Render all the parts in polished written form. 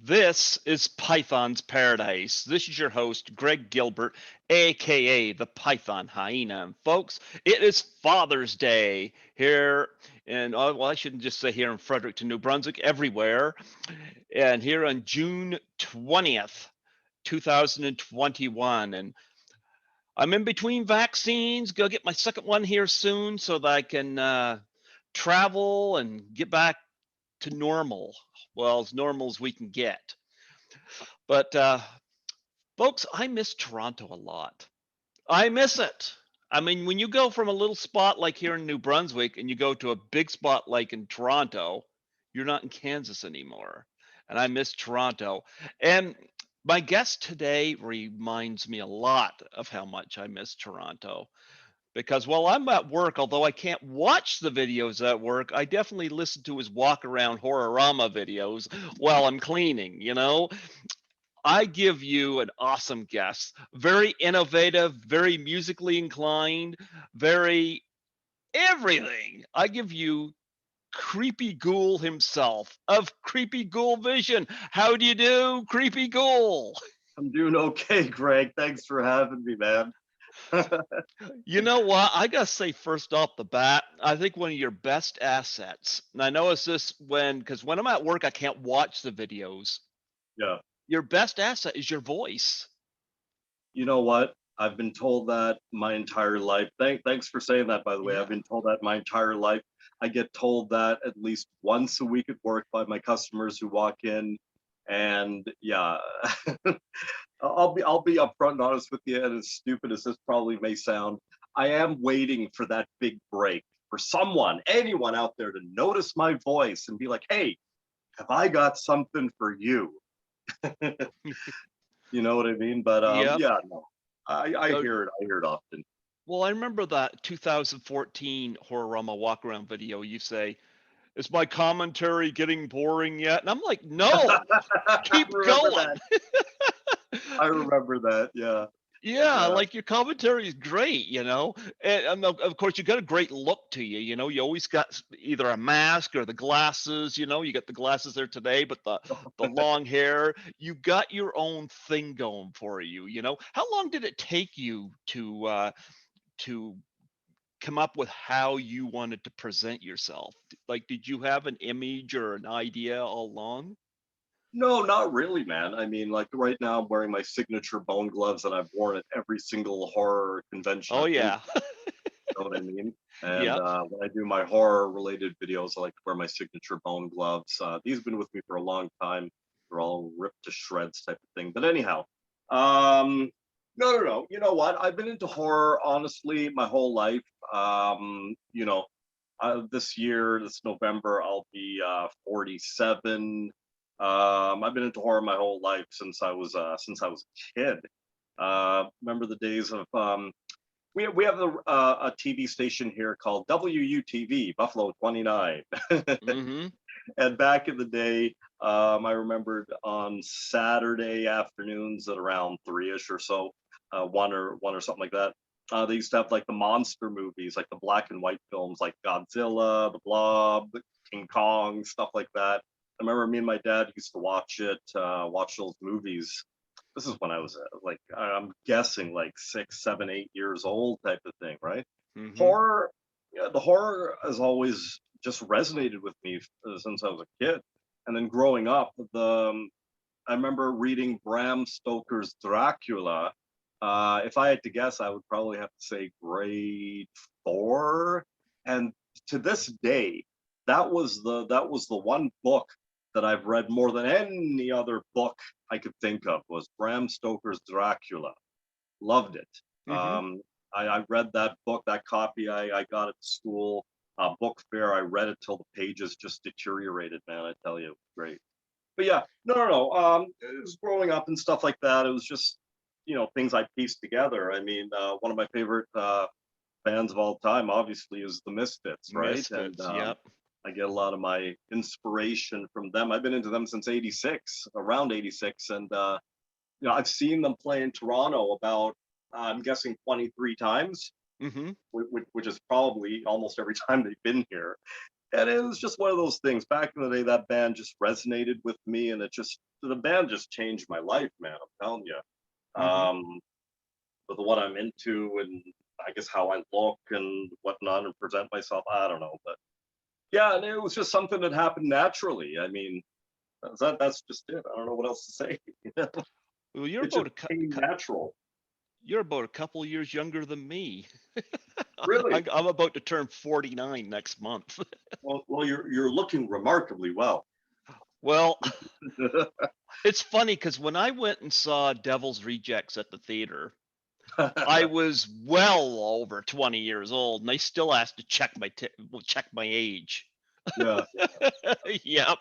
This is Python's Paradise. This is your host, Greg Gilbert, aka the Python Hyena. And folks, it is Father's Day here in, well, I shouldn't just say here in Fredericton, New Brunswick, everywhere. And here on June 20th, 2021. And I'm in between vaccines, go get my second one here soon so that I can travel and get back to normal. Well, as normal as we can get. But folks, I miss Toronto a lot. I miss it. I mean, when you go from a little spot like here in New Brunswick and you go to a big spot like in Toronto, you're not in Kansas anymore. And I miss Toronto. And my guest today reminds me a lot of how much I miss Toronto. Because while I'm at work, although I can't watch the videos at work, I definitely listen to his walk around Horror-rama videos while I'm cleaning, you know? I give you an awesome guest. Very innovative, very musically inclined, very everything. I give you Creepy Ghoul himself of Creepy Ghoul Vision. How do you do, Creepy Ghoul? I'm doing okay, Greg. Thanks for having me, man. You know what? I gotta say, first off the bat, I think one of your best assets, and I know it's this because when I'm at work, I can't watch the videos. Yeah. Your best asset is your voice. You know what? I've been told that my entire life. Thanks for saying that, by the way. I've Yeah. been told that my entire life. I get told that at least once a week at work by my customers who walk in. And yeah, I'll be upfront and honest with you, and as stupid as this probably may sound, I am waiting for that big break for someone, anyone out there to notice my voice and be like, hey, have I got something for you? You know what I mean? But Yep. yeah, no, I Uh, hear it. I hear it often. Well, I remember that 2014 Horror-rama walk around video. You say, "Is my commentary getting boring yet?" And I'm like, "No, I keep remember going." that. I remember that. Yeah, Yeah, yeah. like your commentary is great, you know. And of course, you got a great look to you. You know, you always got either a mask or the glasses. You know, you got the glasses there today, but the long hair. You got your own thing going for you. You know, how long did it take you to come up with how you wanted to present yourself? Like, did you have an image or an idea all along? No, not really, man. I mean, like right now, I'm wearing my signature bone gloves that I've worn at every single horror convention Oh I've been to. yeah. You know what I mean? And Yep. when I do my horror-related videos, I like to wear my signature bone gloves. These have been with me for a long time. They're all ripped to shreds, type of thing. But anyhow, um, no. You know what? I've been into horror honestly my whole life. This year, this November, I'll be 47. I've been into horror my whole life since I was a kid. Remember the days of we have a TV station here called WUTV Buffalo 29, Mm-hmm. and back in the day, I remembered on Saturday afternoons at around 3ish or so, one or something like that. They used to have like the monster movies, like the black and white films, like Godzilla, The Blob, King Kong, stuff like that. I remember me and my dad used to watch those movies. This is when I was like, I'm guessing like 6, 7, 8 years old, type of thing, right? Mm-hmm. Horror, yeah, the horror has always just resonated with me since I was a kid. And then growing up, I remember reading Bram Stoker's Dracula. If I had to guess, I would probably have to say grade 4. And to this day, that was the one book that I've read more than any other book I could think of, was Bram Stoker's Dracula. Loved it. Mm-hmm. I read that book, that copy I got at school, book fair. I read it till the pages just deteriorated, man. I tell you, it was great. But yeah, no. It was growing up and stuff like that. It was just, things I pieced together. I mean, one of my favorite bands of all time, obviously, is the Misfits, right? And Misfits. Yep. I get a lot of my inspiration from them. I've been into them since '86, around '86, and I've seen them play in Toronto about, I'm guessing, 23 times, Mm-hmm. which is probably almost every time they've been here. And it was just one of those things. Back in the day, that band just resonated with me, and it just the band just changed my life, man. I'm telling you. Hmm. With what I'm into and I guess how I look and whatnot and present myself. I don't know, but yeah, and it was just something that happened naturally. I mean, that's just it. I don't know what else to say. Well, It just came natural. you're about a couple of years younger than me. Really. I'm about to turn 49 next month. Well, you're looking remarkably well. Well, it's funny because when I went and saw Devil's Rejects at the theater, I was well over 20 years old, and they still asked to check my age. Yeah. Yep.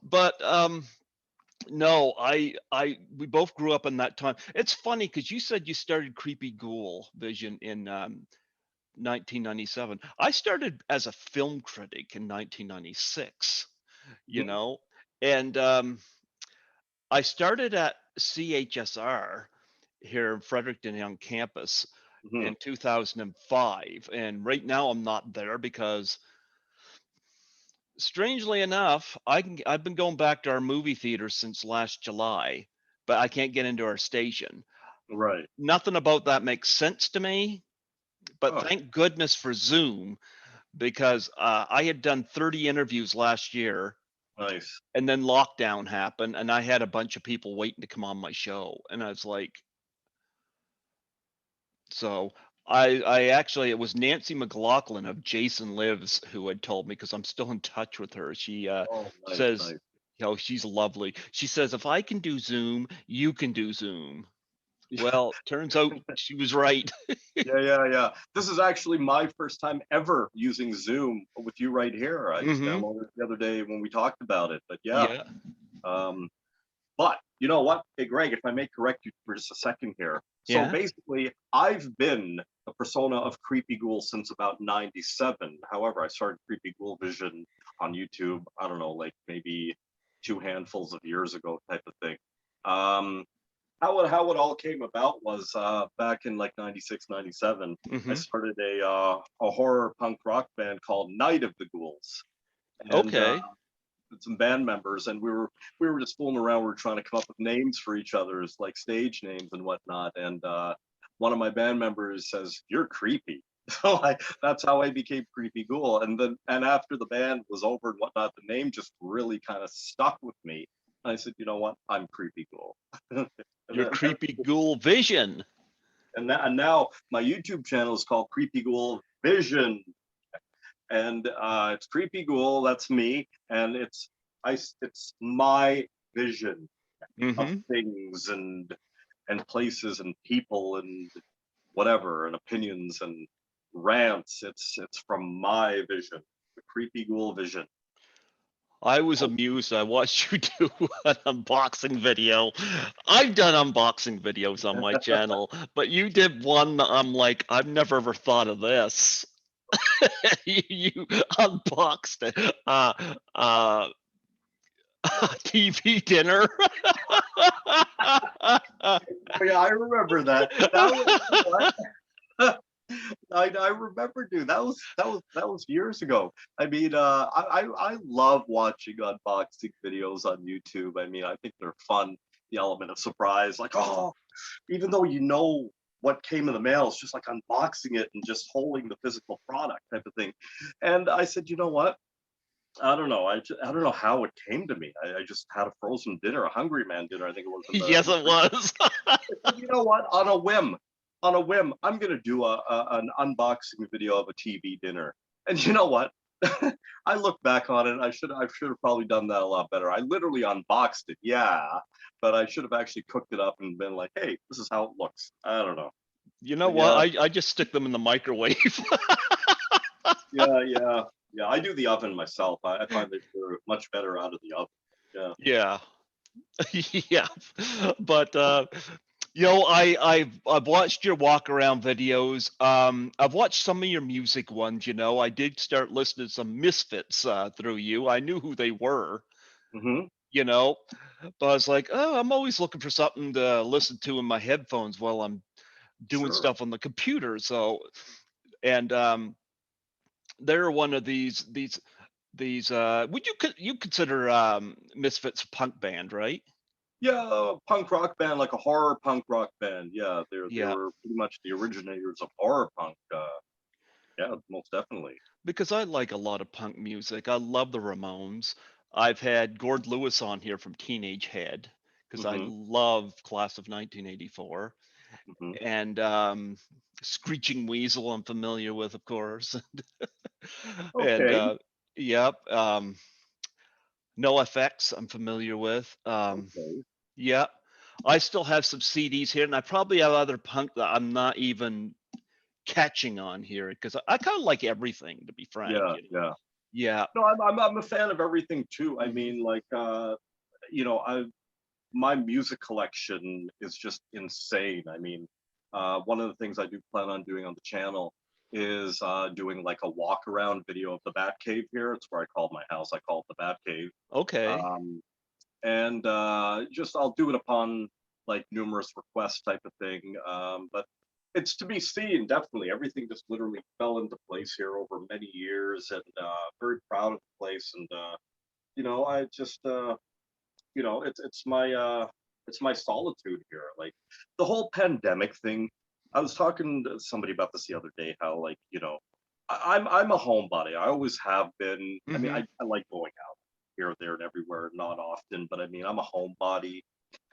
But no, I we both grew up in that time. It's funny because you said you started Creepy Ghoul Vision in 1997. I started as a film critic in 1996. You Mhm, know, and I started at CHSR here in Fredericton on campus mhm. in 2005, and right now I'm not there because strangely enough, I've been going back to our movie theater since last July, but I can't get into our station. Right. Nothing about that makes sense to me, but Oh, thank goodness for Zoom because I had done 30 interviews last year, nice. and then lockdown happened, and I had a bunch of people waiting to come on my show, and I was like, so I actually, it was Nancy McLaughlin of Jason Lives who had told me, because I'm still in touch with her. She Oh, nice, says, nice. she's lovely. She says, if I can do Zoom, you can do Zoom. Well, turns out she was right. Yeah, yeah, yeah. This is actually my first time ever using Zoom with you right here. I just Hmm. downloaded it the other day when we talked about it. But yeah, Yeah. um, but you know what? Hey, Greg, if I may correct you for just a second here. So Yeah. basically, I've been the persona of Creepy Ghoul since about '97. However, I started Creepy Ghoul Vision on YouTube, I don't know, like maybe two handfuls of years ago type of thing. Um, how it all came about was back in like '96, '97. I Hmm. started a horror punk rock band called Night of the Ghouls, and Okay. some band members, and we were just fooling around. We were trying to come up with names for each other's like stage names and whatnot. And one of my band members says, "You're creepy." So that's how I became Creepy Ghoul. And after the band was over and whatnot, the name just really kind of stuck with me. I said, you know what? I'm Creepy Ghoul. and, Your then, creepy ghoul vision. and now my YouTube channel is called Creepy Ghoul Vision, and it's Creepy Ghoul. That's me, and it's my vision of Hmm. things and places and people and whatever and opinions and rants. It's from my vision, the Creepy Ghoul vision. I was Oh, amused. I watched you do an unboxing video. I've done unboxing videos on my channel, but you did one that I'm like, I've never ever thought of this. You unboxed it. TV dinner. yeah, I remember that. That was what. I remember, dude. That was years ago. I mean, I love watching unboxing videos on YouTube. I mean, I think they're fun. The element of surprise, like, oh, even though you know what came in the mail, it's just like unboxing it and just holding the physical product type of thing. And I said, you know what? I don't know. I don't know how it came to me. I just had a frozen dinner, a Hungry Man dinner. I think it was Yes, in the it was. I said, you know what? On a whim, I'm gonna do an unboxing video of a TV dinner. And you know what? I look back on it. I should have probably done that a lot better. I literally unboxed it, yeah, but I should have actually cooked it up and been like, hey, this is how it looks. I don't know, You know but what? yeah, I just stick them in the microwave. yeah, yeah, yeah. I do the oven myself. I find they're much better out of the oven. Yeah, Yeah. Yeah. But I've watched your walk around videos. I've watched some of your music ones, I did start listening to some Misfits through you. I knew who they were, hmm you know, but I was like, oh, I'm always looking for something to listen to in my headphones while I'm doing sure. stuff on the computer. So, and they're one of these would you consider Misfits a punk band, right? Yeah, a punk rock band, like a horror punk rock band. Yeah, they Yeah, were pretty much the originators of horror punk. Yeah, most definitely. because I like a lot of punk music. I love the Ramones. I've had Gord Lewis on here from Teenage Head because I Hmm. love Class of 1984. Hmm. And Screeching Weasel, I'm familiar with, of course. And Okay. yep, No FX, I'm familiar with. Okay. Yep, I still have some CDs here, and I probably have other punk that I'm not even catching on here because I kind of like everything, to be frank. Yeah. Yeah. Yeah. No, I'm a fan of everything too. I Hmm. mean, like, I my music collection is just insane. I mean, one of the things I do plan on doing on the channel is doing like a walk around video of the Bat Cave here. It's where I call my house. I call it the Bat Cave. Okay. Um, and just I'll do it upon like numerous requests type of thing. But it's to be seen, definitely. Everything just literally fell into place here over many years, and very proud of the place. And I just it's my solitude here. Like the whole pandemic thing. I was talking to somebody about this the other day. How like I'm a homebody. I always have been. I mean, Hmm. I like going out here, there, and everywhere. Not often, but I mean, I'm a homebody.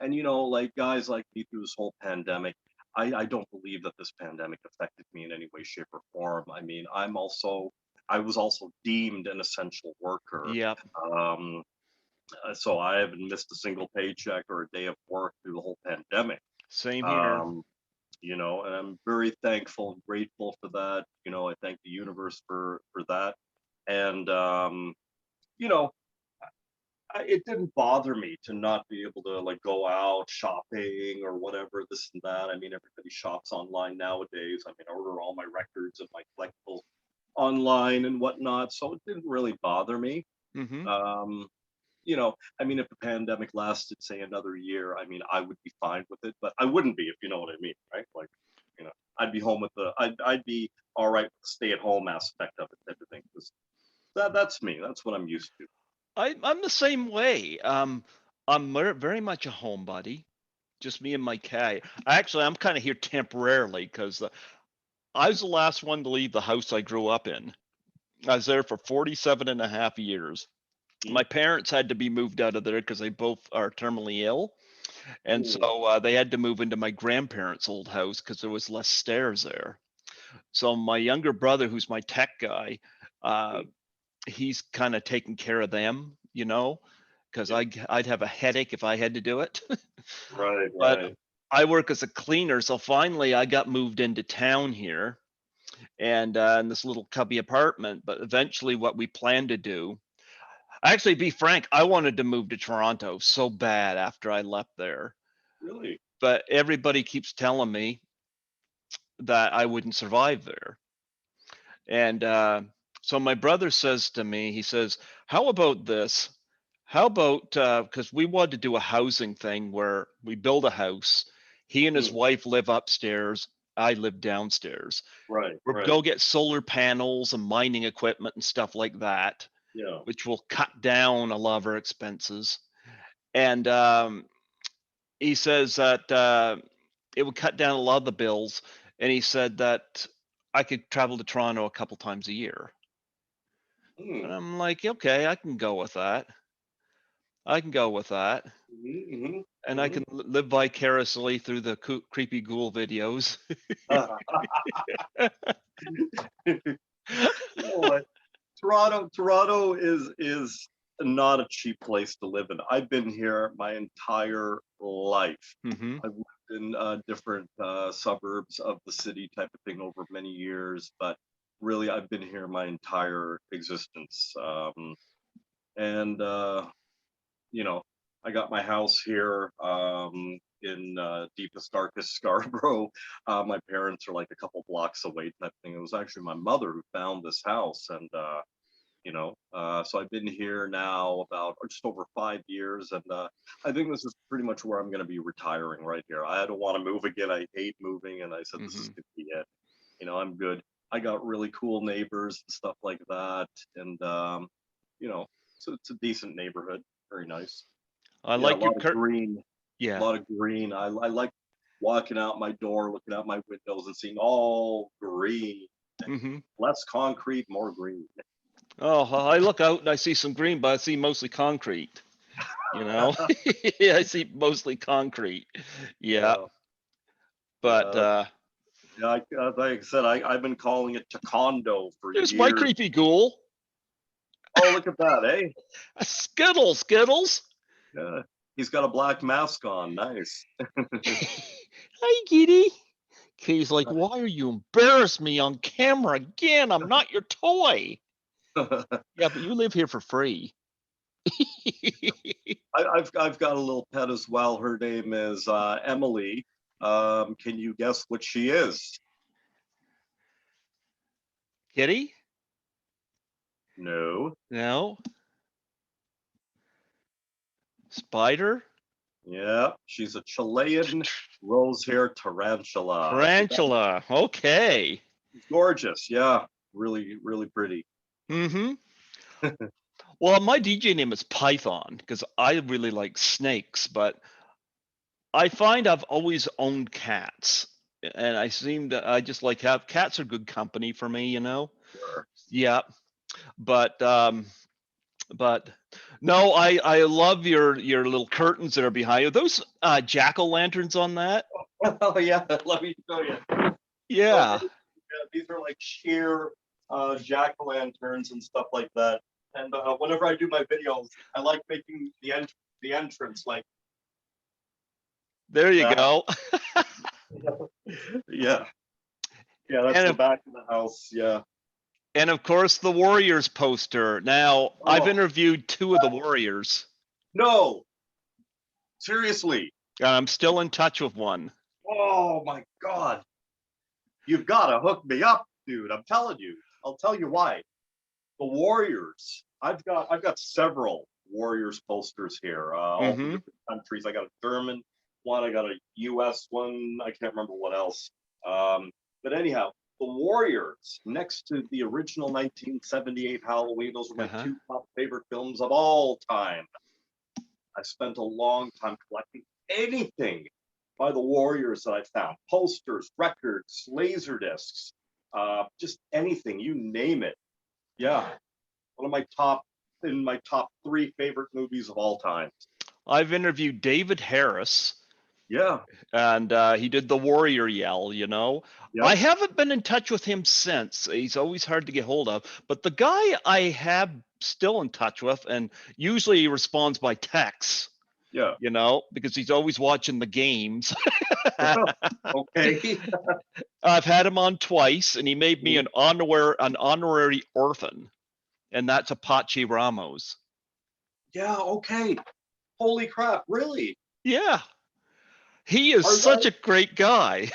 And like guys like me through this whole pandemic, I don't believe that this pandemic affected me in any way, shape, or form. I mean, I was also deemed an essential worker. Yep. Um, so I haven't missed a single paycheck or a day of work through the whole pandemic. Same here. Um, and I'm very thankful and grateful for that. I thank the universe for that. And you know, it didn't bother me to not be able to like go out shopping or whatever, this and that. I mean, everybody shops online nowadays. I mean, I order all my records and my collectibles online and whatnot, so it didn't really bother me. Hmm. Um, I mean, if the pandemic lasted, say, another year, I mean, I would be fine with it, but I wouldn't be, if you know what I mean, right? Like, I'd be home with I'd be all right with the stay-at-home aspect of it, type of thing. 'Cause that's me. That's what I'm used to. I'm the same way. I'm very much a homebody. Just me and my cat. Actually, I'm kind of here temporarily because I was the last one to leave the house I grew up in. I was there for 47 and a half years. Mhm. My parents had to be moved out of there because they both are terminally ill. And Oh, so they had to move into my grandparents' old house because there was less stairs there. So my younger brother, who's my tech guy, uh, mhm. he's kind of taking care of them, because Yeah. I'd have a headache if I had to do it. Right, But right. I work as a cleaner, so finally I got moved into town here and in this little cubby apartment. But eventually, what we plan to do, actually, be frank, I wanted to move to Toronto so bad after I left there, Really? but everybody keeps telling me that I wouldn't survive there. And so my brother says to me, he says, "How about this? How about because we wanted to do a housing thing where we build a house. He and his Mm. wife live upstairs. I live downstairs. Right, We'll right. go get solar panels and mining equipment and stuff like that, Yeah. which will cut down a lot of our expenses." And he says that it would cut down a lot of the bills. And he said that I could travel to Toronto a couple times a year. Mm. And I'm like, okay, I can go with that. I can go with that. Hmm. And I Hmm. can live vicariously through the creepy ghoul videos. You know what? Toronto is not a cheap place to live in. I've been here my entire life. Hmm. I've lived in different suburbs of the city type of thing over many years, but really I've been here my entire existence. And you know, I got my house here in deepest, darkest Scarborough. My parents are like a couple blocks away type thing. It was actually my mother who found this house, and so I've been here now about just over 5 years, and I think this is pretty much where I'm going to be retiring right here. I don't want to move again. I hate moving, and I said this is Hmm. going to be it. I'm good. I got really cool neighbors and stuff like that, and you know, so it's a decent neighborhood. Very nice. I Yeah, a like your lot of green. A Yeah. lot of green. I like walking out my door, looking out my windows, and seeing all green. Hmm. Less concrete, more green. Oh, I look out and I see some green, but I see mostly concrete. You know, yeah, I see mostly concrete. Yeah, Yeah, but yeah, yeah. Like I said, I've been calling it taekwondo for there's my years. creepy ghoul. Oh, look at that, eh? Skittles, Skittles. Yeah, he's got a black mask on. Nice. Hi, kitty. Kitty's like, why are you embarrass me on camera again? I'm not your toy. Yeah, but you live here for free. I've got a little pet as well. Her name is Emily. Can you guess what she is? Kitty? No. No. Spider? Yeah, she's a Chilean rose-haired tarantula. Tarantula. Okay. She's gorgeous. Yeah, really, really pretty. Mm-hmm. Well, my DJ name is Python because I really like snakes, but I find I've always owned cats. And I seem to I just like have cats are good company for me, you know? Sure. Yeah. But but no, I love your little curtains that are behind you. Those jack-o'-lanterns on that? Oh yeah, let me show you. So Yeah. these are like sheer jack-o'-lanterns and stuff like that. And whenever I do my videos, I like making the entrance like There you that. go. Yeah, yeah, that's And the of, back of the house. Yeah. and of course the Warriors poster. Now, I've Oh interviewed two of the Warriors. no, seriously. And I'm still in touch with one. Oh my God, you've got to hook me up, dude. I'm telling you. I'll tell you why. The Warriors. I've got several Warriors posters here, all from Mm-hmm. different countries. I got a German one, I got a U.S. one. I can't remember what else. But anyhow, the Warriors next to the original 1978 Halloween. Those are my Uh-huh. two top favorite films of all time. I spent a long time collecting anything by the Warriors that I found: posters, records, laser discs, just anything, you name it. Yeah, one of my top three favorite movies of all time. I've interviewed David Harris, Yeah, and he did the Warrior Yell, you know. I yep, haven't been in touch with him since. He's always hard to get hold of. But the guy I have still in touch with, and usually he responds by text, yeah. you know, because he's always watching the games. Okay. I've had him on twice, and he made me an honorary orphan, and that's Apache Ramos. Yeah, okay. Holy crap, really? Yeah, he is Are such a great guy.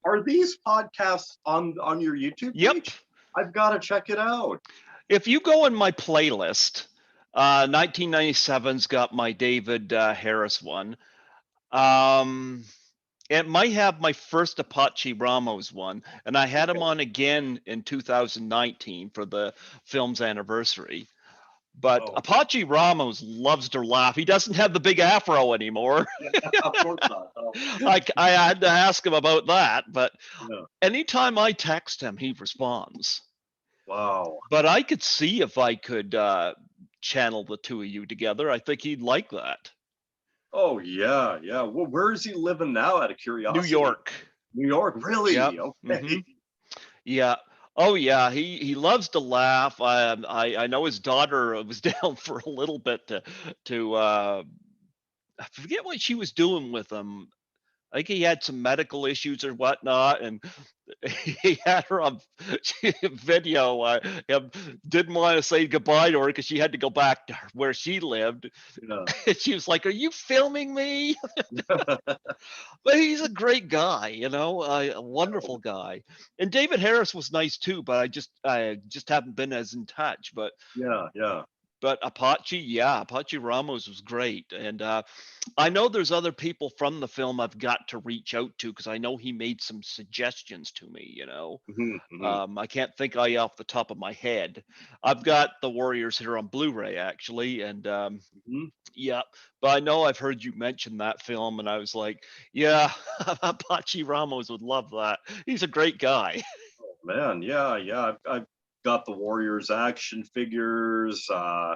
are these podcasts on your YouTube Yep. page? I've got to check it out. If you go in my playlist, 1997's got my David Harris one. Um, it might have my first Apache Ramos one, and I had him Okay. on again in 2019 for the film's anniversary. But Oh, Apache Ramos loves to laugh. He doesn't have the big afro anymore. of course not. Oh, I had to ask him about that, but yeah. anytime I text him, he responds. Wow. But I could see if I could channel the two of you together. I think he'd like that. Oh yeah, yeah. Well, where is he living now? Out of New curiosity. York. New York, Yep. really? Hmm. Okay. Yeah. Oh yeah. He loves to laugh. I know his daughter was down for a little bit to I forget what she was doing with him. I think he had some medical issues or whatnot, and he had her on video. Him didn't want to say goodbye to her because she had to go back to where she lived. Yeah. She was like, "Are you filming me?" But he's a great guy, you know, a wonderful guy. And David Harris was nice too, but I just haven't been as in touch. Yeah, yeah. But Apache, yeah, Apache Ramos was great. And I know there's other people from the film I've got to reach out to because I know he made some suggestions to me. Hmm, hmm. I can't think of you off the top of my head. I've got the Warriors here on Blu-ray actually, and Hmm. yeah, but I know I've heard you mention that film, and I was like, yeah, Apache Ramos would love that. He's a great guy. Man, yeah, yeah. I've got the Warriors action figures. I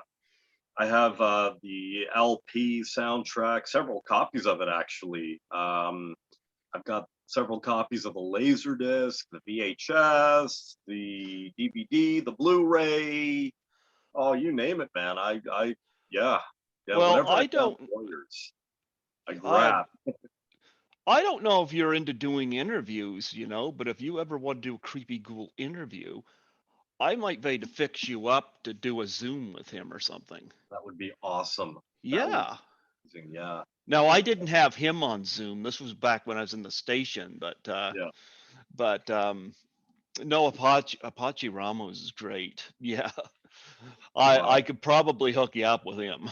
have the LP soundtrack, several copies of it actually. I've got several copies of the Laserdisc, the VHS, the DVD, the Blu-ray. Oh, you name it, man. Yeah, yeah. Well, Whatever I found Warriors, I I grab. I don't know if you're into doing interviews, but if you ever want to do a creepy ghoul interview, I might be to fix you up to do a Zoom with him or something. That would be awesome. That would Yeah. be amazing. Yeah, Now I didn't have him on Zoom. This was back when I was in the station, yeah. but no, Apache Ramos is great. Yeah. I Wow, could probably hook you up with him.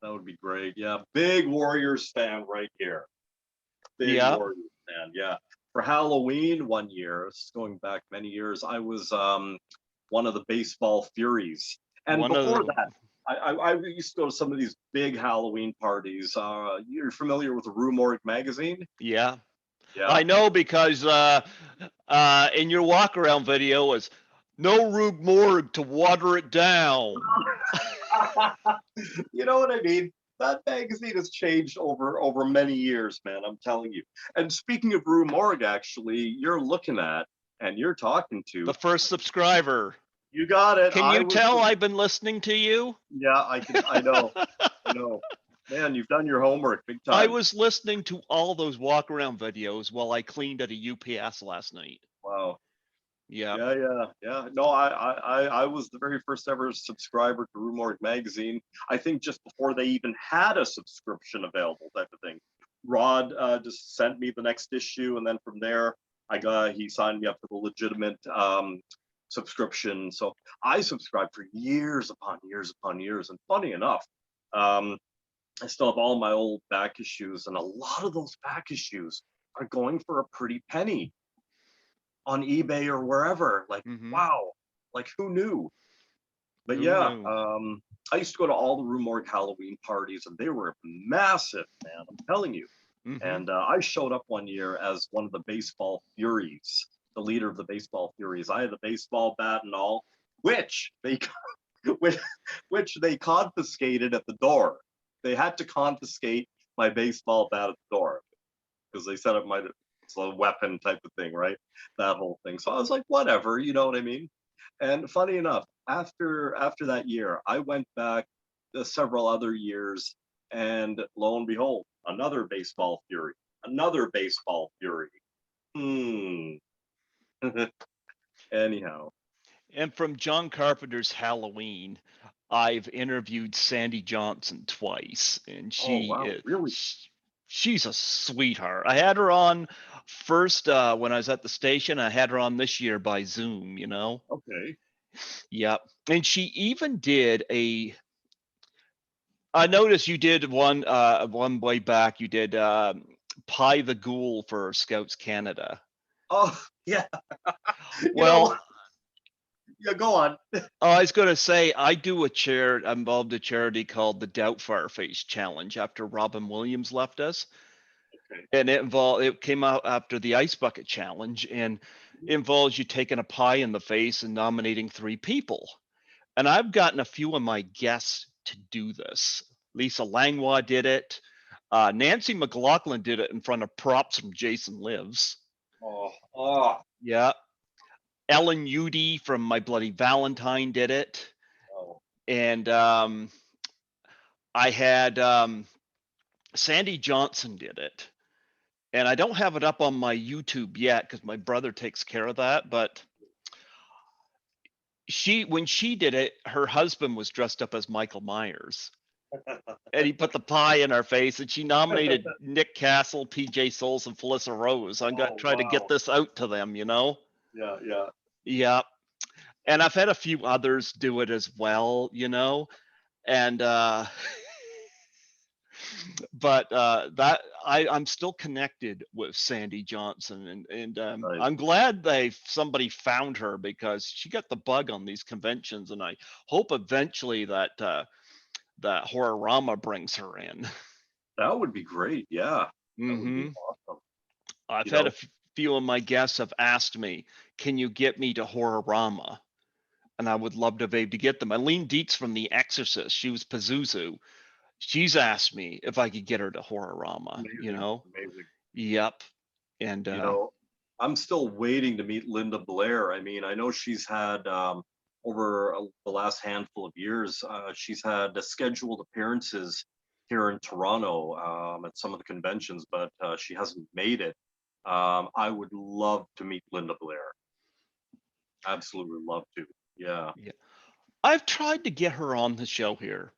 that would be great. Yeah, big Warriors fan right here. Big Yeah. Warriors fan. Yeah. For Halloween one year, this is going back many years, I was one of the baseball Furies. And One of before the that, I used to go to some of these big Halloween parties. You're familiar with the Rue Morgue magazine? yeah. Yeah. I know because in your walk around video was no Rube Morgue to water it down. You know what I mean? That magazine has changed over many years, man. I'm telling you. And speaking of Rue Morgue, actually, you're looking at and you're talking The to. first subscriber. You got it. Can I you was tell the. I've been listening to you? Yeah, I can. I know. I know. Man, you've done your homework big I time. was listening to all those walk around videos while I cleaned at a UPS last night. Wow. Yeah. Yeah, yeah, yeah. No, I was the very first ever subscriber to Rue Morgue magazine. I think just before they even had a subscription available, type of thing. Rod just sent me the next issue, and then from there, he signed me up for the legitimate subscription. So I subscribed for years upon years upon years. And funny enough, um, I still have all my old back issues, and a lot of those back issues are going for a pretty penny on eBay or wherever. Like, Mm-hmm. wow, like who knew? But Who yeah, knew? I used to go to all the Rue Morgue Halloween parties, and they were massive, man. I'm telling you. Mm-hmm. And I showed up one year as one of the baseball Furies, the leader of the baseball Furies. I had the baseball bat and all, which they which, which they confiscated at the door. They had to confiscate my baseball bat at the door because they said it might it's a weapon type of thing, right? That whole thing. So I was like, whatever, you know what I mean? And funny enough, after that year, I went back several other years, and lo and behold, another baseball fury, another baseball fury. Hmm. Anyhow. And from John Carpenter's Halloween, I've interviewed Sandy Johnson twice, and Oh wow, really? she's a sweetheart. I had her on first when I was at the station. I had her on this year by Zoom. Okay. Yep. And she even did a I noticed you did one way back. You did Pie the Ghoul for Scouts Canada. Oh yeah. You know, Well, yeah. Go on. I was going to say I do I'm involved a charity called the Doubtfire Face Challenge after Robin Williams left us, Okay. and it came out after the Ice Bucket Challenge, and it involves you taking a pie in the face and nominating 3 people. And I've gotten a few of my guests to do this. Lisa Langlois did it. Nancy McLaughlin did it in front of props from Jason Lives. Oh, oh, Yeah. Ellen Udy from My Bloody Valentine did it. oh. And I had Sandy Johnson did it. And I don't have it up on my YouTube yet because my brother takes care of that. But when she did it, her husband was dressed up as Michael Myers. And he put the pie in our face, and she nominated Nick Castle, PJ Souls, and Felissa Rose. I'm gonna Oh try to get wow. this out to them. Yeah, yeah. Yeah. And I've had a few others do it as well. And but that I'm still connected with Sandy Johnson, and Right. I'm glad somebody found her because she got the bug on these conventions, and I hope eventually that Horror-rama brings her in. That would be great. Yeah, that would be Hmm. awesome. I've You had a know, few of my guests have asked me, "Can you get me to Horror-rama?" And I would love to be able to get them. Eileen Dietz from The Exorcist, she was Pazuzu. She's asked me if I could get her to Horror-rama. You amazing, know? amazing. Yep. And You know, I'm still waiting to meet Linda Blair. I mean, I know she's had over the last handful of years, she's had scheduled appearances here in Toronto at some of the conventions, but she hasn't made it. I would love to meet Linda Blair. Absolutely love to. Yeah. yeah, I've tried to get her on the show here.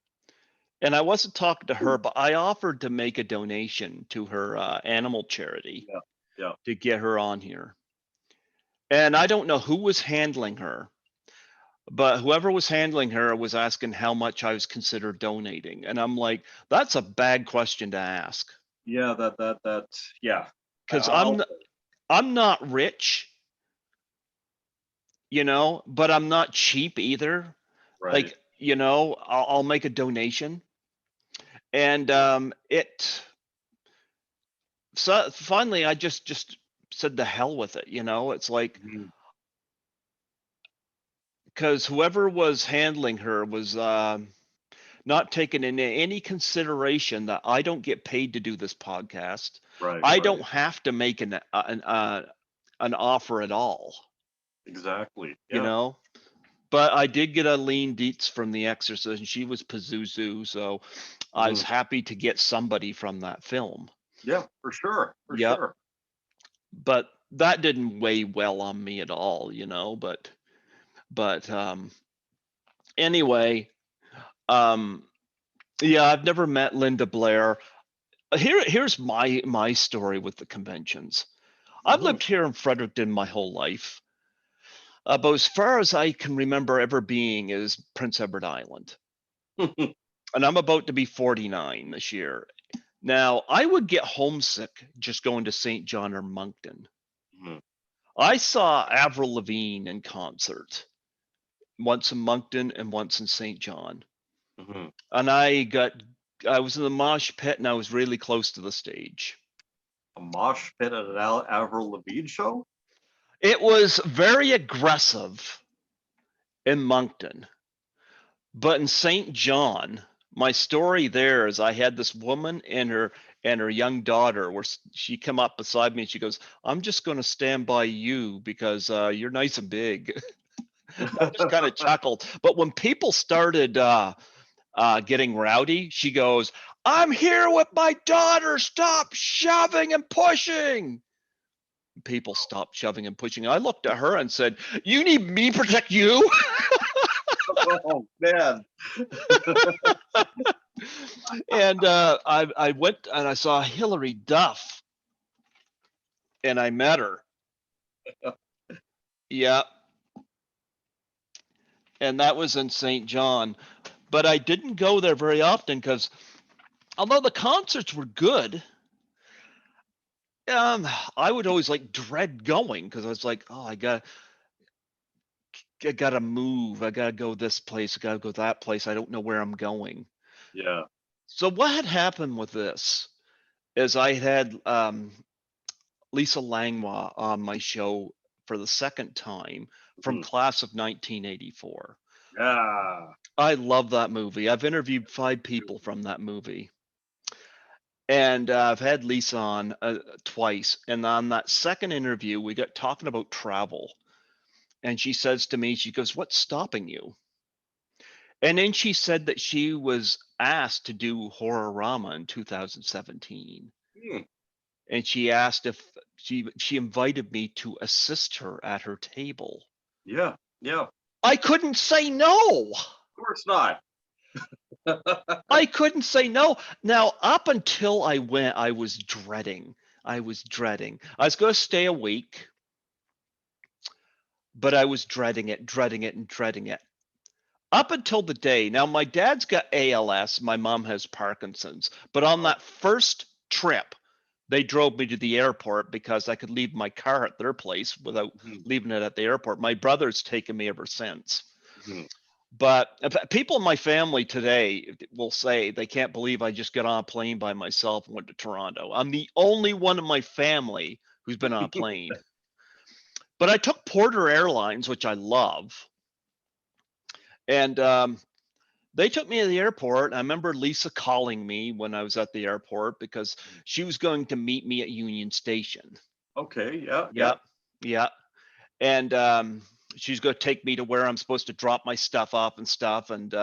And I wasn't talking to her, but I offered to make a donation to her animal charity Yeah. Yeah. to get her on here. And I don't know who was handling her, but whoever was handling her was asking how much I was considered donating. And I'm like, that's a bad question to ask Yeah. That. Yeah. because I'll I'm not rich, but I'm not cheap either. right. Like, I'll make a donation. And it so finally I just said the hell with it. It's like, Mhm. because whoever was handling her was not taking into any consideration that I don't get paid to do this podcast. Right. I Right. don't have to make an offer at all, Exactly. you Yeah. know. But I did get a lean Dietz from The Exorcist, and she was Pazuzu, so I was Mhm. happy to get somebody from that film. Yeah. For sure. For Yep. sure. But that didn't weigh well on me at all, but anyway, um yeah, I've never met Linda Blair. Here's my story with the conventions. I've Mhm. lived here in Fredericton my whole life, but as far as I can remember ever being is Prince Edward Island, and I'm about to be 49 this year. Now, I would get homesick just going to St. John or Moncton. Mhm. I saw Avril Lavigne in concert once in Moncton and once in St. John. Mhm. And I was in the mosh pit and I was really close to the stage. A mosh pit at an Avril Lavigne show? It was very aggressive in Moncton, but in St. John, my story there is I had this woman and her young daughter where she come up beside me and she goes, "I'm just going to stand by you because you're nice and big." I just kind of chuckled. But when people started getting rowdy, she goes, "I'm here with my daughter. Stop shoving and pushing." People stopped shoving and pushing. I looked at her and said, "You need me to protect you?" Oh man. And I went and I saw Hillary Duff and I met her. Yeah, and that was in St. John. But I didn't go there very often because although the concerts were good, um, I would always like dread going because I was like, oh, I gotta move. I gotta go this place. I gotta go that place. I don't know where I'm going. Yeah. So what had happened with this is I had Lisa Langlois on my show for the second time from Mhm. class of 1984. Yeah. I love that movie. I've interviewed 5 people from that movie. And I've had Lisa on twice. And on that second interview, we got talking about travel. And she says to me, she goes, "What's stopping you?" And then she said that she was asked to do Horror-rama in 2017. Hmm. And she asked if she invited me to assist her at her table. Yeah. Yeah. Of I couldn't say no. course not. I couldn't say no. Now, up until I went, I was dreading. I was dreading. I was going to stay a week, but I was dreading it, and dreading it. Up until the day. Now, my dad's got ALS, my mom has Parkinson's. But on Oh, that first trip, they drove me to the airport because I could leave my car at their place without mhm, leaving it at the airport. My brother's taken me ever since. mhm. But people in my family today will say they can't believe I just got on a plane by myself and went to Toronto. I'm the only one in my family who's been on a plane. But I took Porter Airlines, which I love, and they took me to the airport. I remember Lisa calling me when I was at the airport because she was going to meet me at Union Station. Okay, yeah, yeah. Yep, yep. And she's going to take me to where I'm supposed to drop my stuff off and stuff. And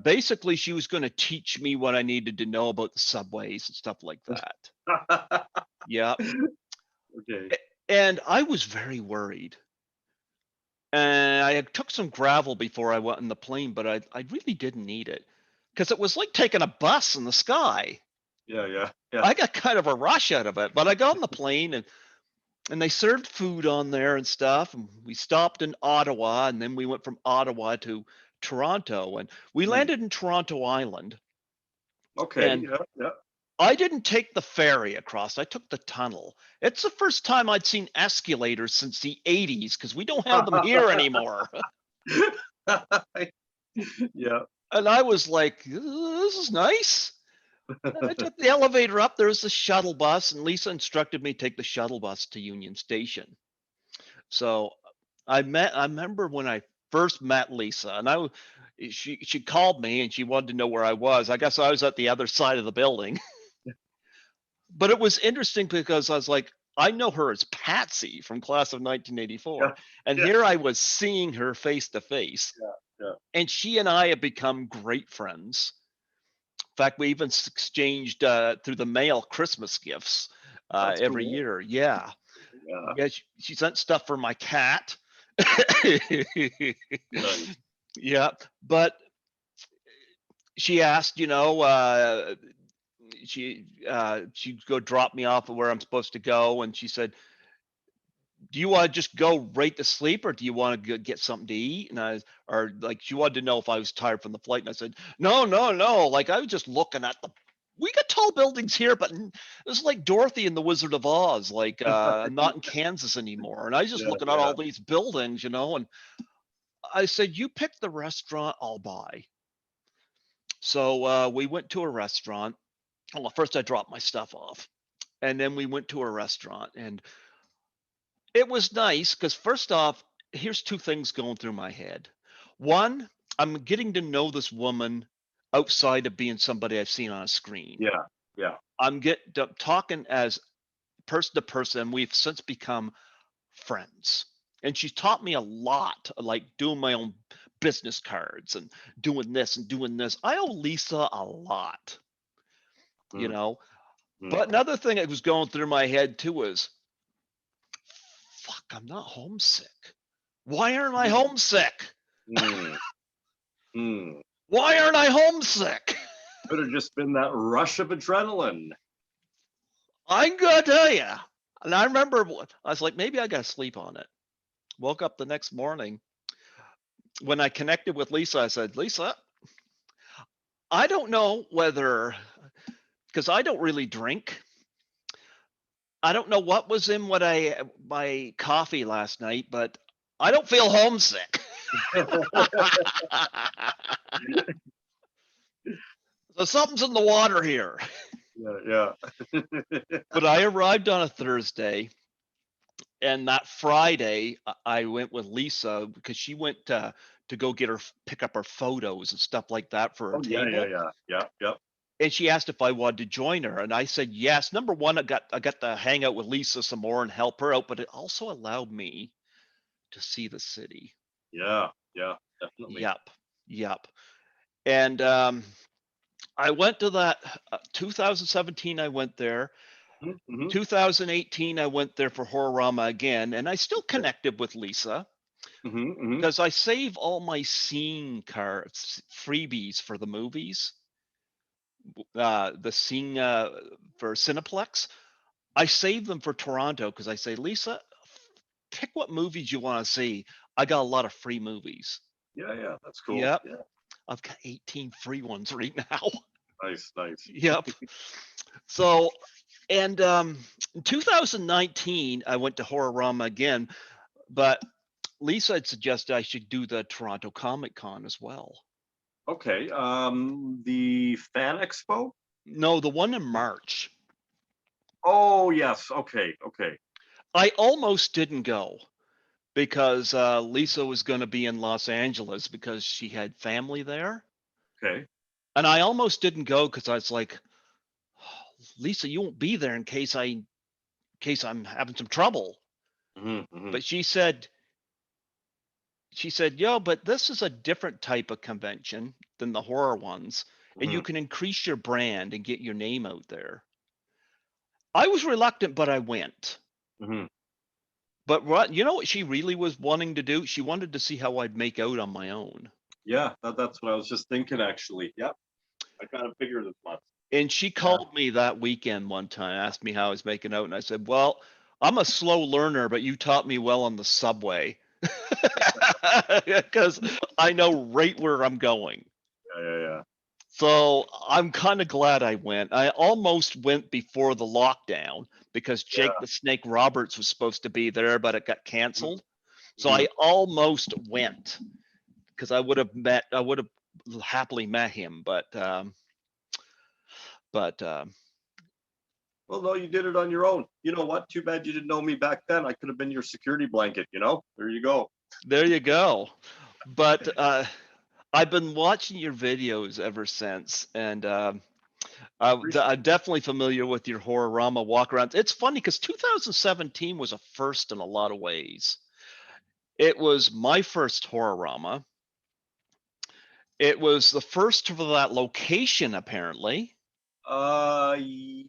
basically, she was going to teach me what I needed to know about the subways and stuff like that. Yeah. Okay. And I was very worried. And I had took some gravel before I went in the plane, but I really didn't need it because it was like taking a bus in the sky. Yeah, yeah, yeah. I got kind of a rush out of it, but I got on the plane and they served food on there and stuff. And we stopped in Ottawa, and then we went from Ottawa to Toronto, and we Mm. landed in Toronto Island. Okay, And yeah, yeah. I didn't take the ferry across. I took the tunnel. It's the first time I'd seen escalators since the 80s because we don't have them here anymore. Yeah. And I was like, this is nice. And I took the elevator up. There was the shuttle bus, and Lisa instructed me to take the shuttle bus to Union Station. So I remember when I first met Lisa, and she called me and she wanted to know where I was. I guess I was at the other side of the building. But it was interesting because I was like, I know her as Patsy from class of Yeah, 1984. And yeah, here I was seeing her face to face. yeah, yeah. And she and I have become great friends. In fact, we even exchanged through the mail Christmas gifts That's every cool. year. Yeah. Yeah, Yeah. She sent stuff for my cat. nice. Yeah. But she asked, she'd go drop me off at where I'm supposed to go. And she said, do you want to just go right to sleep or do you want to get something to eat? Or like, she wanted to know if I was tired from the flight. And I said, no, no, no. Like, I was just looking at we got tall buildings here, but it's like Dorothy and the Wizard of Oz. Like, I'm not in Kansas anymore. And I was just Yeah, looking at yeah. all these buildings, and I said, you pick the restaurant, I'll buy. So we went to a restaurant. Well, first I dropped my stuff off and then we went to a restaurant and it was nice because first off, here's two things going through my head. One, I'm getting to know this woman outside of being somebody I've seen on a screen. Yeah, yeah. I'm talking as person to person, and we've since become friends. And she's taught me a lot, like doing my own business cards and doing this and doing this. I owe Lisa a lot, you Mm, know. mm. But another thing that was going through my head too was, fuck, I'm not homesick. Why aren't I homesick? Mm, mm. Why aren't I homesick? Could have just been that rush of adrenaline. I'm gonna tell you. And I remember I was like, maybe I gotta sleep on it. Woke up the next morning. When I connected with Lisa, I said, Lisa, I don't know whether, because I don't really drink. I don't know what was in my coffee last night, but I don't feel homesick. So something's in the water here. Yeah, yeah. But I arrived on a Thursday, and that Friday I went with Lisa because she went to go pick up her photos and stuff like that for her Oh, yeah, yeah, table. yeah. Yeah, yeah. And she asked if I wanted to join her, and I said yes. Number one, I got to hang out with Lisa some more and help her out, but it also allowed me to see the city. Yeah, yeah, definitely. Yep, yep. And I went to that 2017. I went there. Mm-hmm. 2018, I went there for Horror-rama again, and I still connected with Lisa Mm-hmm, hmm. because I save all my scene cards, freebies for the movies, the scene for Cineplex. I save them for Toronto because I say, Lisa, pick what movies you want to see. I got a lot of free movies. Yeah, that's cool. Yep. Yeah, I've got 18 free ones right now. nice. Yep. So, and in 2019, I went to Horror-rama again, but Lisa had suggested I should do the Toronto Comic Con as well. Okay, the Fan Expo? No, the one in March. Oh, yes. Okay. I almost didn't go because Lisa was going to be in Los Angeles because she had family there. Okay. And I almost didn't go because I was like, Lisa, you won't be there in case I'm having some trouble. Hmm. But she said, yo, but this is a different type of convention than the horror ones, and you Hmm. can increase your brand and get your name out there. I was reluctant, but I went. Hmm. But what she really was wanting to do? She wanted to see how I'd make out on my own. Yeah, that's what I was just thinking, actually. Yep, I kind of figured as much. And she Yeah. called me that weekend one time, asked me how I was making out, and I said, well, I'm a slow learner, but you taught me well on the subway. Because I know right where I'm going. Yeah. So I'm kind of glad I went. I almost went before the lockdown because Jake Yeah. the Snake Roberts was supposed to be there, but it got canceled. So Hmm. I almost went because I would have happily met him, but Well, no, you did it on your own. You know what? Too bad you didn't know me back then. I could have been your security blanket. There you go. there you go. But I've been watching your videos ever since, and Appreciate I'm definitely familiar with your Horror-rama walkarounds. It's funny because 2017 was a first in a lot of ways. It was my first Horror-rama. It was the first for that location, apparently.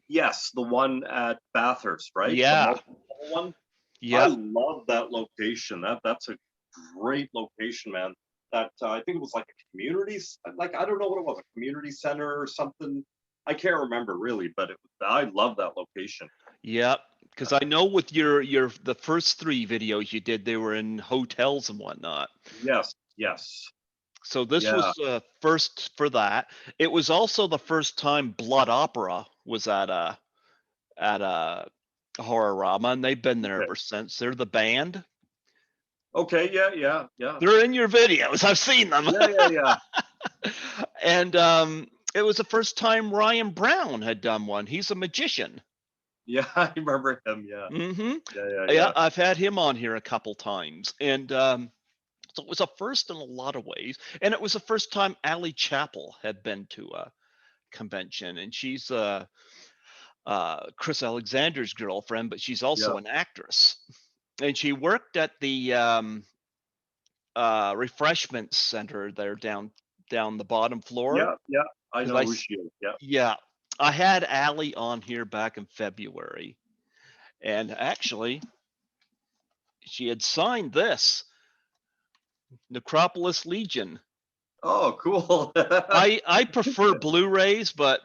Yes, the one at Bathurst, right? The Yeah, multiple one. I yep, love that location. That's a great location, man. That I think it was like a like I don't know what it was, a community center or something. I can't remember really, but I love that location. yep. Because I know with your the first three videos you did, they were in hotels and whatnot. Yes, So this yeah, was first for that. It was also the first time Blood Opera was at a Horror-rama, and they've been there okay, ever since. They're the band. okay, yeah, They're in your videos. I've seen them. yeah. And it was the first time Ryan Brown had done one. He's a magician. Yeah, I remember him. Yeah, Hmm. Yeah, yeah. I've had him on here a couple times, and so it was a first in a lot of ways. And it was the first time Allie Chappell had been to a convention, and she's Chris Alexander's girlfriend, but she's Yeah, also an actress. And she worked at the refreshment center there down the bottom floor. yeah. I Because know who she is. Yeah. yeah, I had Allie on here back in February, and actually, she had signed this Necropolis Legion. Oh, cool. I prefer Blu-rays, but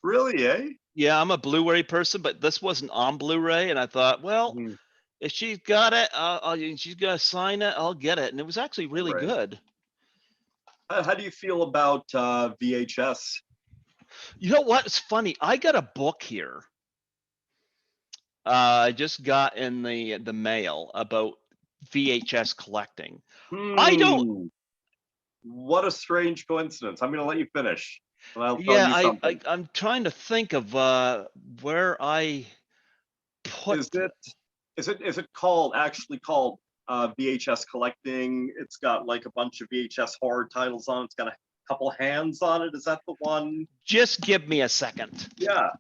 Really, eh? yeah, I'm a Blu-ray person, but this wasn't on Blu-ray, and I thought, well, Mhm. if she's got it, she's gonna sign it, I'll get it, and it was actually All really right. good. How do you feel about VHS? You know what? It's funny. I got a book here. I just got in the mail about VHS collecting. I don't. Hmm. What a strange coincidence. I'm going to let you finish, and I'll tell Yeah, you something. I'm trying to think of where I put Is it is it called actually called VHS collecting? It's got like a bunch of VHS horror titles on it. It's got a couple hands on it. Is that the one? just give me a second. Yeah.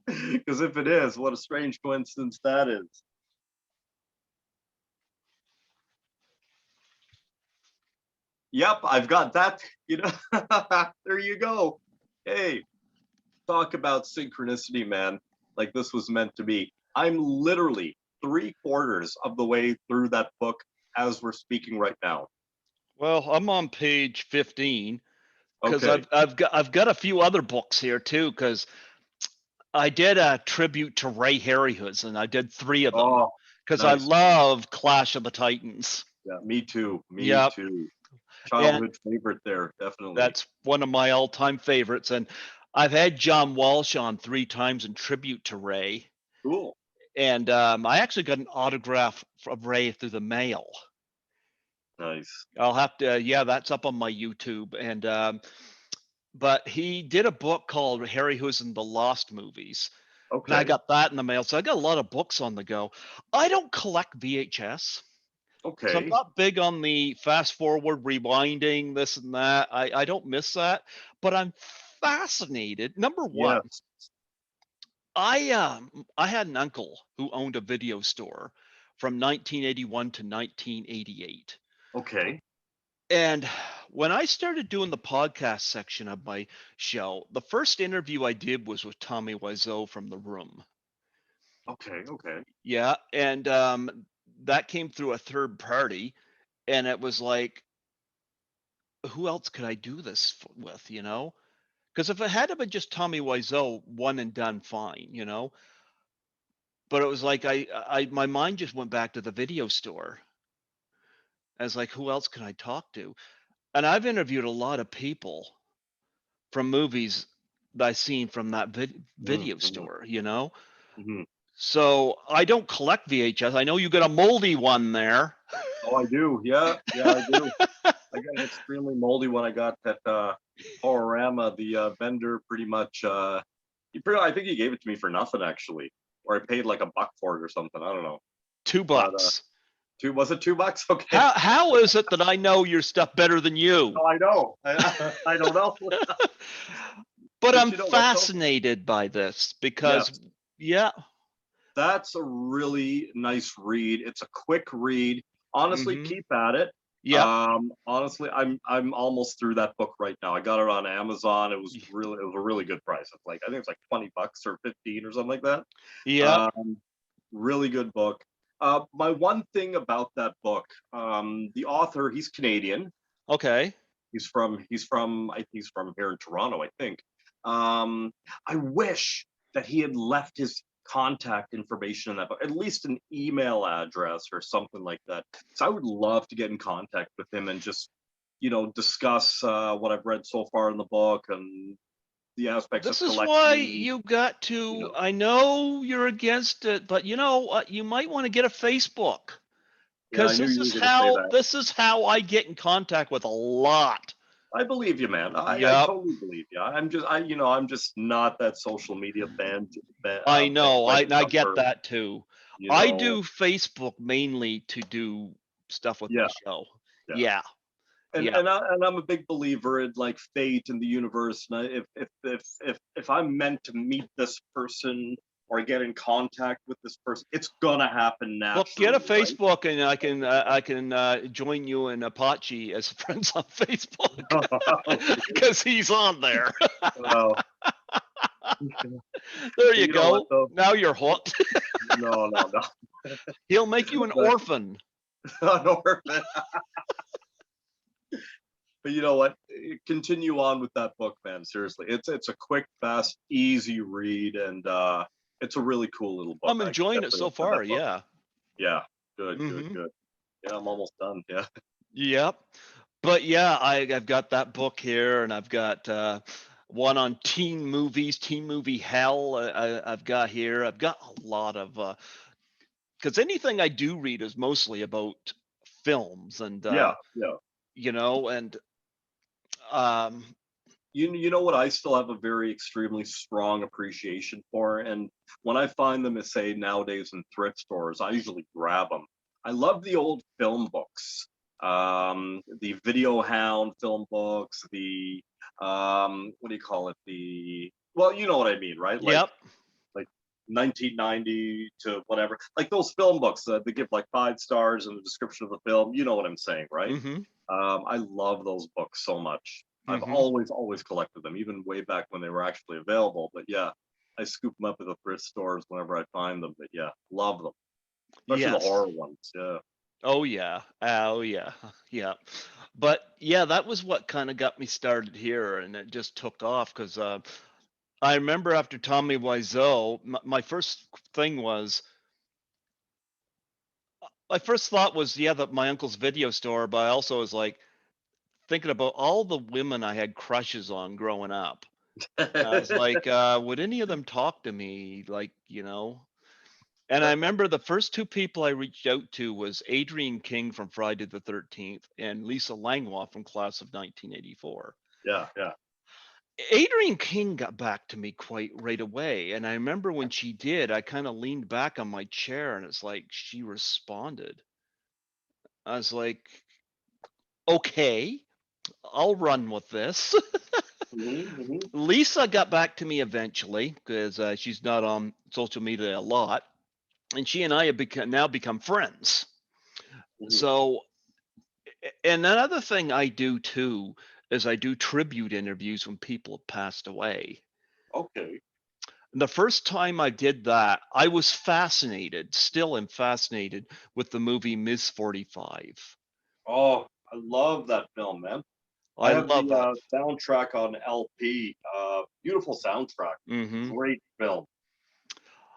Because if it is, what a strange coincidence that is. Yep, I've got that. There you go. Hey, talk about synchronicity, man. Like this was meant to be. I'm literally three-quarters of the way through that book as we're speaking right now. Well, I'm on page 15 because Okay. I've got a few other books here too because I did a tribute to Ray Harryhausen. I did three of them Oh, because I nice. love Clash of the Titans. Yeah, me too. Me Yep. too. And childhood favorite there, definitely. that's one of my all-time favorites. And I've had John Walsh on 3 times in tribute to Ray. Cool. And I actually got an autograph from Ray through the mail. Nice. I'll have to, yeah, that's up on my YouTube. And but he did a book called Harry Who's in the Lost Movies. And I Okay. got that in the mail. So I got a lot of books on the go. I don't collect VHS. So I'm Okay. not big on the fast forward rewinding this and that. I don't miss that, but I'm fascinated. Number one, Yes. I had an uncle who owned a video store from 1981 to 1988. Okay. And when I started doing the podcast section of my show, the first interview I did was with Tommy Wiseau from The Room. Okay. Okay. Yeah, and that came through a third party, and it was like, who else could I do this with, you know? Because if it had been just Tommy Wiseau, one and done, fine, you know. But it was like my mind just went back to the video store. I was like, who else can I talk to? And I've interviewed a lot of people from movies that I seen from that video Mm-hmm. store, you know. Hmm. So I don't collect VHS. I know you got a moldy one there. Oh, I do. Yeah. Yeah, I do. I got an extremely moldy one I got at Horror-rama. The vendor pretty much, I think he gave it to me for nothing actually, or I paid like $1 for it or something. I don't know. Two But bucks. was it $2? Okay. How is it that I know your stuff better than you? Oh, I know. I don't know. But But I'm you know what though? fascinated by this because, Yes, yeah. that's a really nice read. It's a quick read. Honestly, Hmm. keep at it. Yep. Honestly, I'm almost through that book right now. I got it on Amazon. It was a really good price. It's like I think it's like $20 or 15 or something like that. Yep. Um, really good book. My one thing about that book, the author, he's Canadian. Okay. He's from here in Toronto, I think. Um, I wish that he had left his contact information in that book, at least an email address or something like that. So I would love to get in contact with him and just, discuss what I've read so far in the book and the aspects of This is why collecting. you got You to, know, I know you're against it, but you know what? You might want to get a Facebook yeah, I because knew you were going to say that. this is how I get in contact with a lot. I believe you, man. I Yep. totally believe you. I'm just not that social media I know. I bandwagon I get jumper. that too. You I know, do Facebook mainly to do stuff with yeah, my show. yeah. Yeah. and Yeah. and, I'm a big believer in like fate and the universe. And if I'm meant to meet this person or get in contact with this person, it's gonna happen Well, get a naturally, right? Facebook, and I can join you and Apache as friends on Facebook Okay. because he's on there. Well, There but you you know what go. though? Now you're hooked. No, no, no. He'll make you an But orphan. no, but you know what? Continue on with that book, man. Seriously, it's a quick, fast, easy read, and it's a really cool little book. I'm I enjoying it definitely so recommend that far. book. Yeah. Yeah, good, good, Hmm. good. Yeah, I'm almost done. Yeah. Yep. But yeah, I've got that book here, and I've got one on teen movies, teen movie hell. I've got here. I've got a lot of because anything I do read is mostly about films, and Yeah, yeah. and um, You know what I still have a very extremely strong appreciation for, and when I find them, say nowadays in thrift stores, I usually grab them. I love the old film books, the Video Hound film books, the what do you call it? You know what I mean, right? yep. Like 1990 to whatever, like those film books that they give like 5 stars in the description of the film. You know what I'm saying, right? Mm-hmm. I love those books so much. I've Mm-hmm. always collected them, even way back when they were actually available. But yeah, I scoop them up at the thrift stores whenever I find them. But yeah, love them, especially the Yes. horror ones. Yeah, Oh yeah. Oh yeah. Yeah. But yeah, that was what kind of got me started here, and it just took off because I remember after Tommy Wiseau, my first thing was my first thought was, yeah, that my uncle's video store, but I also was like, thinking about all the women I had crushes on growing up. I was like, would any of them talk to me? Like, And I remember the first two people I reached out to was Adrienne King from Friday the 13th and Lisa Langlois from Class of 1984. Yeah, yeah. Adrienne King got back to me quite right away. And I remember when she did, I kind of leaned back on my chair and it's like she responded. I was like, okay, I'll run with this. Hmm. Lisa got back to me eventually because she's not on social media a lot. And she and I have now become friends. Hmm. So, and another thing I do too is I do tribute interviews when people have passed away. Okay. The first time I did that, I was fascinated, still am fascinated with the movie Ms. 45. Oh, I love that film, man. I I have the love that. soundtrack on LP. Beautiful soundtrack. Hmm. Great film.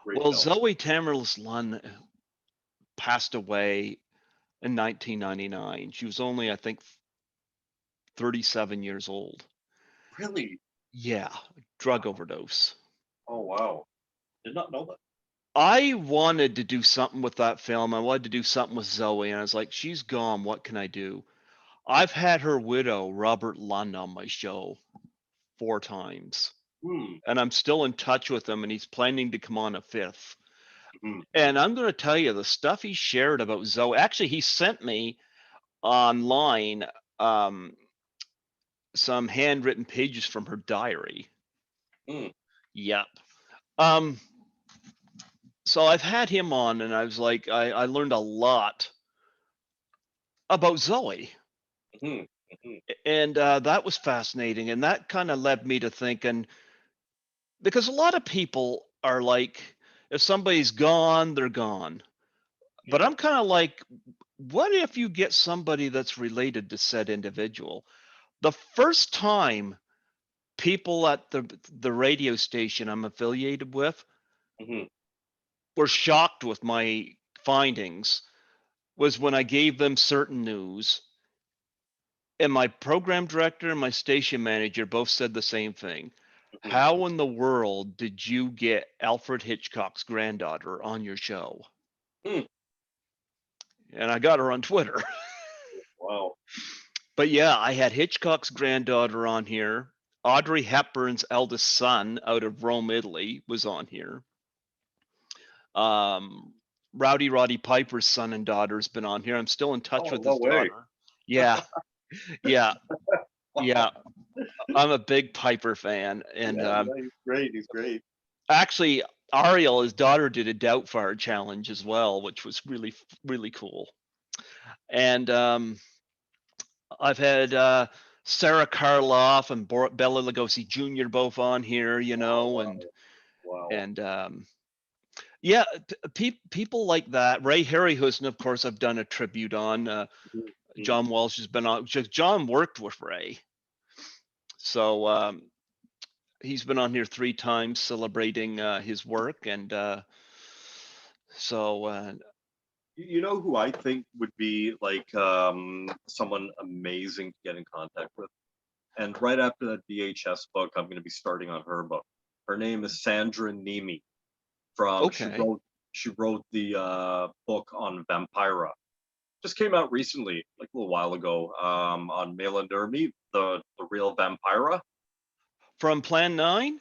Great Well, film. Zoe Tamerlan passed away in 1999. She was only, I think, 37 years old. Really? Yeah, drug overdose. Oh, wow. Did not know that. I wanted to do something with that film. I wanted to do something with Zoe, and I was like, she's gone. What can I do? I've had her widow, Robert Lund, on my show 4 times, Hmm. and I'm still in touch with him, and he's planning to come on a fifth. Hmm. And I'm going to tell you the stuff he shared about Zoe. Actually, he sent me online um, some handwritten pages from her diary. Hmm. Yep. Um, so I've had him on, and I was like, I learned a lot about Zoe. Hmm. Hmm. And that was fascinating. And that kind of led me to thinking, because a lot of people are like, if somebody's gone, they're gone. But Yeah. I'm kind of like, what if you get somebody that's related to said individual? The first time people at the radio station I'm affiliated with Hmm. were shocked with my findings was when I gave them certain news, and my program director and my station manager both said the same thing. Hmm. How in the world did you get Alfred Hitchcock's granddaughter on your show? Hmm. And I got her on Twitter. Wow. But yeah, I had Hitchcock's granddaughter on here. Audrey Hepburn's eldest son out of Rome, Italy was on here. Um, Rowdy Roddy Piper's son and daughter's been on here. I'm still in touch Oh, with no his way. daughter. Yeah, yeah, yeah. Wow. I'm a big Piper fan. And Yeah, yeah, he's great. He's great. actually, Ariel, his daughter, did a Doubtfire challenge as well, which was really, really cool. And I've had Sarah Karloff and Bella Lugosi Jr. both on here, Wow, and wow, wow. and yeah, people like that. Ray Harryhausen, of course, I've done a tribute on. Mhm. Mhm. John Walsh has been on. John worked with Ray, so he's been on here 3 times celebrating his work, and so You know who I think would be like someone amazing to get in contact with? And right after that VHS book, I'm going to be starting on her book. Her name is Sandra Nemi. From okay. she wrote the book on Vampira. Just came out recently, like a little while ago, on Mail and Dermy, the real Vampira. From Plan 9?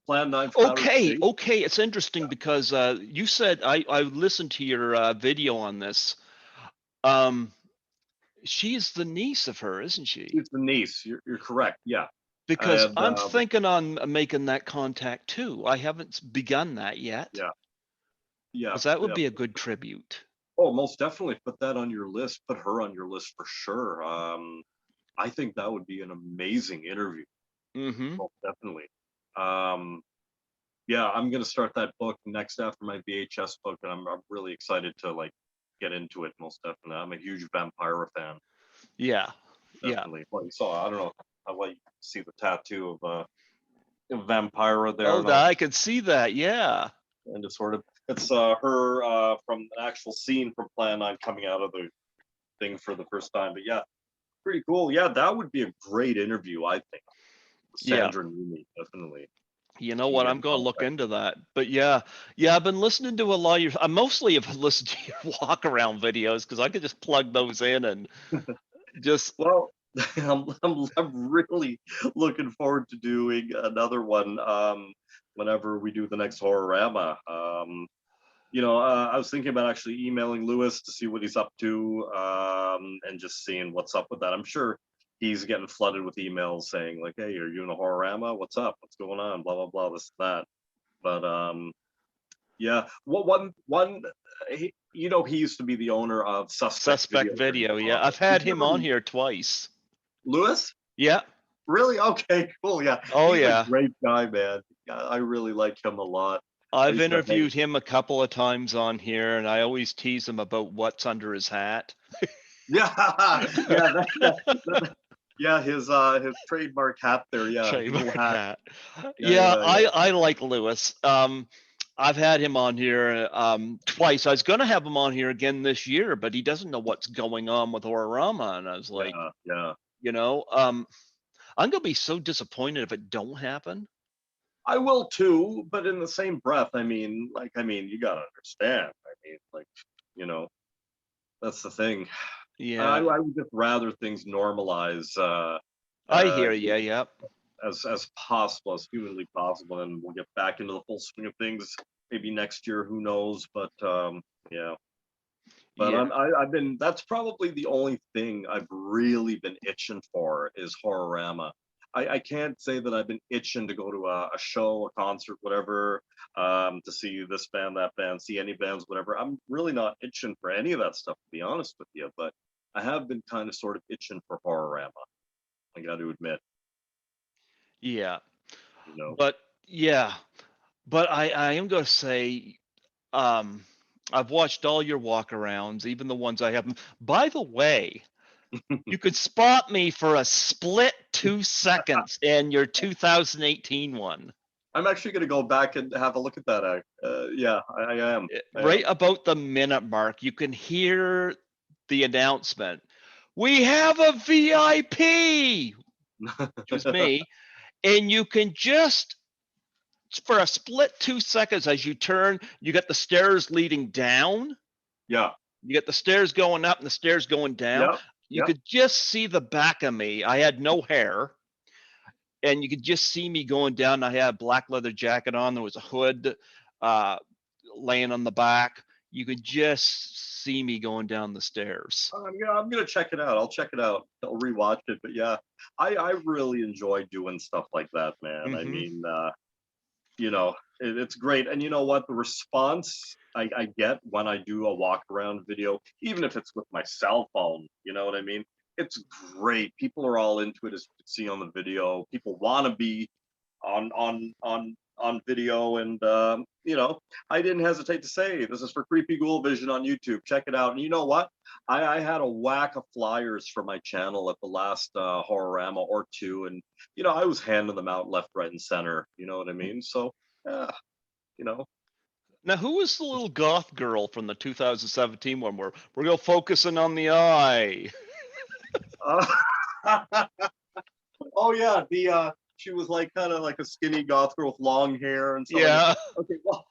Plan 9 from Outer Okay, Space. okay. It's interesting because you said I listened to your video on this. Um, she's the niece of her, isn't she? She's the niece. You're correct. Yeah. Because And I'm thinking on making that contact too. I haven't begun that yet, yeah, yeah, because that would yeah. be a good tribute. Oh, most definitely put that on your list. Put her on your list for sure. I think that would be an amazing interview. Mm-hmm. Most definitely. Um, yeah, I'm gonna start that book next after my VHS book, and I'm really excited to like get into it. Most definitely, I'm a huge Vampira fan. Yeah, yeah. Definitely. What you saw, I don't know how well you see the tattoo of Vampira there, Oh, and all, I could see that. Yeah. and it's sort of it's her from an actual scene from Plan 9 coming out of the thing for the first time. But yeah, Pretty cool. Yeah, that would be a great interview, I think. Yeah. Sandra Newman, definitely. You know Can what? get I'm in going to look contact. into that. But yeah, yeah, I've been listening to a lot of your. I mostly have listened to your walk around videos because I could just plug those in and just. Well, I'm really looking forward to doing another one whenever we do the next Horror-rama. I was thinking about actually emailing Lewis to see what he's up to, and just seeing what's up with that. I'm sure he's getting flooded with emails saying like, "Hey, are you in a Horror-rama? What's up? What's going on? Blah blah blah. This that." But yeah, what one he used to be the owner of Suspect Suspect Video here in video. Yeah, Toronto. I've Did had you him ever on meet here twice. Lewis? Yeah. Really? Okay, cool. Yeah, Oh he's a yeah. great guy, man. Yeah, I really like him a lot. I I've used to hang. interviewed him a couple of times on here, and I always tease him about what's under his hat. Yeah, yeah, yeah. His trademark hat there. Yeah, Ghoul Trademark hat. hat. Yeah, Yeah, yeah, yeah. I like Lewis. I've had him on here twice. I was gonna have him on here again this year, but he doesn't know what's going on with Horror-rama, and I was like, Yeah, yeah. you know, I'm gonna be so disappointed if it don't happen. I will too, but in the same breath, you gotta understand. You know, that's the thing. Yeah, I would just rather things normalize I uh, hear you. Yep. as possible, as humanly possible, and we'll get back into the full swing of things. Maybe next year, who knows? But yeah. But Yeah. I've been. That's probably the only thing I've really been itching for is Horror-rama. I can't say that I've been itching to go to a show, a concert, whatever, to see this band, that band, see any bands, whatever. I'm really not itching for any of that stuff, to be honest with you. But I have been kind of sort of itching for Horror-rama. I got to admit, Yeah. you know. But yeah. But I am gonna say, um, I've watched all your walkarounds, even the ones I haven't. By the way, you could spot me for a split 2 seconds in your 2018 one. I'm actually going to go back and have a look at that. Yeah, I am. I Right am. about the minute mark, you can hear the announcement. We have a VIP, which was me, and you can just for a split 2 seconds as you turn, you got the stairs leading down. Yeah. You got the stairs going up and the stairs going down. Yep. You Yep. could just see the back of me. I had no hair, and you could just see me going down. I had a black leather jacket on. There was a hood uh, laying on the back. You could just see me going down the stairs. I'm gonna check it out. I'll check it out. I'll rewatch it. But yeah, I really enjoy doing stuff like that, man. Hmm. It's great. And you know what? The response I get when I do a walk around video, even if it's with my cell phone, you know what I mean? It's great. People are all into it, as you can see on the video. People want to be on video, and I didn't hesitate to say this is for Creepy Ghoul Vision on YouTube. Check it out. And you know what? I had a whack of flyers for my channel at the last Horror-rama or two, and I was handing them out left, right, and center. You know what I mean? So, yeah, you know. Now, who was the little goth girl from the 2017 one where we're going focusing on the eye? Uh, oh yeah, the she was like kind of like a skinny goth girl with long hair and stuff like that. Yeah. Okay, well,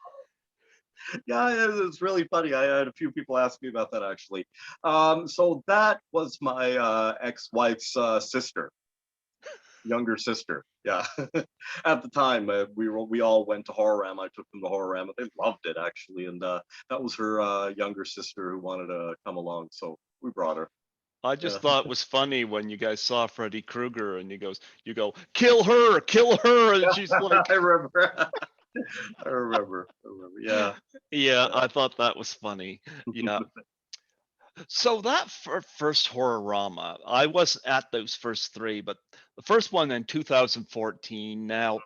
yeah, it's really funny. I had a few people ask me about that actually. So that was my ex-wife's sister, younger sister. Yeah, at the time we all went to Horror-rama. I took them to Horror-rama. They loved it actually, and that was her younger sister who wanted to come along, so we brought her. I Yeah, just thought it was funny when you guys saw Freddy Krueger and you go, kill her, and she's like, I remember. I remember. I remember. Yeah, yeah, yeah. I thought that was funny. Yeah. So that first Horror-rama, I wasn't at those first three, but the first one in 2014. Now,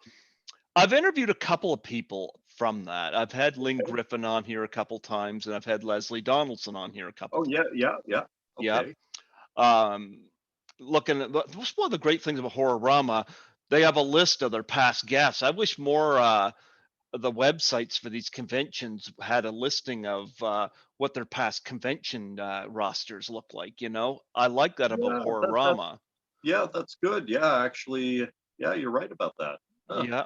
I've interviewed a couple of people from that. I've had Lynn Griffin on here a couple times, and I've had Leslie Donaldson on here a couple Oh yeah, times. yeah, yeah. Yep. Okay. Um, looking at that's one of the great things about Horror-rama. They have a list of their past guests. I wish more the websites for these conventions had a listing of what their past convention rosters look like. I like that about Yeah, that Horror-rama. yeah, that's good. Yeah, actually, yeah, you're right about that. Huh. Yeah.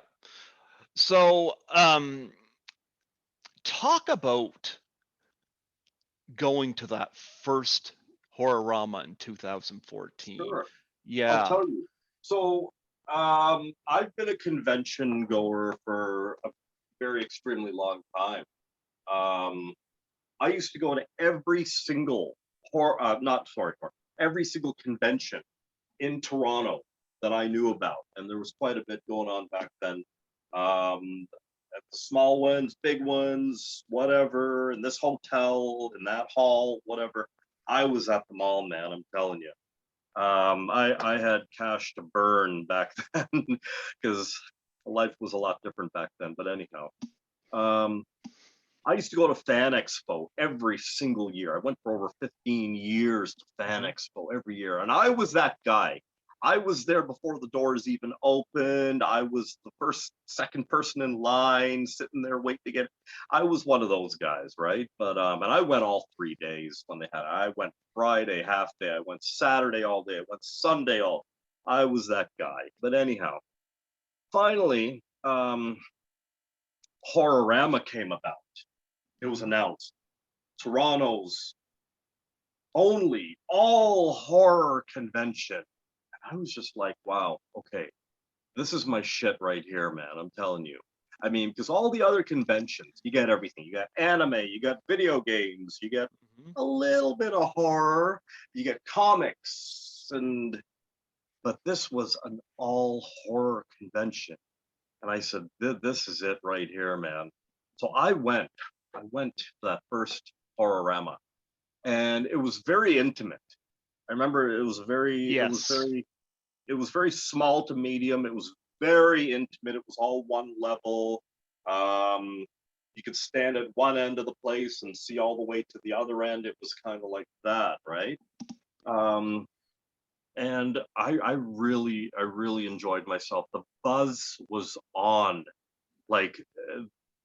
So, talk about going to that first Horror-rama in 2014. Sure. I'll Yeah. tell you. So, I've been a convention goer for a very extremely long time. Um, I used to go to every single not sorry, every single convention in Toronto that I knew about, and there was quite a bit going on back then. At the small ones, big ones, whatever, in this hotel, in that hall, whatever. I was at them all, man. I'm telling you. I had cash to burn back then because life was a lot different back then. But anyhow, um, I used to go to Fan Expo every single year. I went for over 15 years to Fan Mhm. Expo every year. And I was that guy. I was there before the doors even opened. I was the first, second person in line, sitting there waiting to get. I was one of those guys, right? But and I went all 3 days when they had it. I went Friday half day. I went Saturday all day. I went Sunday all. I was that guy. But anyhow, finally, Horror-rama came about. It was Mhm. announced Toronto's only all horror convention. I was just like, wow, okay, this is my shit right here, man. I'm telling you. I mean, because all the other conventions, you get everything. You got anime, you got video games, you get Mhm. a little bit of horror, you get comics, but this was an all horror convention. And I said, this is it right here, man. So I went to that first Horror-rama, and it was very intimate. I remember Yes. it was very small to medium. It was very intimate. It was all one level. Um, you could stand at one end of the place and see all the way to the other end. It was kind of like that, right? Um, and I really enjoyed myself. The buzz was on. Like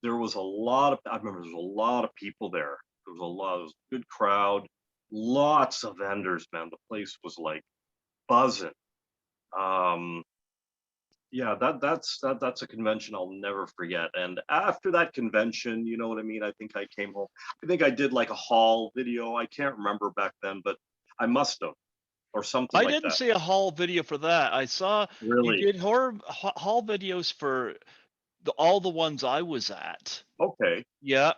there was a lot of I remember there was a lot of people there. There was a good crowd, lots of vendors, man. The place was like buzzing. Um, yeah, that's a convention I'll never forget. And after that convention, you know what I mean? I think I came home. I think I did like a haul video. I can't remember back then, but I must have or something I like didn't that. see a haul video for that. I saw you Really? did horror haul videos for all the ones I was at. Okay. Yeah.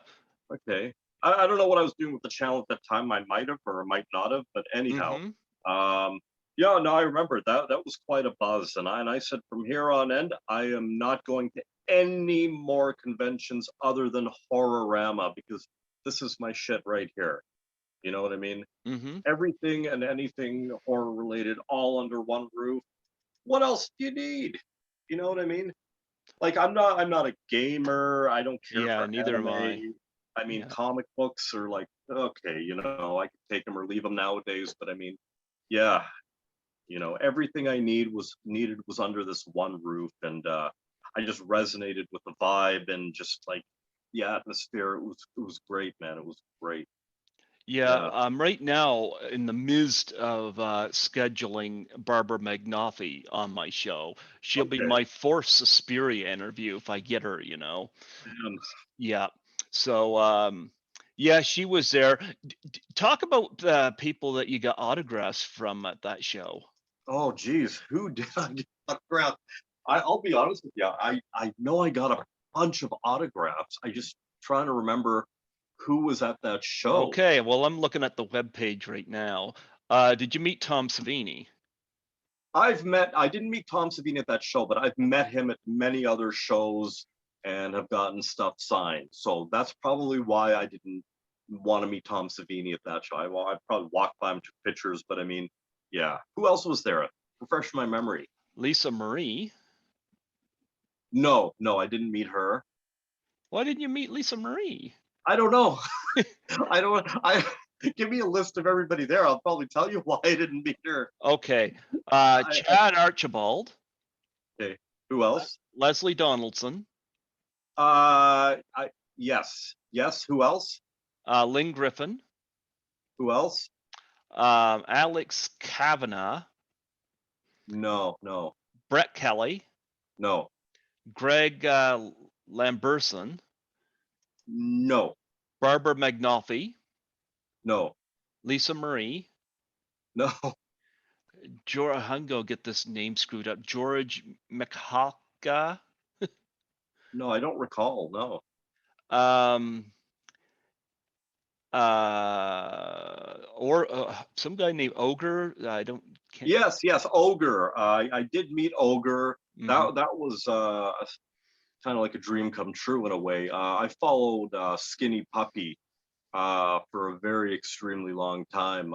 Okay. I don't know what I was doing with the channel at that time. I might have or might not have, but anyhow. Mhm. Um, yeah, no, I remember that was quite a buzz. And I said from here on end, I am not going to any more conventions other than Horror-rama because this is my shit right here. You know what I mean? Mhm. Everything and anything horror related all under one roof. What else do you need? You know what I mean? Like I'm not a gamer. I don't care Yeah, for neither am I. anime. I mean, Yeah. comic books are like okay, you know, I can take them or leave them nowadays. But I mean, yeah, you know, everything I needed was under this one roof, and I just resonated with the vibe and just like the atmosphere. It was great, man. It was great. Yeah, Yeah. I'm right now in the midst of scheduling Barbara McNaughey on my show. She'll be Okay. my fourth Suspiria interview if I get her. Man. Yeah. So, yeah, she was there. Talk about people that you got autographs from at that show. Oh, geez, who did I get autographs? I'll be honest with you. I know I got a bunch of autographs. I just trying to remember who was at that show. Okay, well, I'm looking at the web page right now. Did you meet Tom Savini? I didn't meet Tom Savini at that show, but I've met him at many other shows and have gotten stuff signed. So that's probably why I didn't want to meet Tom Savini at that show. I probably walked by him, took pictures, but I mean, yeah. Who else was there? Refresh my memory. Lisa Marie? No, no, I didn't meet her. Why didn't you meet Lisa Marie? I don't know. I don't. I give me a list of everybody there. I'll probably tell you why I didn't meet her. Okay. I Chad Archibald, okay. Who else? Leslie Donaldson, I yes, yes. Who else? Lynn Griffin, Who else? Alex Kavanagh, No, no, Brett Kelly, no, Greg Lamberson, no, Barbara McNulty, no, Lisa Marie, no, George, I'm gonna get this name screwed up. George McHaka, no. I don't recall. No. um, or some guy named Ogre. I don't can't. Yes, yes. Ogre. I did meet Ogre. Mhm. That was kind of like a dream come true in a way. I followed Skinny Puppy for a very extremely long time,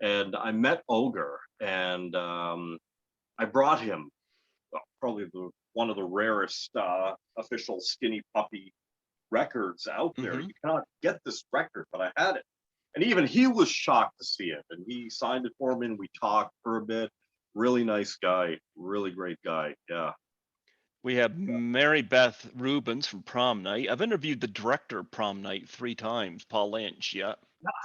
and I met Ogre, and I brought him probably one of the rarest official Skinny Puppy records out there. Mhm. You cannot get this record, but I had it. And even he was shocked to see it. And he signed it for me and we talked for a bit. Really nice guy, really great guy. Yeah. We have Yeah. Mary Beth Rubens from Prom Night. I've interviewed the director of Prom Night 3 times, Paul Lynch. Yeah.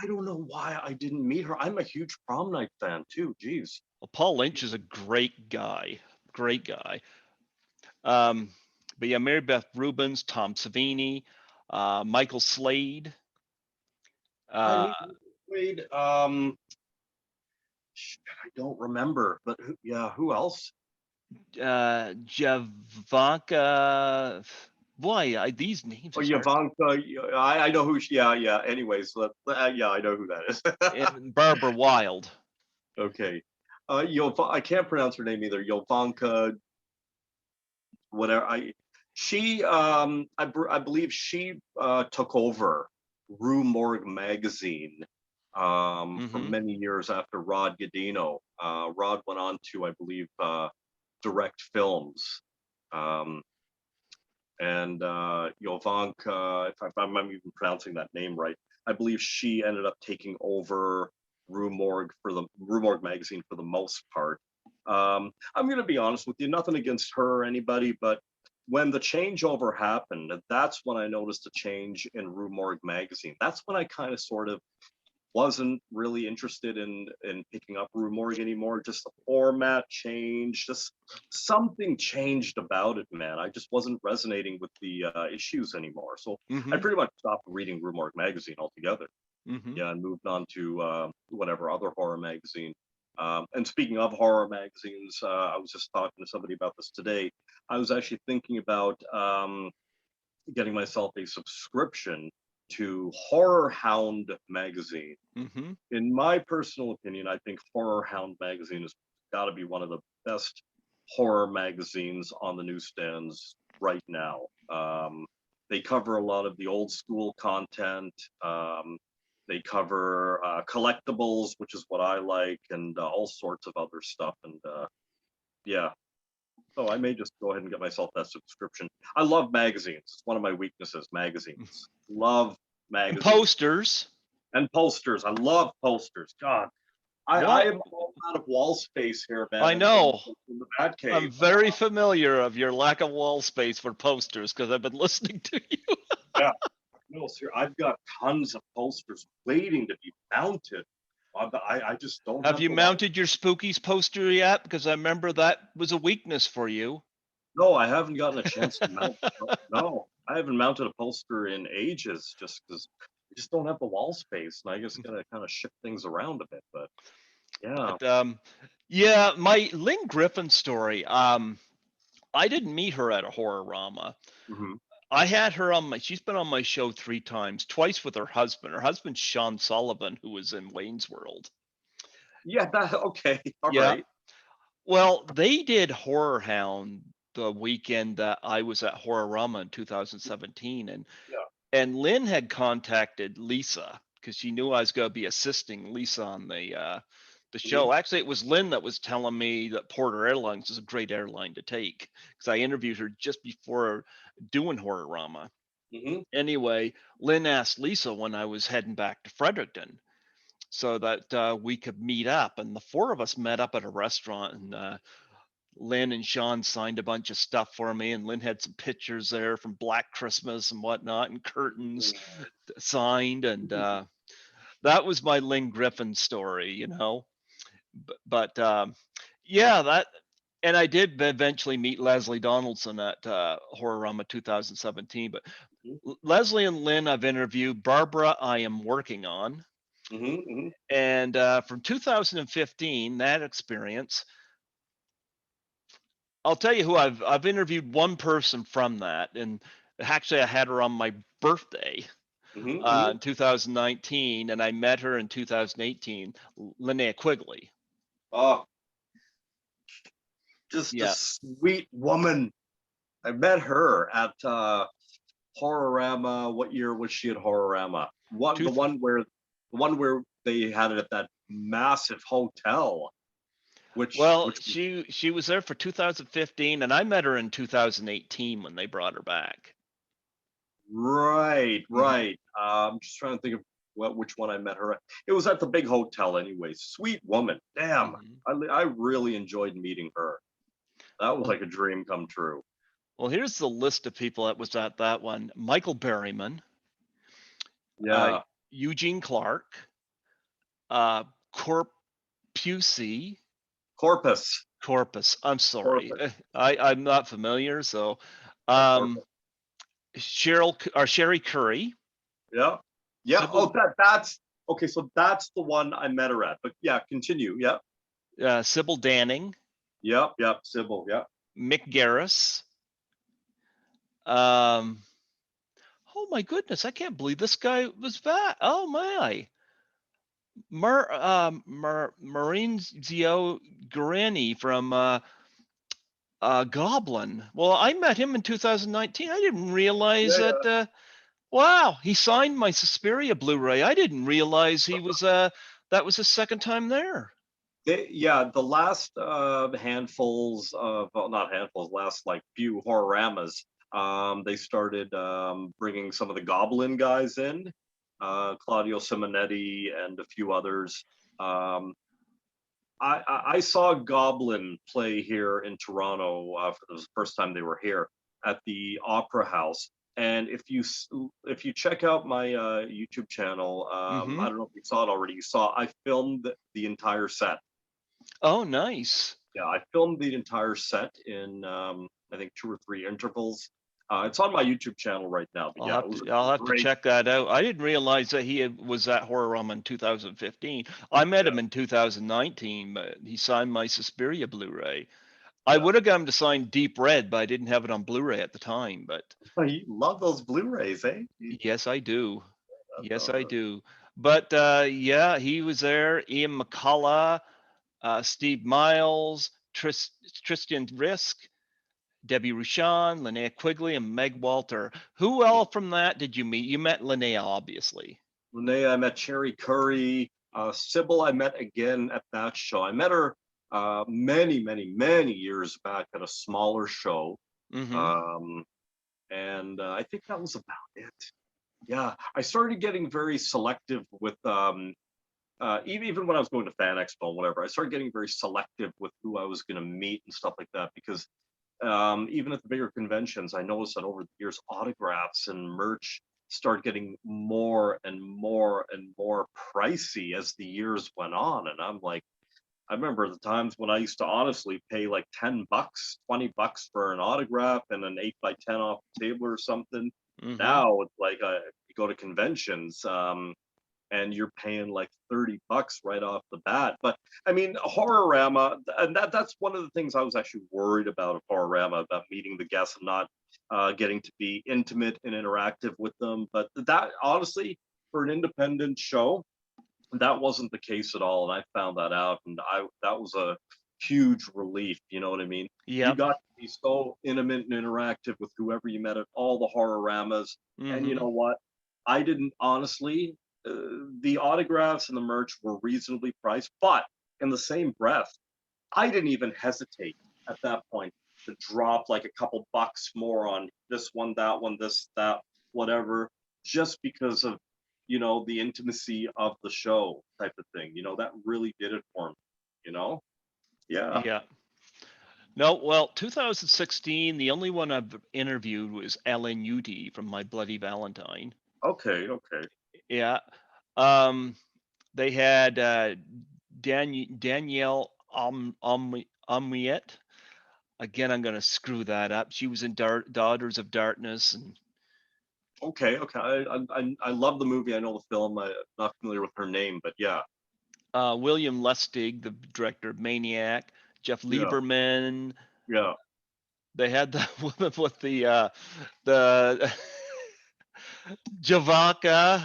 I don't know why I didn't meet her. I'm a huge prom night fan too. Jeez. Well, Paul Lynch is a great guy. Great guy. Um, but yeah, Mary Beth Rubens, Tom Savini, Michael Slade, I uh, mean, wait, I don't remember, but yeah, who else? Javanka. Boy, these names Oh, are hard. Yavanka. I know who she, yeah, yeah. Anyways, yeah, I know who that is. And Barbara Wild. Okay. I can't pronounce her name either. Yovanka, whatever. I believe she took over Rue Morgue magazine for Mm-hmm. many years after Rod Godino. Rod went on to, I believe, direct films. Um, and Yovanka, if I'm even pronouncing that name right, I believe she ended up taking over Rue Morgue magazine for the most part. I'm going to be honest with you, nothing against her or anybody, but when the changeover happened, that's when I noticed a change in Rue Morgue magazine. That's when I kind of sort of wasn't really interested in picking up Rue Morgue anymore. Just the format changed, just something changed about it, man. I just wasn't resonating with the issues anymore. So I Mm-hmm. pretty much stopped reading Rue Morgue magazine altogether. Mm-hmm. Yeah, and moved on to whatever other horror magazine. And speaking of horror magazines, I was just talking to somebody about this today. I was actually thinking about getting myself a subscription to Horror Hound magazine. Mm-hmm. In my personal opinion, I think Horror Hound magazine has got to be one of the best horror magazines on the newsstands right now. They cover a lot of the old school content. They cover collectibles, which is what I like, and all sorts of other stuff. And yeah, so I may just go ahead and get myself that subscription. I love magazines. It's one of my weaknesses, magazines. Love And magazines posters. and posters. I love posters. God, I What? am all out of wall space here, man, I know. in the Bat I'm Cave. very familiar of your lack of wall space for posters because I've been listening to you. Yeah, no, sir. I've got tons of posters waiting to be mounted. I just don't Have have you the wall. mounted your Spookies poster yet? Because I remember that was a weakness for you. No, I haven't gotten a chance to mount. No, I haven't mounted a poster in ages, just because I just don't have the wall space, and I just gotta kind of shift things around a bit. But yeah. But yeah, my Lynn Griffin story. I didn't meet her at a Horror-rama. Hmm. I had her on my. She's been on my show 3 times, twice with her husband. Her husband's Sean Sullivan, who was in Wayne's World. Yeah. Okay. All Yeah. right. Well, they did Horror Hound the weekend that I was at Horror-rama in 2017, Yeah. and Lynn had contacted Lisa because she knew I was going to be assisting Lisa on the Hmm. show. Actually, it was Lynn that was telling me that Porter Airlines is a great airline to take because I interviewed her just before doing Horror-rama. Hmm. Anyway, Lynn asked Lisa when I was heading back to Fredericton so that we could meet up, and the four of us met up at a restaurant, and Lynn and Sean signed a bunch of stuff for me, and Lynn had some pictures there from Black Christmas and whatnot, and curtains signed, and that was my Lynn Griffin story, you know. But yeah, that, and I did eventually meet Leslie Donaldson at Horror-rama 2017. But Leslie and Lynn I've interviewed. Barbara I am working on. And from 2015, that experience, I'll tell you who I've interviewed one person from that, and actually I had her on my birthday in 2019, and I met her in 2018, Linnea Quigley. Oh, just a Yeah. sweet woman. I met her at Horror-rama. What year was she at Horror-rama? The one where they had it at that massive hotel. Well, Which she was there for 2015, and I met her in 2018 when they brought her back. Right. I'm just trying to think of which one I met her at. It was at the big hotel anyway. Sweet woman. Damn. I really enjoyed meeting her. That was like a dream come true. Well, here's the list of people that was at that one. Michael Berryman. Yeah. Eugene Clark. Corpus. I'm sorry. Corpus. I'm not familiar. So Sherry Curry. Yeah. Sybil, that's okay. So that's the one I met her at. But yeah, continue. Yeah. Sybil Danning. Yep. Sybil. Yeah. Mick Garris. Oh my goodness! I can't believe this guy was back. Oh my. Maurizio Guarini from Goblin. Well, I met him in 2019. I didn't realize that. Wow, he signed my Suspiria Blu-ray. I didn't realize he was. That was his second time there. The last handfuls of, well, not handfuls, last like few Horror-ramas, they started bringing some of the Goblin guys in, Claudio Simonetti and a few others. I saw Goblin play here in Toronto for the first time they were here at the Opera House. And if you check out my YouTube channel, I don't know if you saw it already. You saw I filmed the entire set. Oh, nice. Yeah, I filmed the entire set in I think 2 or 3 intervals. It's on my YouTube channel right now. But I'll have to check that out. I didn't realize that he was at Horror-rama in 2015. I met him in 2019, but he signed my Suspiria Blu-ray. I would have got him to sign Deep Red, but I didn't have it on Blu-ray at the time. But you love those Blu-rays, eh? yes, I do. Yes, I do. But yeah, he was there. Ian McCullough, Steve Miles, Tristan Risk, Debbie Ruchan, Linnea Quigley, and Meg Walter. Who all from that did you meet? You met Linnea, obviously. Linnea, I met Sherry Curry. Sybil, I met again at that show. I met her many years back at a smaller show. And I think that was about it. Yeah, I started getting very selective with even when I was going to Fan Expo and whatever. I started getting very selective with who I was going to meet and stuff like that, because even at the bigger conventions, I noticed that over the years, autographs and merch start getting more and more pricey as the years went on. And I'm like, I remember the times when I used to honestly pay like $10, $20 for an autograph and an 8x10 off the table or something. Now it's like you go to conventions and you're paying like $30 right off the bat. But I mean, Horror-rama, and that's one of the things I was actually worried about of Horror-rama, about meeting the guests and not getting to be intimate and interactive with them. But that, honestly, for an independent show, that wasn't the case at all. And I found that out, and that was a huge relief. You know what I mean? Yeah. You got to be so intimate and interactive with whoever you met at all the Horror-ramas. And you know what? I didn't honestly. The autographs and the merch were reasonably priced, but in the same breath, I didn't even hesitate at that point to drop like a couple bucks more on this one, that one, this, that, whatever, just because of, you know, the intimacy of the show type of thing. You know, that really did it for me, you know? Yeah. Yeah. No, well, 2016, the only one I've interviewed was Ellen Udy from My Bloody Valentine. Okay, okay. Yeah. Um, they had Danielle Omriet. Again, I'm going to screw that up. She was in Daughters of Darkness, and Okay, okay. I love the movie. I know the film. I'm not familiar with her name, but yeah, William Lustig, the director of Maniac, Jeff yeah, Lieberman. yeah, They had the woman with the Javaka.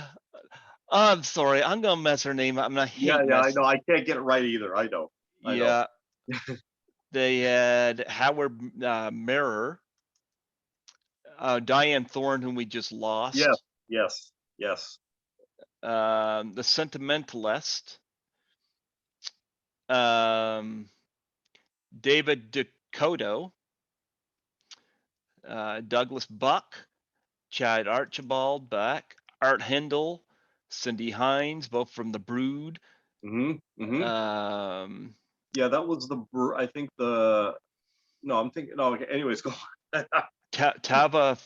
Oh, I'm sorry, I'm gonna mess her name up. I yeah, hate yeah. I mess. know. I can't get it right either. I know. I know. Yeah, they had Howard Mirror, Diane Thorne, whom we just Yes, lost, yes, yes. the Sentimentalist, um, David Dakota, Douglas Buck, Chad Archibald back, Art Hindle, Cindy Hines, both from The Brood. Mm-hmm. Mm-hmm. Um, Yeah, that was I think the. No, I'm thinking. No, okay. Anyways, go. On. Tava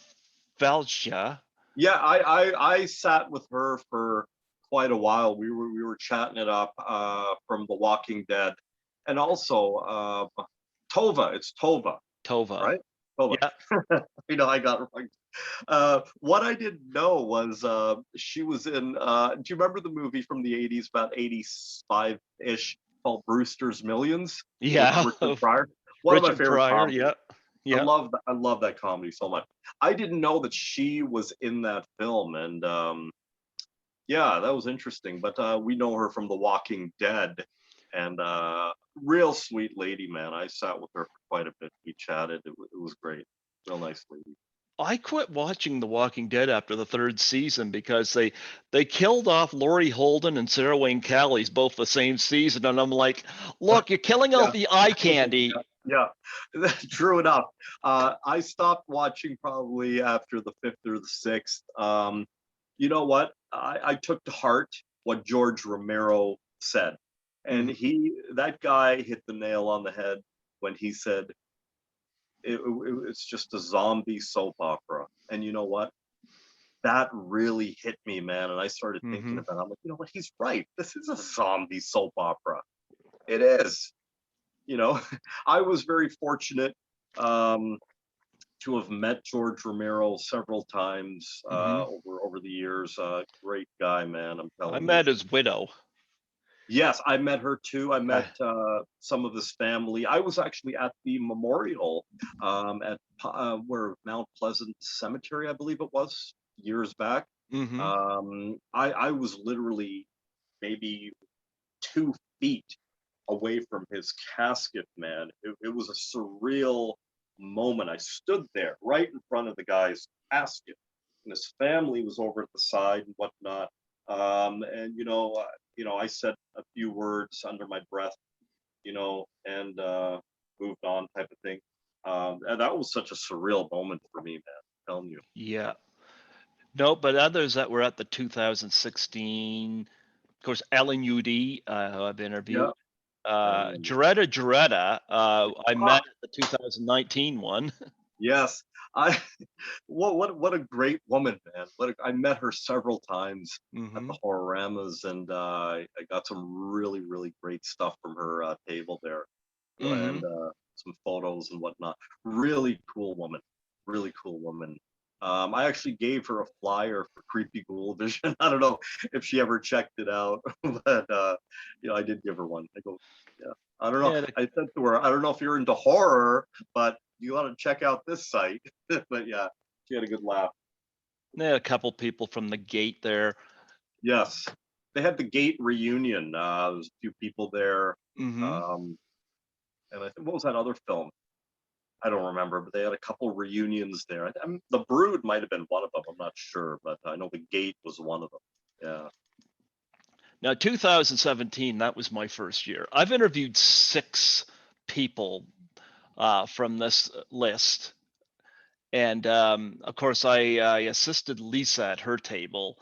Felcha. Yeah, I sat with her for quite a while. We were chatting it up from The Walking Dead, and also Tova. It's Tova, Tova. right? Tova. Yeah. I got it wrong. What I didn't know was she was in. Do you remember the movie from the '80s, about '85-ish, called Brewster's Millions with Yeah. Richard Pryor? One of my Richard favorite Pryor. comedies. Yeah. I Yeah. love that. I love that comedy so much. I didn't know that she was in that film, and yeah, that was interesting. But we know her from The Walking Dead, and real sweet lady, man. I sat with her for quite a bit. We chatted. It was great. Real nice lady. I quit watching The Walking Dead after the third season because they killed off Laurie Holden and Sarah Wayne Callies both the same season, and I'm like, look, you're killing off Yeah, the eye candy. yeah, true enough. I stopped watching probably after the fifth or the sixth. You know what? I took to heart what George Romero said, and Mhm. that guy hit the nail on the head when he said it's just a zombie soap opera. And you know what? That really hit me, man. And I started thinking Mhm. about it. I'm like, you know what? He's right. This is a zombie soap opera. It is. You know, I was very fortunate um, to have met George Romero several times Mhm. over the years. Great guy, man. I'm I telling you. met his widow. Yes, I met her too. I met I, some of his family. I was actually at the memorial at where Mount Pleasant Cemetery, I believe it was, years back. mhm. I was literally maybe 2 feet away from his casket, man. It was a surreal moment. I stood there right in front of the guy's casket, and his family was over at the side and whatnot. And I said a few words under my breath, and moved on, type of thing. And that was such a surreal moment for me, man. I'm telling you. Yeah. No, but others that were at the 2016, of course, Ellen Udy, who I've Yeah. interviewed. And Jaretta, I met ah, at the 2019 one. yes, I what a great woman, man. I met her several times at Hmm. the Horror-ramas, and I got some really really great stuff from her table there, and Hmm. some photos and whatnot. Really cool woman. Really cool woman. I actually gave her a flyer for Creepy Ghoul Vision. I don't know if she ever checked it out, but I did give her one. I go, yeah. I don't know. Yeah, I said to her, I don't know if you're into horror, but you want to check out this site. But yeah, she had a good laugh. they had a couple people from the gate there. Yes, they had the Gate reunion. There was a few people there, Hmm. um, and I think what was that other film? I don't remember, but they had a couple reunions there. The Brood might have been one of them. I'm not sure, but I know the Gate was one of them. Yeah. Now, 2017, that was my first year. I've interviewed six people from this list. And of course, I assisted Lisa at her table.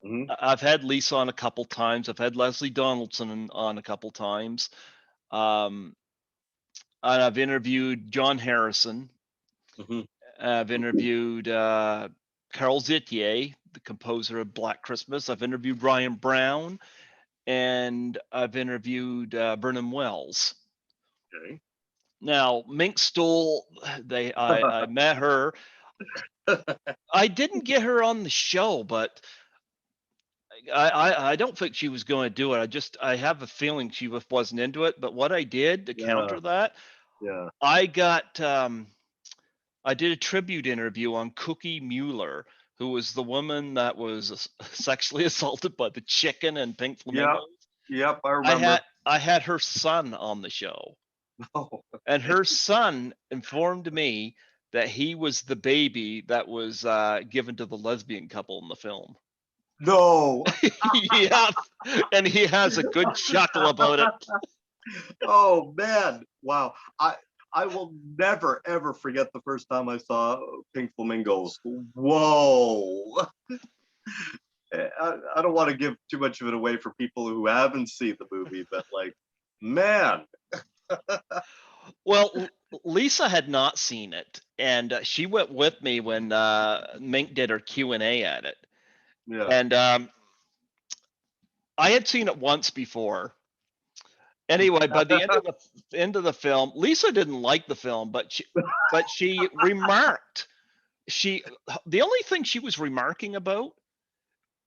Hmm. I've had Lisa on a couple times. I've had Leslie Donaldson on a couple times. Um, and I've interviewed John Harrison. Hmm. I've interviewed Carol Zitier, the composer of Black Christmas. I've interviewed Ryan Brown, and I've interviewed Vernon Wells. Okay. Now, Mink Stoll, I met her. I didn't get her on the show, but I don't think she was going to do it. I have a feeling she wasn't into it. But what I did to Yeah, counter that, yeah. I got I did a tribute interview on Cookie Mueller, who was the woman that was sexually assaulted by the chicken and Pink Yeah, Flamingos. yep, I remember. I had her son on the show, Oh, and her son informed me that he was the baby that was given to the lesbian couple in the film. no. Yeah, and he has a good chuckle about it. Oh man. Wow. I will never ever forget the first time I saw Pink Flamingos. Whoa. I don't want to give too much of it away for people who haven't seen the movie, but like, man. Well, Lisa had not seen it, and she went with me when Mink did her Q&A at it. Yeah. And I had seen it once before. Anyway, by the end of the film, Lisa didn't like the film, but she remarked she the only thing she was remarking about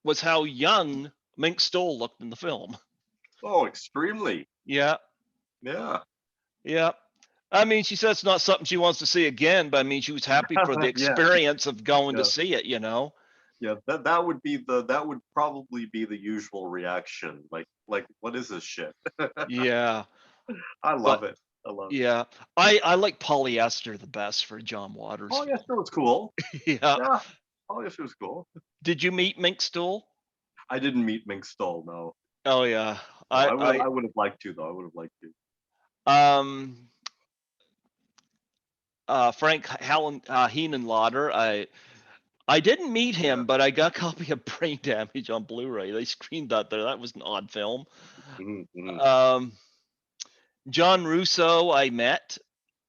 was how young Mink Stoll looked in the film. Oh, extremely. Yeah, Yeah. yeah. I mean, she said it's not something she wants to see again, but I mean, she was happy for the Yeah. experience of going to Yeah. see it. Yeah. That would probably be the usual reaction. Like what is this shit? Yeah, I but love it. I love it. yeah, I like Polyester the best for John Waters Oh film. yes, it was cool. Yeah. Yeah. Oh yes, it was cool. Did you meet Mink Stoll? I didn't meet Mink Stoll, no. Oh yeah. No, I I would have liked to though. I would have liked to. um Frank Hallen Heenenlotter. I didn't meet Yeah. him, but I got a copy of Brain Damage on Blu-ray. They screened that there. That was an odd film. Mhm, mhm. Um John Russo I met.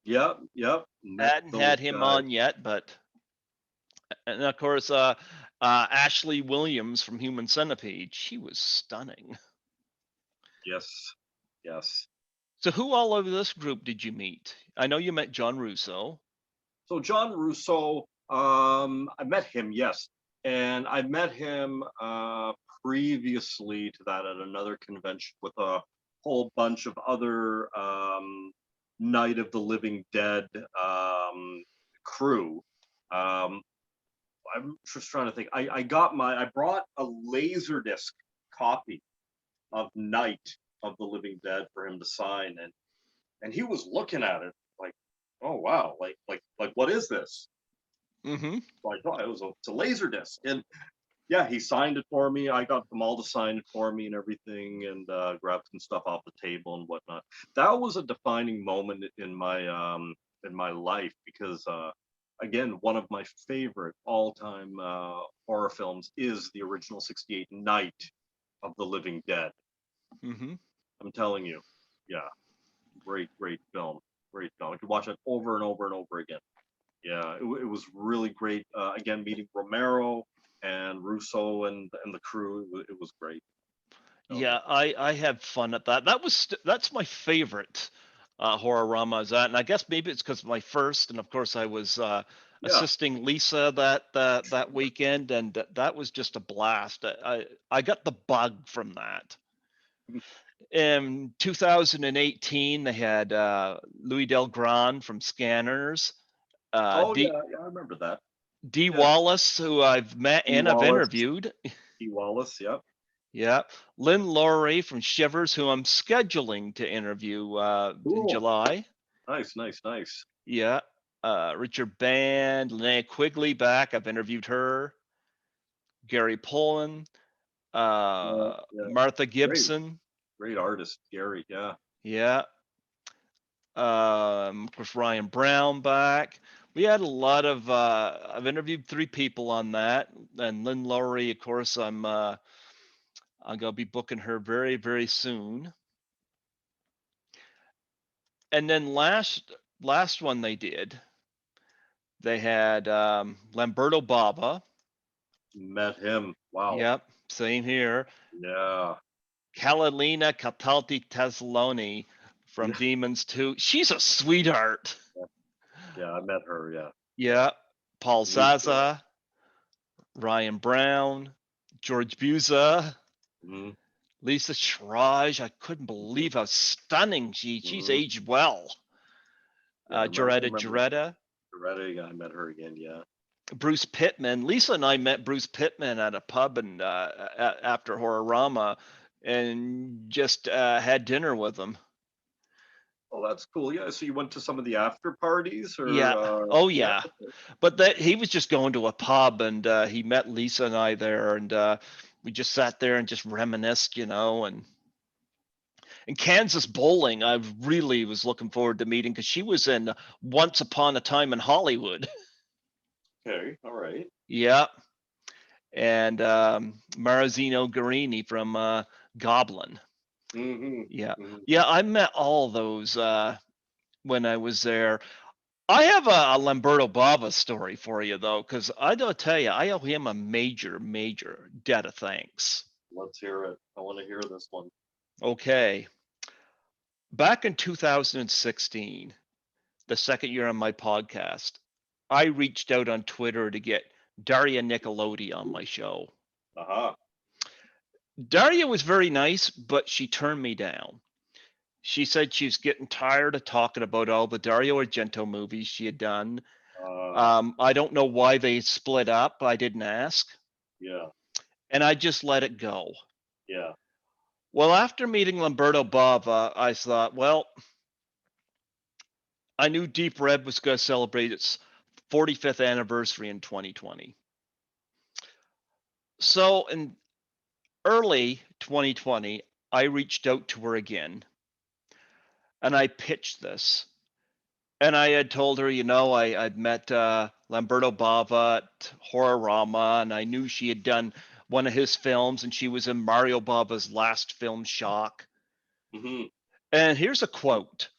Yep, yep. Met Hadn't those had him guys. on yet, but and of course Ashley Williams from Human Centipede. She was stunning. Yes. Yes. So who all over this group did you meet? I know you met John Russo. So John Russo, I met him, yes. And I met him previously to that at another convention with a whole bunch of other Night of the Living Dead crew. Um, I'm just trying to think. I brought a Laserdisc copy of Night of the Living Dead for him to sign, and he was looking at it like, oh wow, like what is this? Mm-hmm. So I thought it's a Laserdisc, and yeah, he signed it for me. I got them all to sign it for me and everything, and grabbed some stuff off the table and whatnot. That was a defining moment in my life because again, one of my favorite all-time horror films is the original '68 Night of the Living Dead. Mm-hmm. I'm telling you, yeah, great film, great film. I could watch it over and over and over again. Yeah, it was really great. Again, meeting Romero and Russo and the crew, it was great. Oh yeah, Yeah, I had fun at that. That's my favorite Horror-rama is that, and I guess maybe it's because my first, and of course I was yeah, assisting Lisa that weekend, and that was just a blast. I got the bug from that. In 2018, they had Louis Del Gran from Scanners, oh D yeah, yeah. I remember that. D Yeah, Wallace, who I've met E and I've Wallace, interviewed. E Wallace. Yep. Yeah, Lynn Laurie from Shivers, who I'm scheduling to interview in Cool. July. Nice, nice, nice. Yeah, Richard Band, Linnea Quigley back. I've interviewed her. Gary Pullen, Yeah, yeah. Martha Great, Gibson. great artist, Gary. Yeah. Yeah, of course Ryan Brown back. We had a lot of. I've interviewed 3 people on that, and Lynn Laurie, of course, I'm gonna be booking her very soon. And then last one they did, they had Lamberto Bava. Met him. Wow. Yep, same here. Yeah. Catalina Catalti Tesloni from Yeah. Demons 2. She's a sweetheart. Yeah. I met her. Yeah. Yeah. Yeah. Paul Sweet girl. Zaza, Ryan Brown, George Buza, Mm-hmm. Lisa Shraj. I couldn't believe how stunning she's Mm-hmm. aged well. Yeah. I remember. I Jaretta remember. Jaretta, Loretta. Yeah. I met her again. Yeah. Bruce Pittman. Lisa and I met Bruce Pittman at a pub and after Horror-rama, and just had dinner with him. Oh, that's cool. Yeah. So you went to some of the after parties, Yeah. or Oh yeah. yeah. But that he was just going to a pub and he met Lisa and I there, and we just sat there and just reminisced, and Kansas Bowling, I really was looking forward to meeting because she was in Once Upon a Time in Hollywood. Okay. All right. Yeah. And Marazino Guarini from Goblin. Mm-hmm. Yeah. Mm-hmm. Yeah, I met all those when I was there. I have a Lamberto Bava story for you though, because I don't tell you, I owe him a major, major debt of thanks. Let's hear it. I want to hear this one. Okay. Back in 2016, the second year on my podcast, I reached out on Twitter to get Daria Nicolodi on my show. Uh-huh. Daria was very nice, but she turned me down. She said she was getting tired of talking about all the Dario Argento movies she had done. Uh, I don't know why they split up. I didn't ask. yeah. And I just let it go. Yeah. Well, after meeting Lamberto Bava, I thought, well, I knew Deep Red was going to celebrate its 45th anniversary in 2020. So in early 2020, I reached out to her again and I pitched this. And I had told her, I'd met Lamberto Bava at Horror-rama, and I knew she had done one of his films, and she was in Mario Bava's last film, Shock. Mm-hmm. And here's a quote.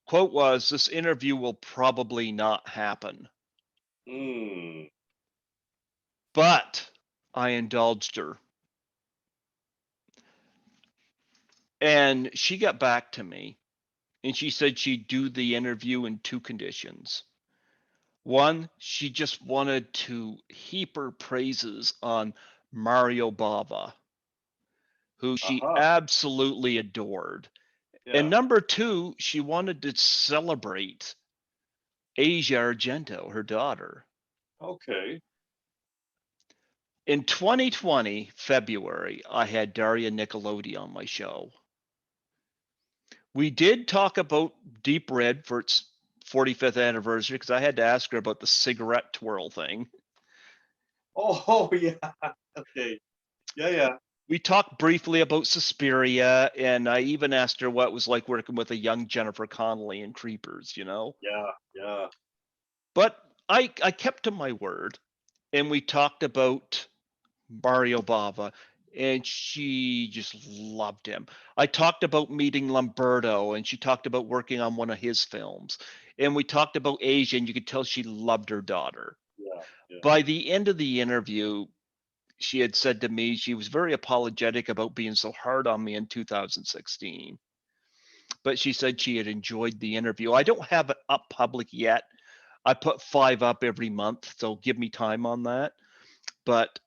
Quote was, "This interview will probably not happen." Mm. But I indulged her. And she got back to me, and she said she'd do the interview in two conditions. One, she just wanted to heap her praises on Mario Bava, who she Uh-huh. absolutely adored. And Yeah. number two, she wanted to celebrate Asia Argento, her daughter. Okay. In 2020, February, I had Daria Nicolodi on my show. We did talk about Deep Red for its 45th anniversary because I had to ask her about the cigarette twirl thing. Oh, yeah. Okay. Yeah, yeah. We talked briefly about Suspiria, and I even asked her what it was like working with a young Jennifer Connelly in Creepers. Yeah. Yeah. But I kept to my word, and we talked about Mario Bava, and she just loved him. I talked about meeting Lamberto, and she talked about working on one of his films. And we talked about Asia, and you could tell she loved her daughter. Yeah. Yeah. By the end of the interview, she had said to me she was very apologetic about being so hard on me in 2016. But she said she had enjoyed the interview. I don't have it up public yet. I put 5 up every month, so give me time on that. But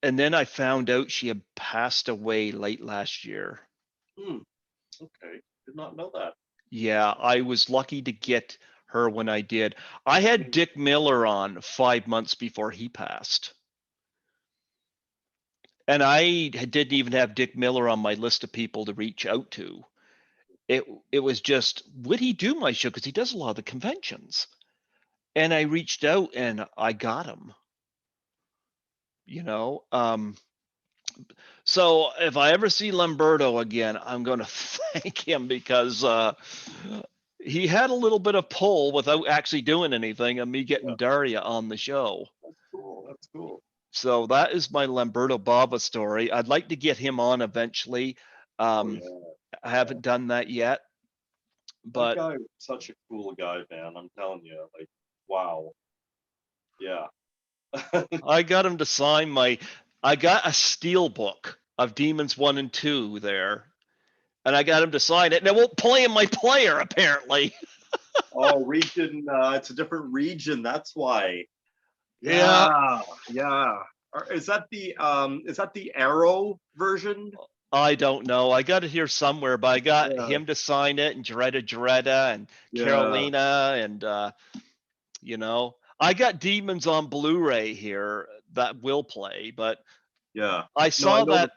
and then I found out she had passed away late last year. Hmm. Okay. Did not know that. Yeah, I was lucky to get her when I did. I had Mm. Dick Miller on 5 months before he passed. And I didn't even have Dick Miller on my list of people to reach out to. It was just, would he do my show? Because he does a lot of the conventions. And I reached out and I got him, you know. So if I ever see Lamberto again, I'm going to thank him because he had a little bit of pull without actually doing anything and me Yeah. getting Daria on the show. That's cool. That's cool. So that is my Lamberto Bava story. I'd like to get him on eventually. Oh, Um, yeah. I Yeah. haven't done that yet, That But guy was such a cool guy, man. I'm telling you, like, wow, yeah. I got him to sign my. I got a steel book of Demons 1 and 2 there, and I got him to sign it, and it won't play in my player apparently. Oh, region. It's a different region. That's why. Yeah, Yeah, yeah. Is that the Arrow version? I don't know. I got it here somewhere, but I got Yeah, him to sign it, and Dreda and yeah, Carolina, and I got Demons on Blu-ray here that will play, but yeah. I No, I saw know that.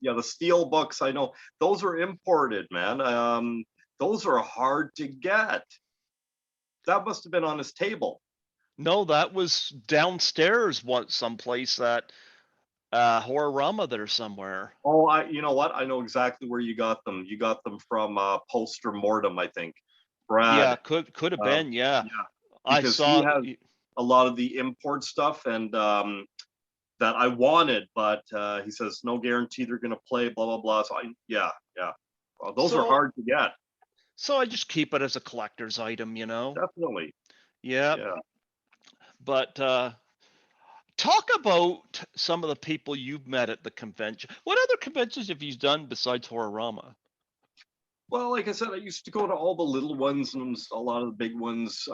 Yeah, the steel books. I know those are imported, man. Those are hard to get. That must have been on his table. no, that was downstairs once, someplace that Horror-rama there somewhere. Oh, you know what? I know exactly where you got them. You got them from Poster Mortem, I think. Yeah, Brad. could have Um, been. Yeah, yeah, I because he saw. has a lot of the import stuff, and that I wanted, but he says no guarantee they're going to play. Blah blah blah. So yeah, yeah. Well, those are So hard to get. so I just keep it as a collector's item. Definitely. Yeah, Yeah. but talk about some of the people you've met at the convention. What other conventions have you done besides Horror-rama? Well, like I said, I used to go to all the little ones and a lot of the big ones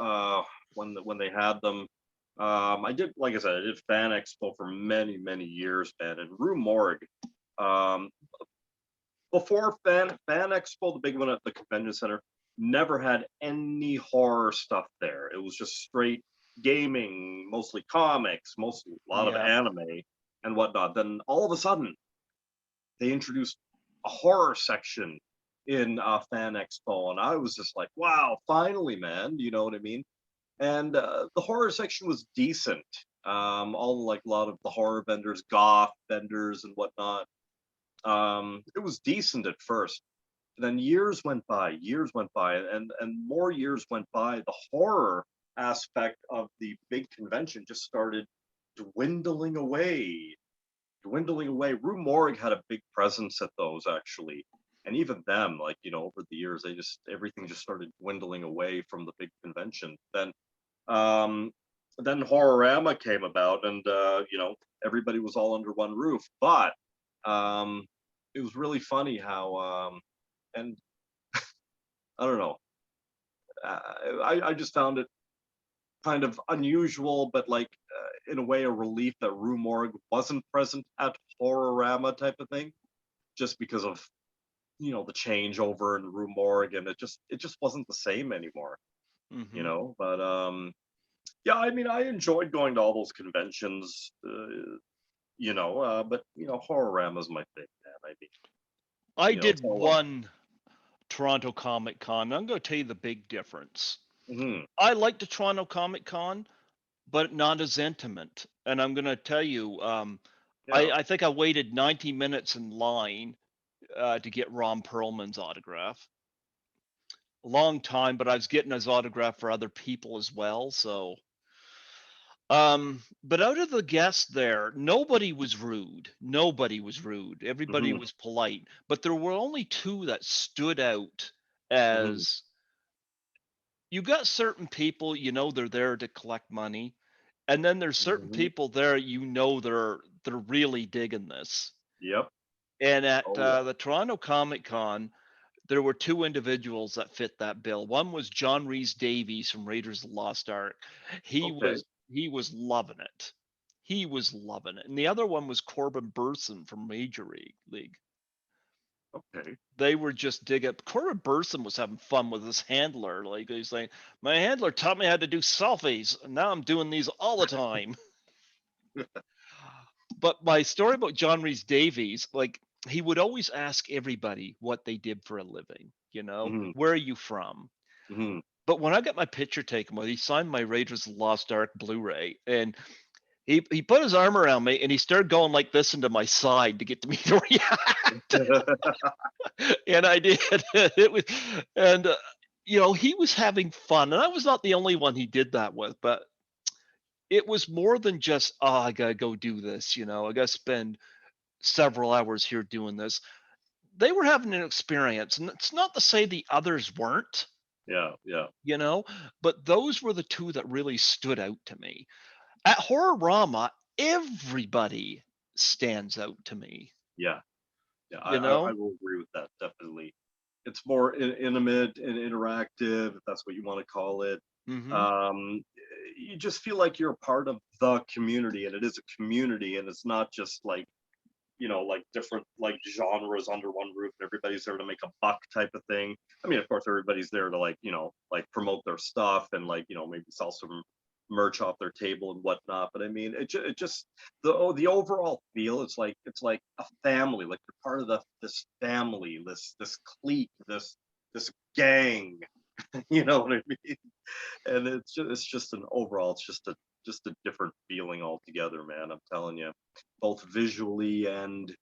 when they had them. I did, like I said, I did Fan Expo for many years, man. And Rue Morgue. Um, before Fan Expo, the big one at the convention center, never had any horror stuff there. It was just straight gaming, mostly comics, mostly a lot of Yeah. anime and whatnot. Then all of a sudden, they introduced a horror section in Fan Expo, and I was just like, "Wow, finally, man!" You know what I mean? And the horror section was decent. All like a lot of the horror vendors, goth vendors, and whatnot. It was decent at first. And then years went by, and more years went by. The horror aspect of the big convention just started dwindling away, dwindling away. Rue Morgue had a big presence at those actually, and even them, like over the years, they just everything just started dwindling away from the big convention. Um, then Horror-rama came about, and everybody was all under one roof. But um, it was really funny how and I don't know. I just found it kind of unusual, but like in a way a relief that Rue Morgue wasn't present at Horror-rama type of thing, just because of the changeover in Rue Morgue, and it just wasn't the same anymore. Hmm. But yeah, I mean, I enjoyed going to all those conventions. But Horror-rama is my thing, man. I mean, I it's did all like, one Toronto Comic Con. I'm going to tell you the big difference. mhm, I like the Toronto Comic Con, but not as intimate. And I'm going to tell you, yeah, I think I waited 90 minutes in line to get Ron Perlman's autograph. A long time, but I was getting his autograph for other people as well. So, but out of the guests there, nobody was rude. Nobody was rude. Everybody mhm, was polite. But there were only two that stood out mhm, as you got certain people, they're there to collect money. And then there's certain mhm, people there, they're really digging this. yep, And at oh yeah, the Toronto Comic Con, there were two individuals that fit that bill. One was John Rhys Davies from Raiders of the Lost Ark. He okay, was he was loving it. He was loving it. And the other one was Corbin Burson from Major League. okay. They were just digging. Corbin Burson was having fun with his handler. Like he's like, my handler taught me how to do selfies, and now I'm doing these all the time. But my story about John Rhys Davies, like he would always ask everybody what they did for a living. Mhm, Where are you from? mhm. But when I got my picture taken with, he signed my Raiders of the Lost Ark Blu-ray, and he put his arm around me and he started going like this into my side to get me to react, and I did. It was, and he was having fun, and I was not the only one he did that with, but it was more than just, oh, I gotta go do this. I gotta spend several hours here doing this. they were having an experience, and it's not to say the others weren't, Yeah, yeah, you know, but those were the two that really stood out to me. At Horror-rama, everybody stands out to me, yeah, yeah. you I know? will agree with that, definitely. It's more intimate and interactive, if that's what you want to call it. Mhm. Um, you just feel like you're a part of the community, and it is a community, and it's not just like, like different like genres under one roof, and everybody's there to make a buck type of thing. I mean, of course, everybody's there to like, like promote their stuff and like, maybe sell some merch off their table and whatnot. But I mean, it just the overall feel. It's like a family. Like you're part of this family, this clique, this gang. You know what I mean? And it's just an overall, it's just a different feeling altogether, man. I'm telling you, both visually and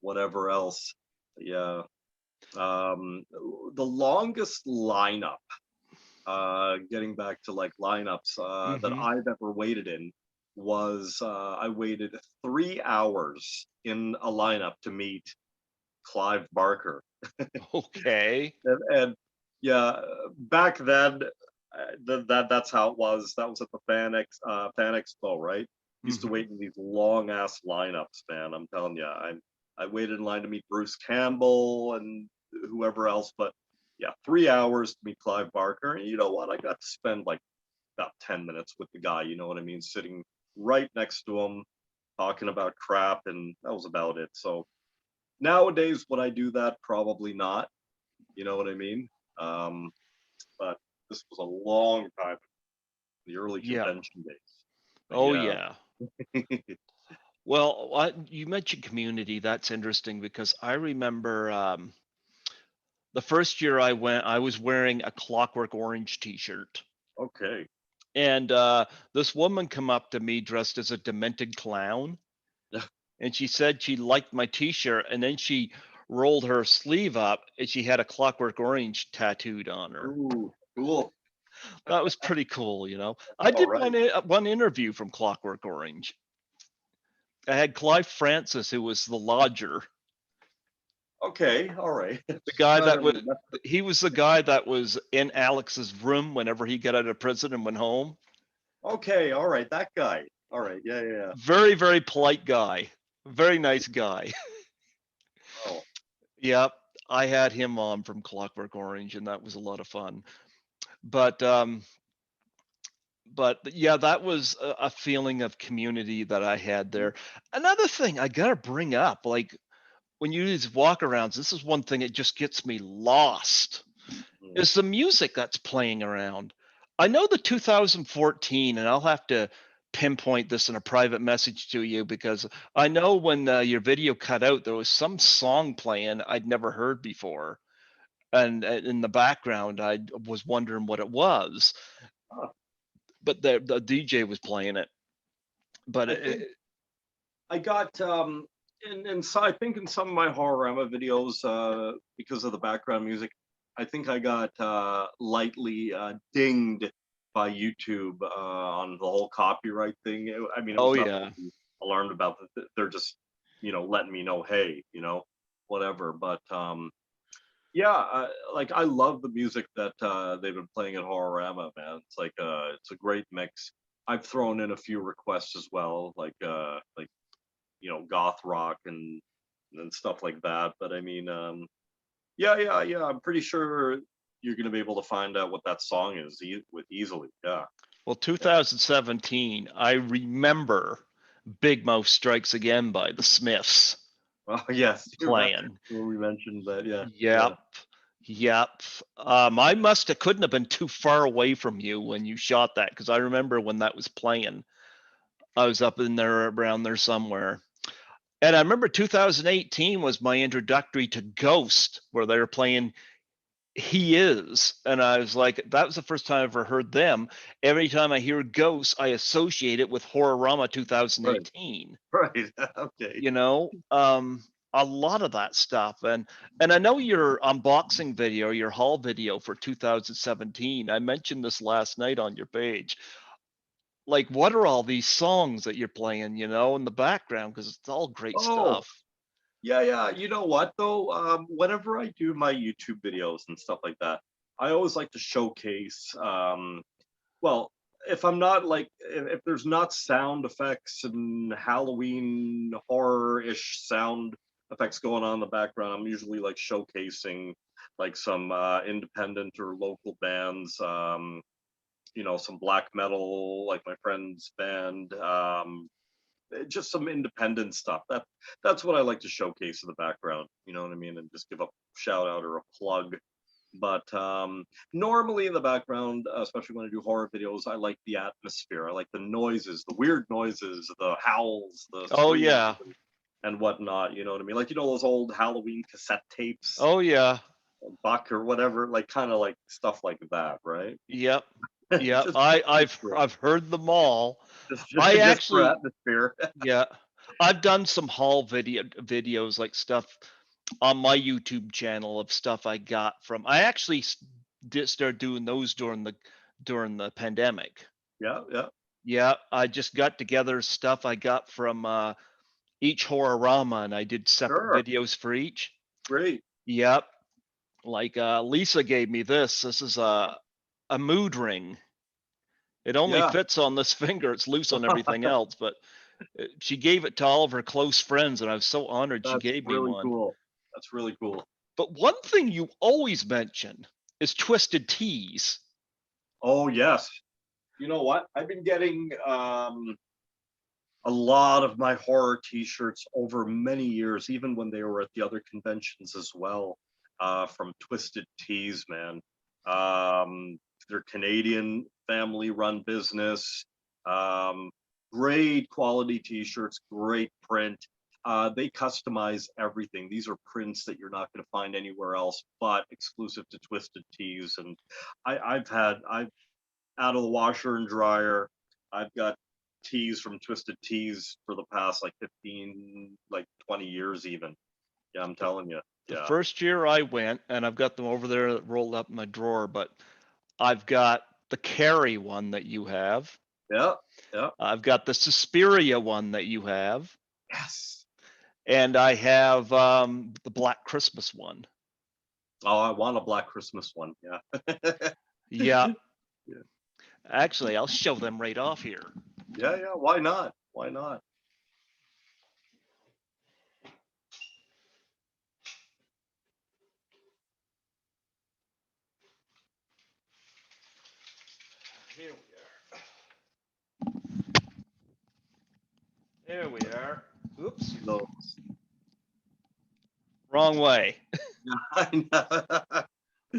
whatever else. Yeah. Um, the longest lineup, getting back to like lineups, that Mhm. I've ever waited in was, I waited 3 hours in a lineup to meet Clive Barker. Okay. And yeah, back then, that's how it was. That was at the Fan Expo, right? Used to Mhm. wait in these long ass lineups, man. I'm telling you, I waited in line to meet Bruce Campbell and whoever else, but yeah, 3 hours to meet Clive Barker. And you know what? I got to spend like about 10 minutes with the guy. You know what I mean? Sitting right next to him, talking about crap, and that was about it. So nowadays, would I do that? Probably not. You know what I mean? Um, but this was a long time, the early Yeah. convention days. But Oh, yeah. yeah. Well, you mentioned community. That's interesting because I remember the first year I went, I was wearing a Clockwork Orange T-shirt, Okay. and this woman come up to me dressed as a demented clown, and she said she liked my T-shirt, and then she rolled her sleeve up, and she had a Clockwork Orange tattooed on her. Ooh, cool. That was pretty cool, you know. I All did right. one interview from Clockwork Orange. I had Clive Francis, who was the lodger. Okay. All right. The guy Not that was every. he was the guy that was in Alex's room whenever he got out of prison and went home. Okay. All right. That guy. All right. Yeah. Yeah. Yeah. Very, very polite guy. Very nice guy. Oh. Yep. I had him on from Clockwork Orange, and that was a lot of fun. But yeah, that was a feeling of community that I had there. Another thing I gotta bring up, like when you do these walkarounds, this is one thing that just gets me lost. Mm. Is the music that's playing around. I know the 2014, and I'll have to pinpoint this in a private message to you because I know when your video cut out, there was some song playing I'd never heard before. And in the background, I was wondering what it was, Huh. but the DJ was playing it. But I think I got, and so I think in some of my Horror-rama videos, because of the background music, I think I got lightly dinged by YouTube on the whole copyright thing. I mean, it oh was nothing yeah, to be alarmed about. They're just, letting me know, hey, whatever. But yeah, like I love the music that they've been playing at Horror-rama, man. It's a great mix. I've thrown in a few requests as well, like goth rock and stuff like that. But I mean, yeah, yeah, yeah. I'm pretty sure you're gonna be able to find out what that song is with easily. Yeah, well, yeah. 2017, I remember Big Mouth Strikes Again by the Smiths Well, yes, playing. we mentioned that. Yeah, yeah. Yep. Yep. I must have couldn't have been too far away from you when you shot that because I remember when that was playing. I was up in there around there somewhere. And I remember 2018 was my introductory to Ghost, where they were playing He Is. And I was like, that was the first time I ever heard them. Every time I hear Ghost, I associate it with Horror-rama Right, 2018. right. Okay. You know, a lot of that stuff. And I know your unboxing video, your haul video for 2017. I mentioned this last night on your page. Like, what are all these songs that you're playing, in the background? Because it's all great Oh, stuff. Yeah, yeah. You know what though? Whenever I do my YouTube videos and stuff like that, I always like to showcase. Well, if I'm not like, if there's not sound effects and Halloween horror-ish sound effects going on in the background, I'm usually like showcasing like some independent or local bands. Some black metal, like my friend's band. Just some independent stuff. That's what I like to showcase in the background. You know what I mean? And just give a shout out or a plug. But normally in the background, especially when I do horror videos, I like the atmosphere. I like the noises, the weird noises, the howls, the Oh screams, yeah. and whatnot. You know what I mean? Like those old Halloween cassette tapes, Oh yeah. Buck or whatever, like kind of like stuff like that, right? Yep. Yep. just I I've atmosphere. I've heard them all. Just, I just for actually atmosphere. yeah. I've done some haul videos like stuff on my YouTube channel of stuff I got from. I actually did start doing those during the pandemic. Yeah, yeah, Yeah, I just got together stuff I got from each Horror-rama, and I did separate sure, videos for each. great. Yep. Like Lisa gave me this. This is a mood ring. It only Yeah, fits on this finger. It's loose on everything else, but she gave it to all of her close friends, and I was so honored she that's gave me really one. cool. That's really cool. But one thing you always mention is twisted teas. Oh yes. You know what? I've been getting a lot of my horror T-shirts over many years, even when they were at the other conventions as well, from Twisted Teas, man. They're Canadian family-run business. Um, Great quality T-shirts, great print. They customize everything. These are prints that you're not going to find anywhere else, but exclusive to Twisted Teas. And I've out of the washer and dryer. I've got teas from Twisted Teas for the past like 15, like 20 years even. Yeah, I'm telling you. The Yeah. first year I went, and I've got them over there rolled up in my drawer, but I've got the Carrie one that you have. Yeah. Yeah. I've got the Suspiria one that you have, Yes. and I have the Black Christmas one. Oh, I want a Black Christmas one. Yeah. Yeah, Yeah. actually, I'll show them right off here. Yeah. Yeah. Why not? Why not? Here we are. There we are. Oops, See those. wrong way. I know.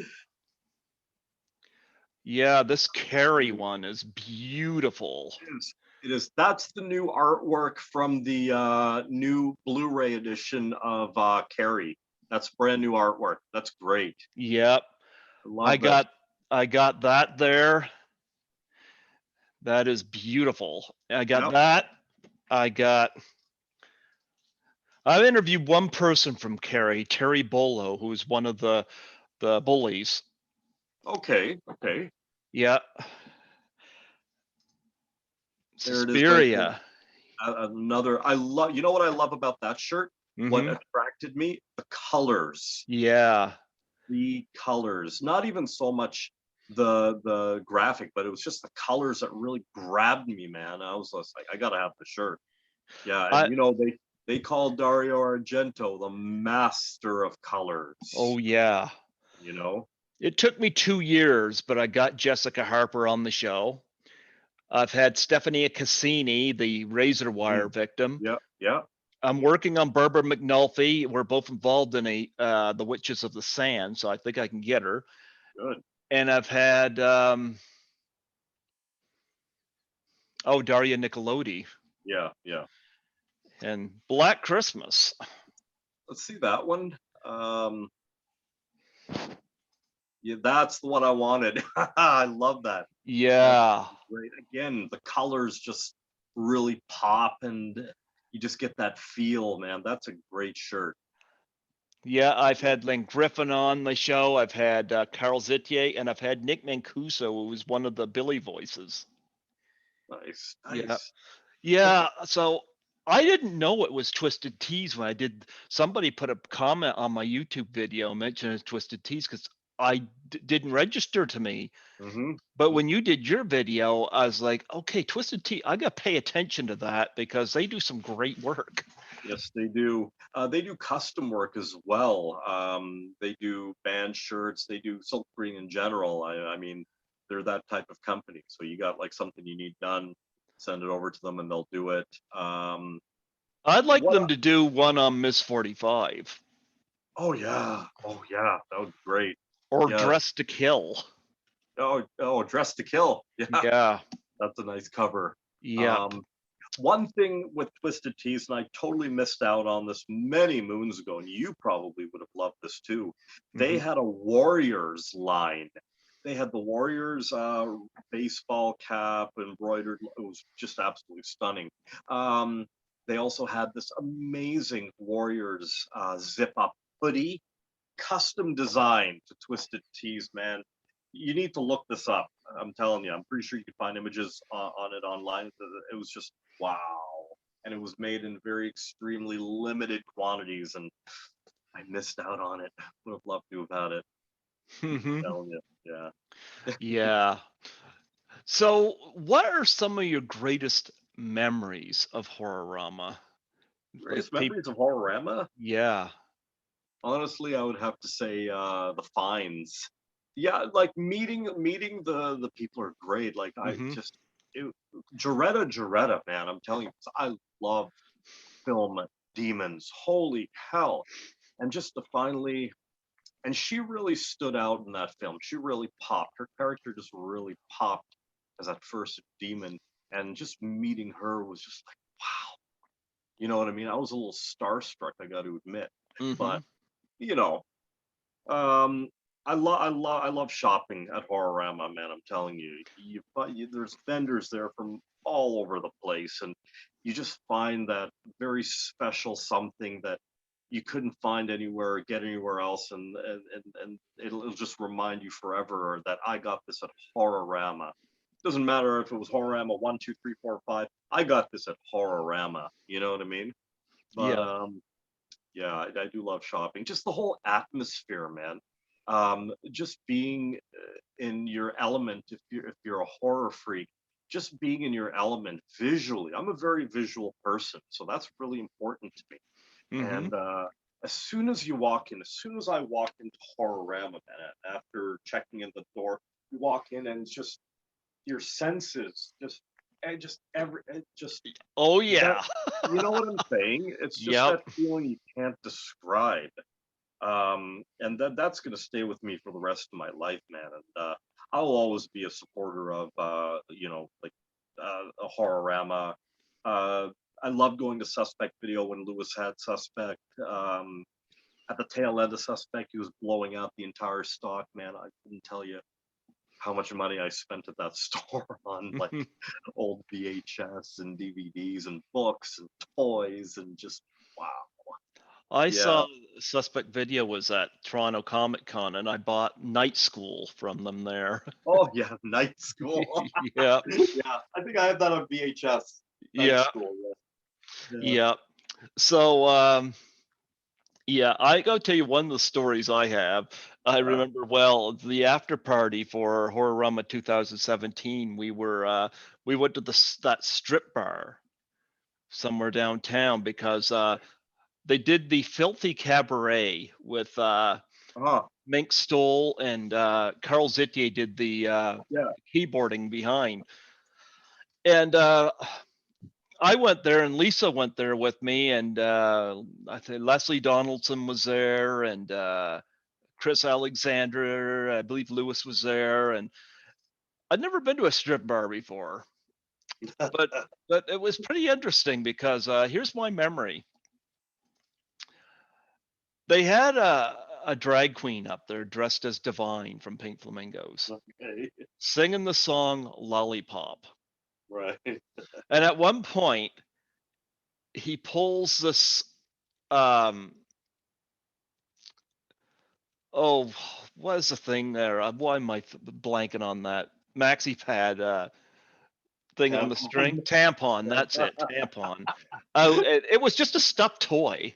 Yeah, this Carrie one is beautiful. It is. It is. That's the new artwork from the new Blu-ray edition of Carrie. That's brand new artwork. That's great. Yep, I I love that. got I got that there. That is beautiful. I got Yep. that. I got. I've interviewed one person from Carrie, Terry Bolo, who is one of the bullies. Okay. Okay. Yeah, There it is right there. Suspiria. Another. I love. You know what I love about that shirt? What Mm-hmm. attracted me? The colors. Yeah. The colors. Not even so much the graphic, but it was just the colors that really grabbed me, man. I was just like, I gotta have the shirt. Yeah, and I. they call Dario Argento the master of Oh colors. yeah. You know. It took me 2 years, but I got Jessica Harper on the show. I've had Stephanie Cassini, the razor wire Mm. victim. Yeah. Yeah. I'm working on Barbara McNulty. We're both involved in the Witches of the Sand, so I think I can get her. Good. And I've had Daria Nicolodi Yeah. Yeah. and Black Christmas. Let's see that one. Yeah, that's the one I wanted. I love that. That's Yeah. great. Again, the colors just really pop and you just get that feel, man. That's a great shirt. Yeah, I've had Len Griffin on the show. I've had Carl Zitier, and I've had Nick Mancuso, who was one of the Billy voices. Nice, Yeah. nice. Yeah. So I didn't know it was Twisted Teas when I did. Somebody put a comment on my YouTube video mentioning Twisted Teas because didn't register to me. Hmm. But when you did your video, I was like, okay, Twisted Tea, I got to pay attention to that because they do some great work. Yes, they do. They do custom work as well. They do band shirts. They do silk screen in general. I mean, they're that type of company. So you got like something you need done, send it over to them and they'll do it. I'd like What? them to do one on Miss 45 Oh yeah. Oh yeah. That would be great. or Yes. Dress to Kill. Oh, Dress to Kill. Yeah, Yeah. that's a nice cover. Yep. Um, One thing with Twisted Teas, and I totally missed out on this many moons ago, and you probably would have loved this too. They Hmm. had a Warriors line. They had the Warriors baseball cap embroidered. It was just absolutely stunning. Um, they also had this amazing Warriors zip up hoodie, custom designed to Twisted Teas, man. You need to look this up. I'm telling you, I'm pretty sure you can find images on it online. It was just wow, and it was made in very extremely limited quantities, and I missed out on it. Would have loved to have had it. I'm Hmm. telling you, yeah. Yeah. So, what are some of your greatest memories of Horror-rama? Like Greatest people, memories of Horror-rama? yeah. Honestly, I would have to say the finds. Yeah, like meeting the people are great. Like I Hmm. just it, Jaretta, man. I'm telling you, I love film demons. Holy hell! And just to finally, and she really stood out in that film. She really popped. Her character just really popped as that first demon, and just meeting her was just like, wow. You know what I mean? I was a little starstruck, I got to admit, Hmm. but you know, um, I love shopping at Horror-rama, man. I'm telling you, there's vendors there from all over the place, and you just find that very special something that you couldn't find anywhere or get anywhere else, and it'll just remind you forever that I got this at Horror-rama. Doesn't matter if it was Horror-rama 1, 2, 3, 4, 5. I got this at Horror-rama. You know what I mean? But Yeah. yeah, I do love shopping. Just the whole atmosphere, man. Just being in your element. If you're a horror freak, just being in your element visually. I'm a very visual person, so that's really important to me. Hmm. And as soon as you walk in, as soon as I walk into Horror-rama, man, after checking in the door, you walk in and it's just your senses just every just Oh that yeah. you know what I'm saying? It's just Yep. that feeling you can't describe. And that's gonna stay with me for the rest of my life, man. And I'll always be a supporter of like a Horror-rama. Uh, I love going to Suspect Video when Lewis had Suspect. At the tail end of Suspect, he was blowing out the entire stock, man. I couldn't tell you how much money I spent at that store on like old VHS and DVDs and books and toys and just wow. I Yeah. saw Suspect Video was at Toronto Comic Con and I bought Night School from them there. Oh yeah, Night School. Yeah. Yeah, I think I have that on VHS. Night Yeah. School. Yeah. Yeah. Yeah. So yeah, I gotta tell you one of the stories I have. I Yeah. remember well the after party for Horror-rama 2017. We went to that strip bar somewhere downtown because they did the Filthy Cabaret with Uh-huh. Mink Stoll and Carl Zitier did the Yeah. keyboarding behind. And I went there, and Lisa went there with me, and I think Leslie Donaldson was there, and Chris Alexander. I believe Lewis was there, and I'd never been to a strip bar before, but it was pretty interesting because here's my memory. They had a drag queen up there dressed as Divine from Pink Flamingos Okay. singing the song Lollipop. Right. And at one point, he pulls this, um, oh, what is the thing there? Why am I blanking on that? Maxi pad thing on the string? Tampon. Tampon, that's it, tampon. Oh, it was just a stuffed toy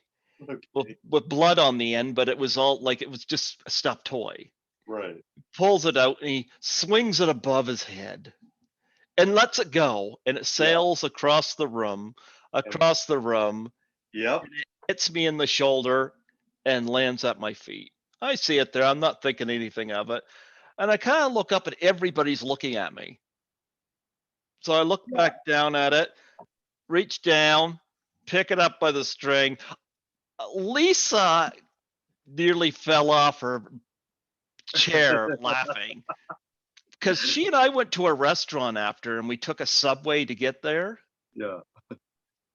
Okay. with blood on the end, but it was all like it was just a stuffed toy. Right. Pulls it out and he swings it above his head and lets it go, and it Yeah. sails And across the room, yep. and it hits me in the shoulder and lands at my feet. I see it there. I'm not thinking anything of it. And I kind of look up and everybody's looking at me. So I look Yeah. back down at it, reach down, pick it up by the string. Lisa nearly fell off her chair laughing because she and I went to a restaurant after and we took a subway to get there. Yeah.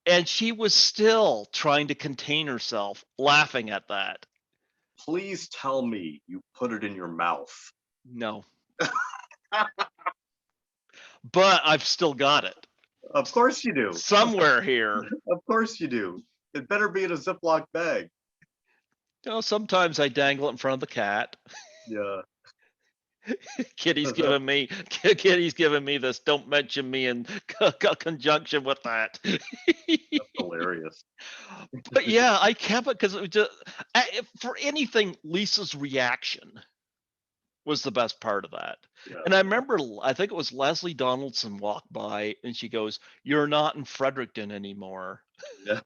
And she was still trying to contain herself laughing at that. Please tell me you put it in your mouth. No, but I've still got it Of course you do. somewhere here. Of course you do. It better be in a Ziploc bag. Sometimes I dangle it in front of the cat. Yeah. Kitty's That's giving me Kitty's giving me this. Don't mention me in conjunction with that. hilarious. But yeah, I kept it because it was just for anything. Lisa's reaction was the best part of that. Yeah. And I remember, I think it was Leslie Donaldson walked by and she goes, "You're not in Fredericton anymore." Yeah.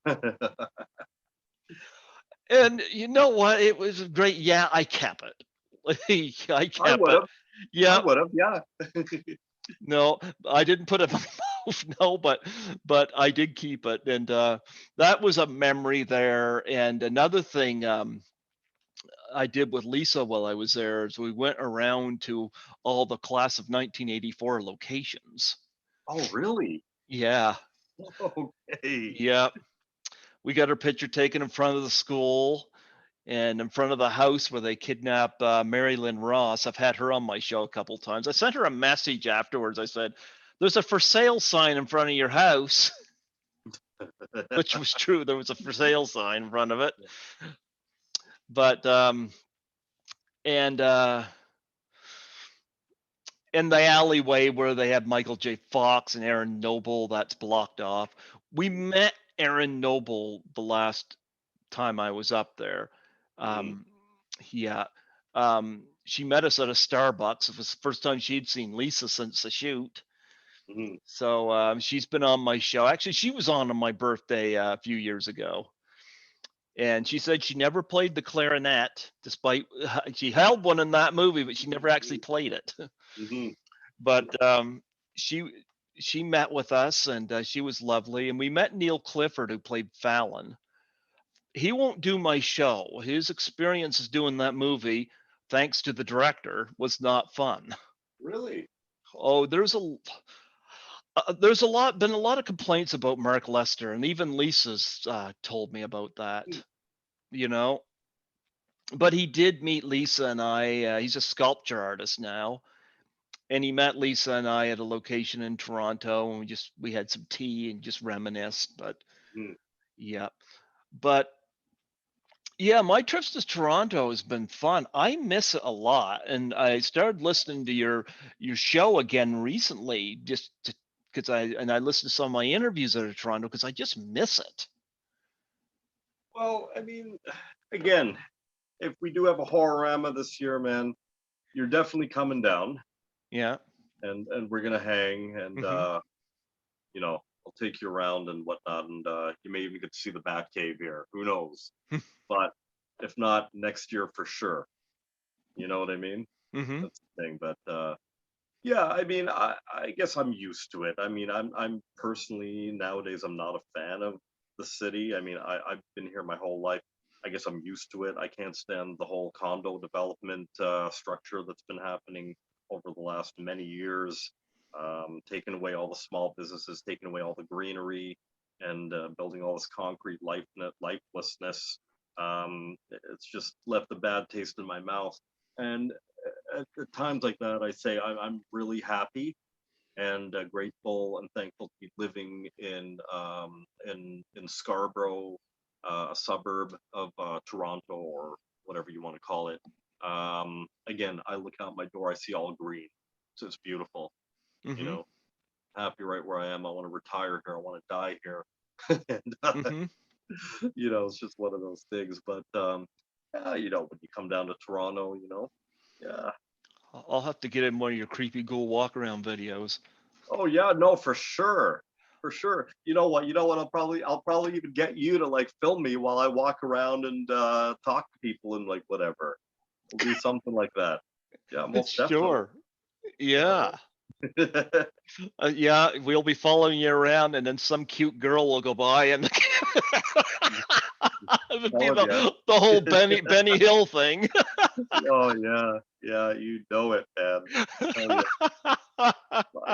And you know what? It was great. Yeah, I kept it. I I kept would it. have. I Yeah. would have. Yeah. No, I didn't put it in my mouth. No, but I did keep it. And that was a memory there. And another thing I did with Lisa while I was there is we went around to all the class of 1984 locations. Oh, really? Yeah. Okay. Yeah. We got her picture taken in front of the school and in front of the house where they kidnapped Mary Lynn Ross. I've had her on my show a couple times. I sent her a message afterwards. I said, "There's a for sale sign in front of your house," which was true. There was a for sale sign in front of it. But and in the alleyway where they had Michael J. Fox and Aaron Noble, that's blocked off. We met Aaron Noble the last time I was up there. Mhm, Um, yeah. She met us at a Starbucks. It was the first time she'd seen Lisa since the shoot. mhm. So she's been on my show. Actually, she was on my birthday a few years ago. And she said she never played the clarinet, despite she held one in that movie, but she never actually played it. Mhm. But she she met with us, and she was lovely. And we met Neil Clifford, who played Fallon. He won't do my show. His experiences doing that movie, thanks to the director, was not fun. Really? Oh, there's been a lot of complaints about Mark Lester, and even Lisa's told me about that. You know, but he did meet Lisa and I. He's a sculpture artist now, and he met Lisa and I at a location in Toronto, and we had some tea and just reminisced. But Mm. yeah, but yeah, my trips to Toronto has been fun. I miss it a lot, and I started listening to your show again recently, just because I listened to some of my interviews out of Toronto because I just miss it. Well, I mean, again, if we do have a Horror-rama this year, man, you're definitely coming down, Yeah. and we're gonna hang, and Hmm. I'll take you around and whatnot, and you may even get to see the Bat Cave here. Who knows? But if not, next year for sure. You know what I mean? Hmm. That's the thing. But yeah, I mean, I guess I'm used to it. I mean, I'm personally nowadays I'm not a fan of the city. I mean, I've been here my whole life. I guess I'm used to it. I can't stand the whole condo development structure that's been happening over the last many years, taking away all the small businesses, taking away all the greenery, and building all this concrete lifelessness. It's just left a bad taste in my mouth. And at times like that, I say I'm really happy and grateful and thankful to be living in Scarborough, a suburb of Toronto or whatever you want to call it. Again, I look out my door, I see all green, so it's beautiful. You Hmm. know, happy right where I am. I want to retire here. I want to die here. and Hmm. it's just one of those things. But yeah, when you come down to Toronto, yeah. I'll have to get in one of your creepy ghoul walk around videos. Oh yeah, no, for sure. For sure. You know what? I'll probably even get you to like film me while I walk around and talk to people and like whatever. We'll do something like that. Yeah, most definitely. Sure. Yeah. Yeah. Yeah, we'll be following you around, and then some cute girl will go by, and it'll be Telling you. the whole Benny Hill thing. Oh yeah. Yeah, you know it, man. Tell you. I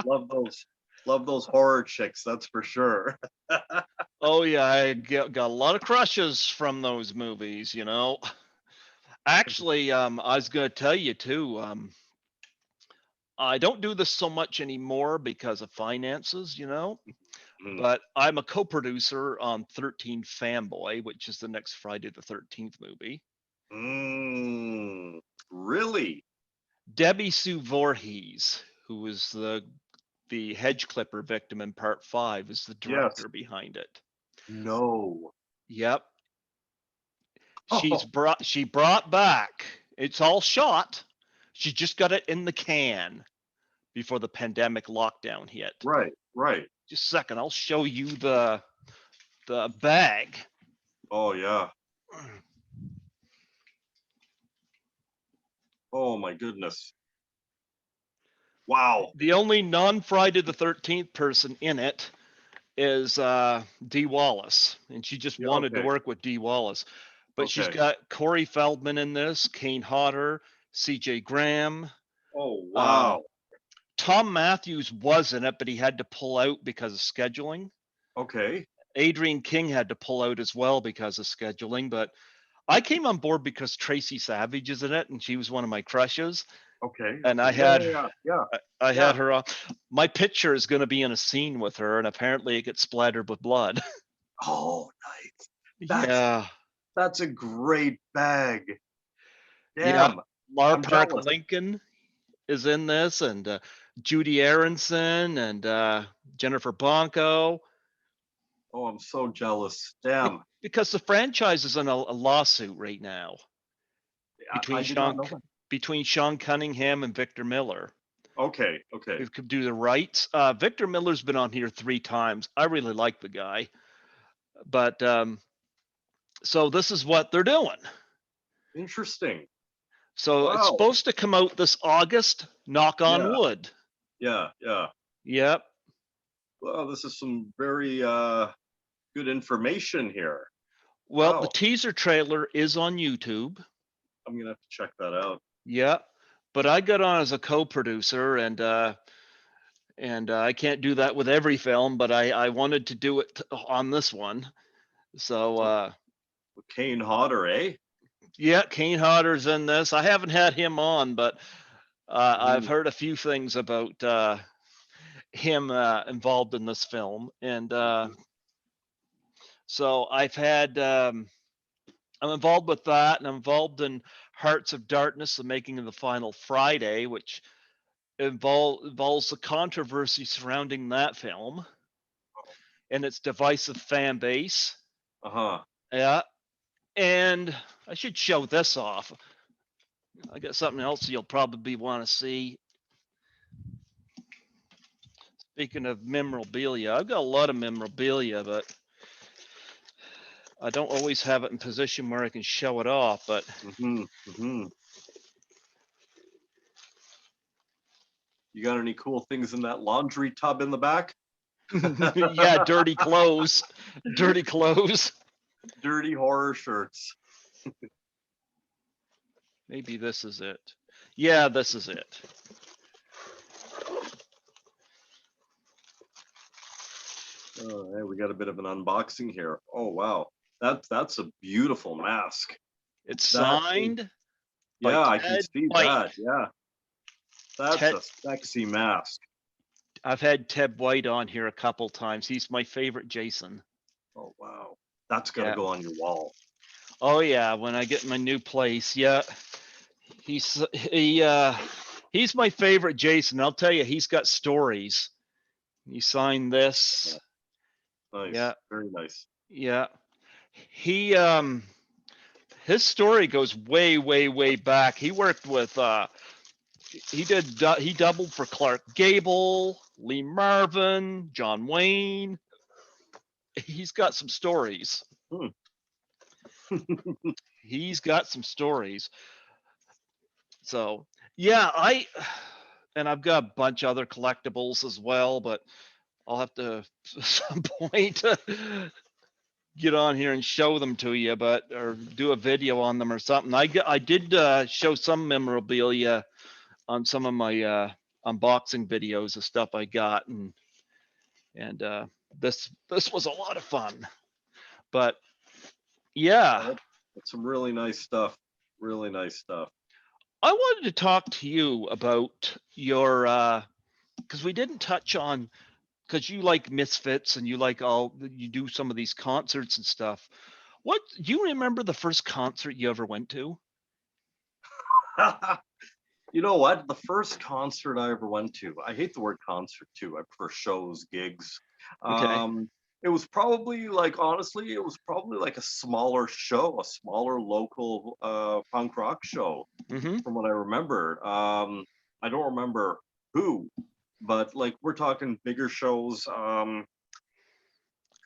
love those horror chicks, that's for sure. Oh yeah, I got a lot of crushes from those movies. Actually, I was gonna tell you too. I don't do this so much anymore because of finances. Mm. But I'm a co-producer on 13 Fanboy, which is the next Friday the 13th movie. Mm. Really? Debbie Sue Voorhees, who was the hedge clipper victim in part 5, is the Yes. director behind it. No. Yep. Oh, She brought back. It's all shot. She just got it in the can before the pandemic lockdown hit. right, right. Just a second, I'll show you the bag. Oh yeah. Oh my goodness. Wow. The only non-Friday the 13th person in it is Dee Wallace, and she just Yeah, wanted to okay. work with Dee Wallace. But she's Okay. got Corey Feldman in this, Kane Hodder, C.J. Graham. Oh Um, wow. Tom Matthews was in it, but he had to pull out because of scheduling. Okay. Adrian King had to pull out as well because of scheduling. But I came on board because Tracy Savage is in it, and she was one of my crushes. Okay. And Okay. I Yeah, had yeah, yeah. Yeah. I had Yeah. her. My picture is going to be in a scene with her, and apparently it gets splattered with blood. Oh, nice. That's Yeah, that's a great bag. yeah. Damn. Lar I'm Park jealous. Lincoln is in this, and Judy Aronson and Jennifer Blanco. Oh, I'm so jealous. Damn. Because the franchise is in a lawsuit right now I between did not know that. Sean Cunningham and Victor Miller. Okay. Okay. It could do the rights. Victor Miller's been on here 3 times. I really like the guy, but so this is what they're doing. Interesting. So it's Wow. supposed to come out this August. Knock on Yeah. wood. Yeah. Yeah. Yep. Well, this is some very good information here. Well, the Wow. teaser trailer is on YouTube. I'm gonna have to check that out. Yep. But I got on as a co-producer, and I can't do that with every film, but I wanted to do it on this one. So So Kane Hodder, eh? yeah, Kane Hodder's in this. I haven't had him on, but I've Mhm, heard a few things about him involved in this film, and mhm. so I'm involved with that, and I'm involved in Hearts of Darkness, the making of the final Friday, which involves the controversy surrounding that film and its divisive fan base. Uh-huh. Yeah, and I should show this off. I got something else you'll probably want to see. Speaking of memorabilia, I've got a lot of memorabilia, but I don't always have it in position where I can show it off. But Mhm, mhm. You got any cool things in that laundry tub in the back? yeah, dirty clothes. Dirty horror shirts. Maybe this is it. Yeah, this is it. Oh, hey, we got a bit of an unboxing here. Oh wow. That's a beautiful mask. It's That is, signed by yeah, I can Ted see White. that. Yeah. That's Ted, a sexy mask. I've had Ted White on here a couple times. He's my favorite Jason. Oh wow. That's gotta Yeah. go on your wall. Oh yeah, when I get my new place, yeah. He's my favorite Jason. I'll tell you, he's got stories. He signed this. Nice. Yeah, Very nice. yeah. He his story goes way, way, way back. He worked with he doubled for Clark Gable, Lee Marvin, John Wayne. He's got some stories. Hmm. He's got some stories. So yeah, I've got a bunch of other collectibles as well, but I'll have to at some point get on here and show them to you, but or do a video on them or something. I did show some memorabilia on some of my unboxing videos of stuff I got, and this was a lot of fun. But yeah, Oh, that's some really nice stuff. Really nice stuff. I wanted to talk to you about your because we didn't touch on because you like Misfits and you like all you do some of these concerts and stuff. What do you remember the first concert you ever went to? You know what? The first concert I ever went to, I hate the word concert too. I prefer shows, gigs. Okay. Um, it was probably like, honestly, it was probably like a smaller show, a smaller local punk rock show, Mm-hmm. from what I remember. I don't remember who, but like we're talking bigger shows.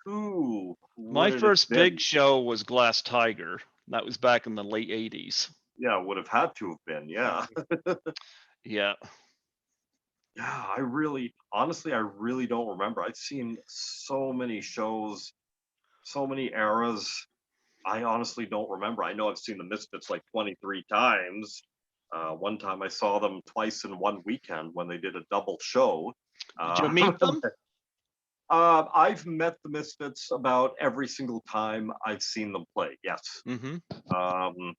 Who My would it have first big been? show was Glass Tiger. That was back in the late 80s. Yeah, would have had to have been. Yeah. Yeah. Yeah, I really, honestly, I really don't remember. I've seen so many shows, so many eras. I honestly don't remember. I know I've seen the Misfits like 23 times. One time I saw them twice in one weekend when they did a double show. Did you Uh, meet them? I've met the Misfits about every single time I've seen them play. Yes. Mm-hmm. Um,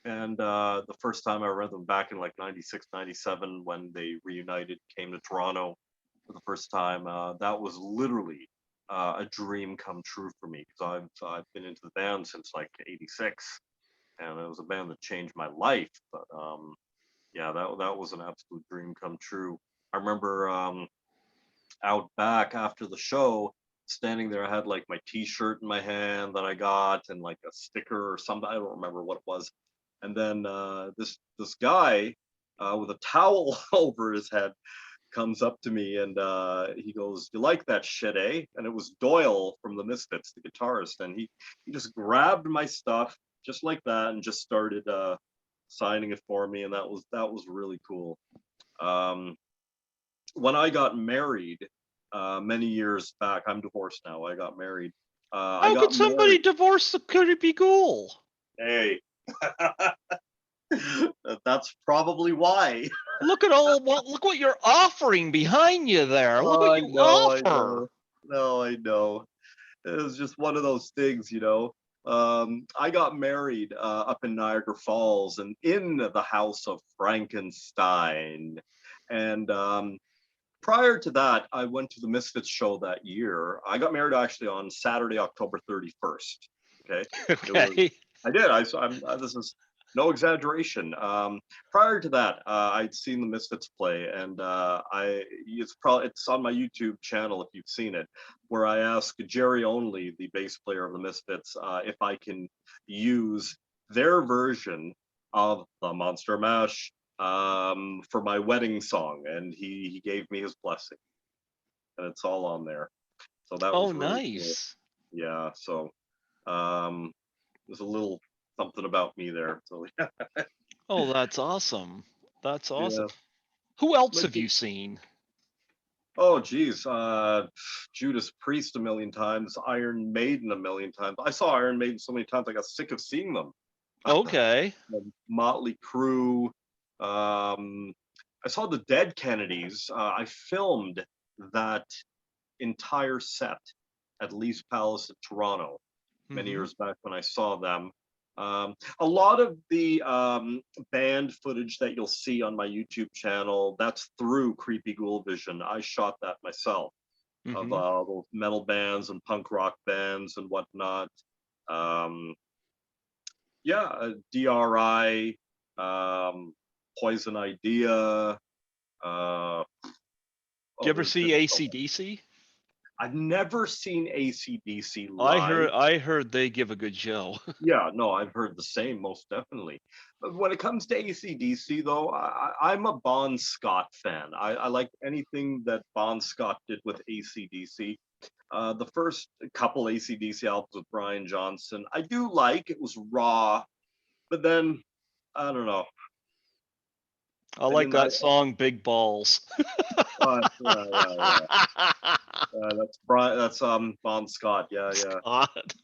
and the first time I read them back in like 96, 97 when they reunited, came to Toronto for the first time. That was literally a dream come true for me because I've been into the band since like '86, and it was a band that changed my life. But yeah, that was an absolute dream come true. I remember out back after the show, standing there. I had like my T-shirt in my hand that I got, and like a sticker or something. I don't remember what it was. And then this guy with a towel over his head comes up to me and he goes, "You like that shit, eh?" And it was Doyle from the Misfits, the guitarist, and he just grabbed my stuff just like that and just started signing it for me, and that was really cool. Um, when I got married many years back, I'm divorced now. I got married. I How could got somebody married. divorce the creepy ghoul? Hey, that's probably why. Look what you're offering behind you there. Look what I you know, I offer. know. No, I know. It was just one of those things. I got married up in Niagara Falls and in the house of Frankenstein. And prior to that, I went to the Misfits show that year. I got married actually on Saturday, October 31st. Okay. It was, Okay. I did. This is no exaggeration. Prior to that, I'd seen the Misfits play, and it's on my YouTube channel if you've seen it, where I asked Jerry Only, the bass player of the Misfits, if I can use their version of the Monster Mash for my wedding song, and he gave me his blessing, and it's all on there. So that Oh, was really cool. nice. Yeah. So um, there's a little something about me there. So Oh, that's awesome. That's awesome. yeah. Who else But, have you seen? oh geez, Judas Priest a million times, Iron Maiden a million times. I saw Iron Maiden so many times I got sick of seeing them. Okay. Motley Crue. Um, I saw the Dead Kennedys. I filmed that entire set at Lee's Palace in Toronto many Mm-hmm. years back when I saw them. A lot of the band footage that you'll see on my YouTube channel, that's through Creepy Ghoul Vision. I shot that myself of Mm-hmm. those metal bands and punk rock bands and whatnot. Um, yeah, DRI, Poison Idea. Uh, Do you oh, ever there's see been so AC/DC? I've never seen AC/DC I live. heard I heard they give a good show. Yeah, no, I've heard the same, most definitely. But when it comes to AC/DC, though, I'm a Bon Scott fan. I like anything that Bon Scott did with AC/DC. The first couple AC/DC albums with Brian Johnson, I do like. It was raw, but then I don't know. I I like didn't. that song Big Balls. Yeah, yeah, yeah. That's Brian. That's Bon Scott. Yeah, yeah. Scott.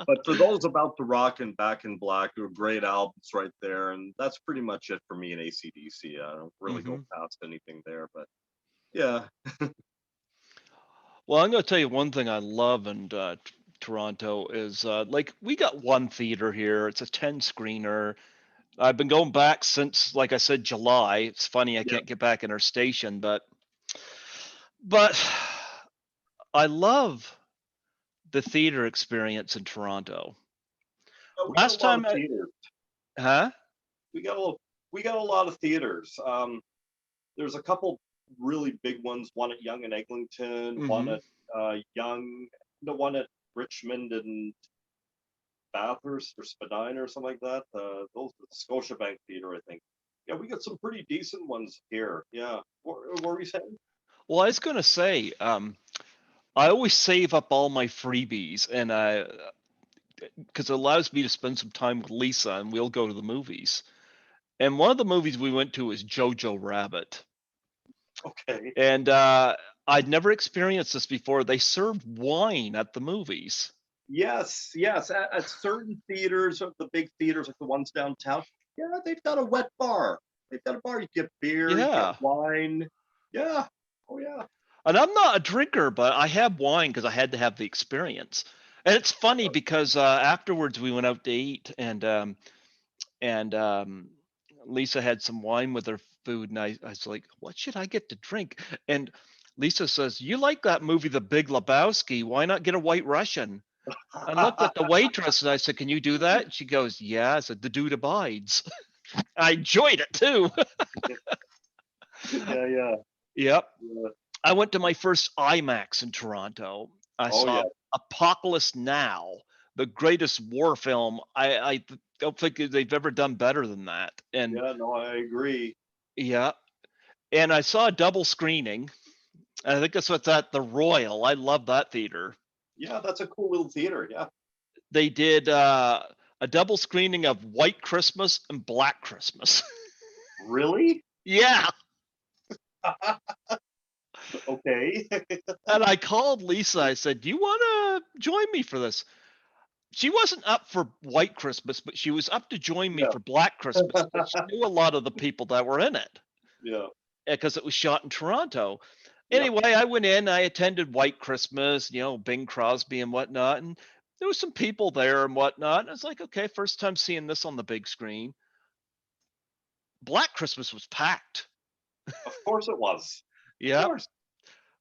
But for those about to rock and Back in Black, they're great albums right there, and that's pretty much it for me in AC/DC. I don't really go Hmm. past anything there, but yeah. Well, I'm going to tell you one thing I love in Toronto is like we got one theater here. It's a 10 screener. I've been going back since, like I said, July. It's funny I Yeah, can't get back in our station, but I love the theater experience in Toronto. we got a Last lot of time I, theaters. huh? We got a lot of theaters. There's a couple really big ones. One at Yonge and Eglinton, one Hmm. at Yonge, the one at Richmond and Bathurst or Spadina or something like that. Those the Scotiabank Theater, I think. Yeah, we got some pretty decent ones here. Yeah. What were you saying? Well, I was going to say, I always save up all my freebies, and because it allows me to spend some time with Lisa, and we'll go to the movies. And one of the movies we went to was Jojo Rabbit. Okay. And I'd never experienced this before. They served wine at the movies. Yes, yes. At certain theaters, the big theaters like the ones downtown, yeah, they've got a wet bar. They've got a bar. You get beer, you get Yeah. wine. Yeah. Oh yeah. And I'm not a drinker, but I had wine because I had to have the experience. And it's funny because afterwards we went out to eat, and Lisa had some wine with her food, and I was like, "What should I get to drink?" And Lisa says, "You like that movie, The Big Lebowski? Why not get a White Russian?" I looked at the waitress and I said, "Can you do that?" And she goes, "Yeah." I said, "The dude abides." I enjoyed it too. Yeah, yeah, Yep. yeah. I went to my first IMAX in Toronto. I Oh yeah. saw Apocalypse Now, the greatest war film. I don't think they've ever done better than that. And Yeah, no, I agree. yeah, and I saw a double screening. I think that's what's at the Royal. I love that theater. Yeah, that's a cool little theater. Yeah. They did a double screening of White Christmas and Black Christmas. Really? Yeah. Okay. And I called Lisa. I said, "Do you want to join me for this?" She wasn't up for White Christmas, but she was up to join me Yeah. for Black Christmas because she knew a lot of the people that were in it Yeah. because it was shot in Toronto. Yep. Anyway, I went in, I attended White Christmas, Bing Crosby and whatnot, and there was some people there and whatnot. And I was like, okay, first time seeing this on the big screen. Black Christmas was packed. Of course it was. Of Yeah, course.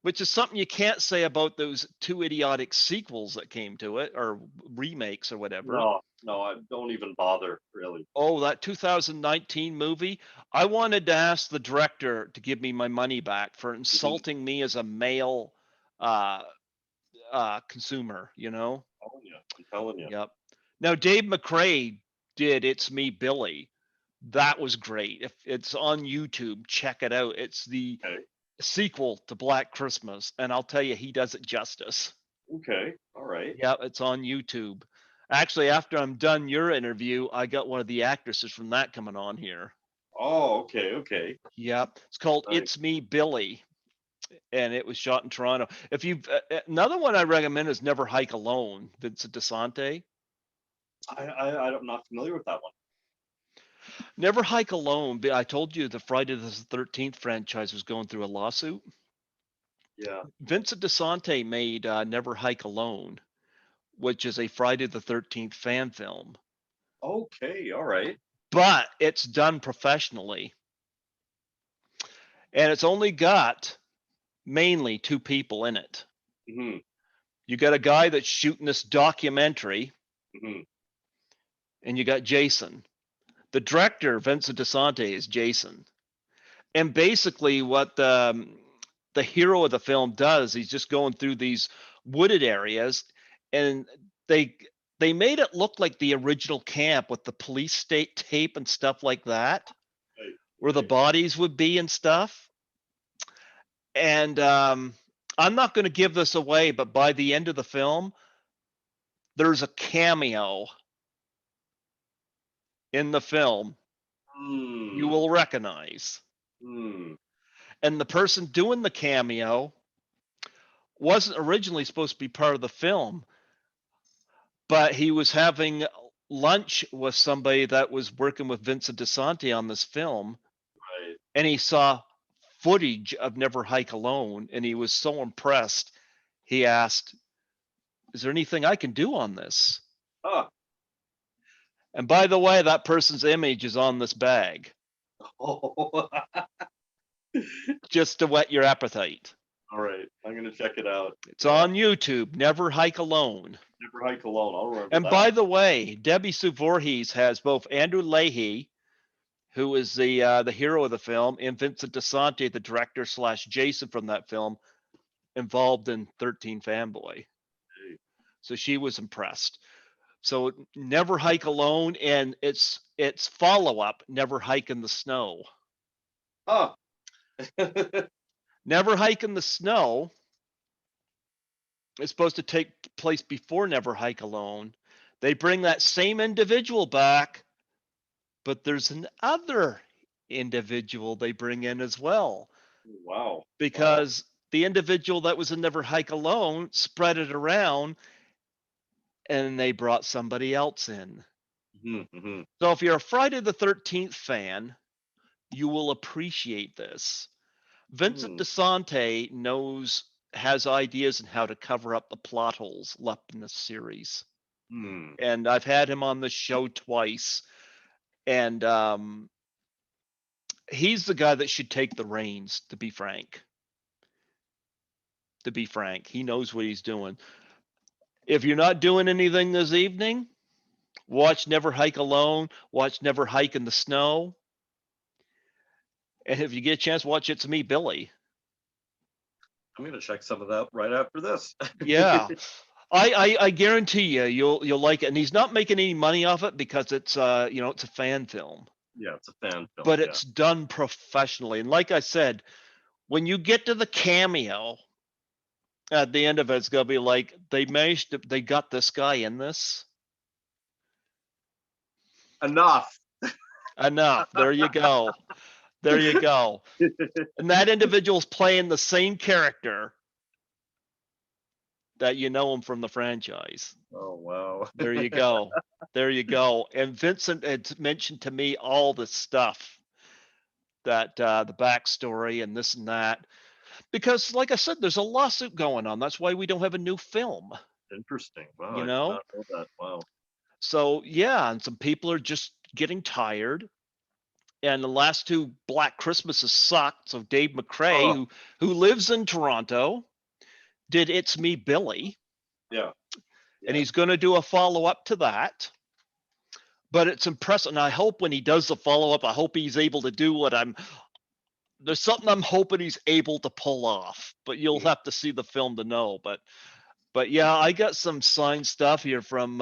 which is something you can't say about those two idiotic sequels that came to it or remakes or whatever. No, no, I don't even bother, really. Oh, that 2019 movie. I wanted to ask the director to give me my money back for Mhm. insulting me as a male uh, consumer. Telling you. I'm telling you. Yep. Now, Dave McRae did It's Me, Billy. That was great. If it's on YouTube, check it out. It's the Okay. sequel to Black Christmas, and I'll tell you, he does it justice. Okay. All right. Yep, it's on YouTube. Actually, after I'm done your interview, I got one of the actresses from that coming on here. Oh, okay. Okay. Yep, it's called Nice. It's Me, Billy, and it was shot in Toronto. If you Another one I recommend is Never Hike Alone, Vincent DeSante. I'm not familiar with that one. Never Hike Alone. I told you the Friday the 13th franchise was going through a lawsuit. Yeah. Vincent DeSante made Never Hike Alone, which is a Friday the 13th fan film, Okay. All right. but it's done professionally, and it's only got mainly two people in it. Mm-hmm. You got a guy that's shooting this documentary, Mm-hmm. and you got Jason. The director, Vincent DeSante, is Jason. And basically, what the hero of the film does. He's just going through these wooded areas, and they they made it look like the original camp with the police state tape and stuff like that, Right. where the Right. bodies would be and stuff. And I'm not going to give this away, but by the end of the film, there's a cameo in the film you Hmm. will recognize. Hmm. And the person doing the cameo wasn't originally supposed to be part of the film, but he was having lunch with somebody that was working with Vincent DeSante on this film, Right. and he saw footage of Never Hike Alone, and he was so impressed. He asked, "Is there anything I can do on this?" Ah. And by the way, that person's image is on this bag, Oh. just to whet your appetite. All right. I'm gonna check it out. It's Yeah. on YouTube, Never Hike Alone. Never hike alone. I'll remember And by that. the way, Debbie Sue Voorhees has both Andrew Leahy, who is the hero of the film, and Vincent DeSante, the director slash Jason from that film, involved in 13 Fanboy. Hey. So she was impressed. So Never Hike Alone, and its follow up, Never Hike in the Snow. Huh. Never Hike in the Snow is supposed to take place before Never Hike Alone. They bring that same individual back, but there's another individual they bring in as well, Wow. Wow. because the individual that was in Never Hike Alone spread it around, and they brought somebody else in. Mm-hmm. So if you're a Friday the 13th fan, you will appreciate this. Vincent Mm-hmm. DeSante has ideas on how to cover up the plot holes left in the series. Hmm. And I've had him on the show twice, and he's the guy that should take the reins, to be frank. To be frank, he knows what he's doing. If you're not doing anything this evening, watch Never Hike Alone, watch Never Hike in the Snow, and if you get a chance, watch It's Me, Billy. I'm gonna check some of that right after this. Yeah, I guarantee you'll like it. And he's not making any money off it because it's it's a fan film, Yeah, it's a fan film. but Yeah. it's done professionally. And like I said, when you get to the cameo at the end of it, it's gonna be like they got this guy in this. Enough. Enough. There you go. There you go. And that individual's playing the same character that you know him from the franchise. Oh wow. There you go. There you go. And Vincent had mentioned to me all the stuff that the backstory and this and that. Because, like I said, there's a lawsuit going on. That's why we don't have a new film, Interesting. Wow, you I did know? not know that. Wow. So, yeah, and some people are just getting tired. And the last two Black Christmases sucked. So, Dave McCrae, Oh, who lives in Toronto, did It's Me, Billy. yeah. And Yeah. he's going to do a follow up to that. But it's impressive. And I hope when he does the follow up, I hope he's able to do what there's something I'm hoping he's able to pull off, but you'll Mm. have to see the film to know. But yeah, I got some signed stuff here from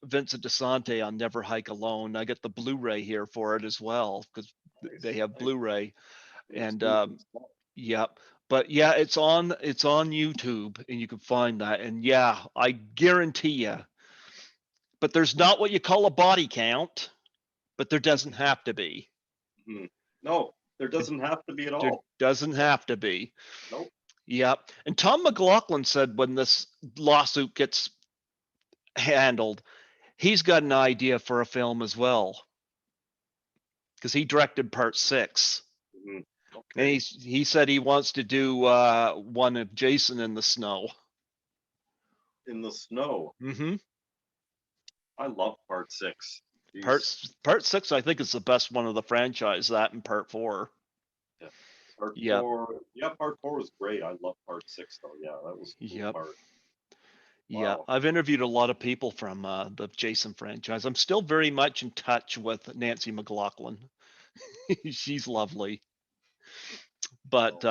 Vincent DeSante on Never Hike Alone. I got the Blu-ray here for it as well because they Nice. have Nice. Blu-ray. Nice. And Good stuff. yep. But yeah, it's on YouTube and you can find that. And yeah, I guarantee you. But there's not what you call a body count, but there doesn't have to be. Mhm. No, there doesn't have to be at There all. doesn't have to be. Nope. Yep. And Tom McLaughlin said when this lawsuit gets handled, he's got an idea for a film as well because he directed part 6. Mhm. And Okay. he said he wants to do one of Jason in the snow. In the snow. Mm-hmm. I love part 6. Part Jeez. part 6, I think, is the best one of the franchise. That and part 4. Yeah. Part Yep. 4. Yeah, part 4 was great. I love part 6 though. Yeah, that was a cool Yep. part. Yeah, Wow. I've interviewed a lot of people from the Jason franchise. I'm still very much in touch with Nancy McLaughlin. She's lovely. But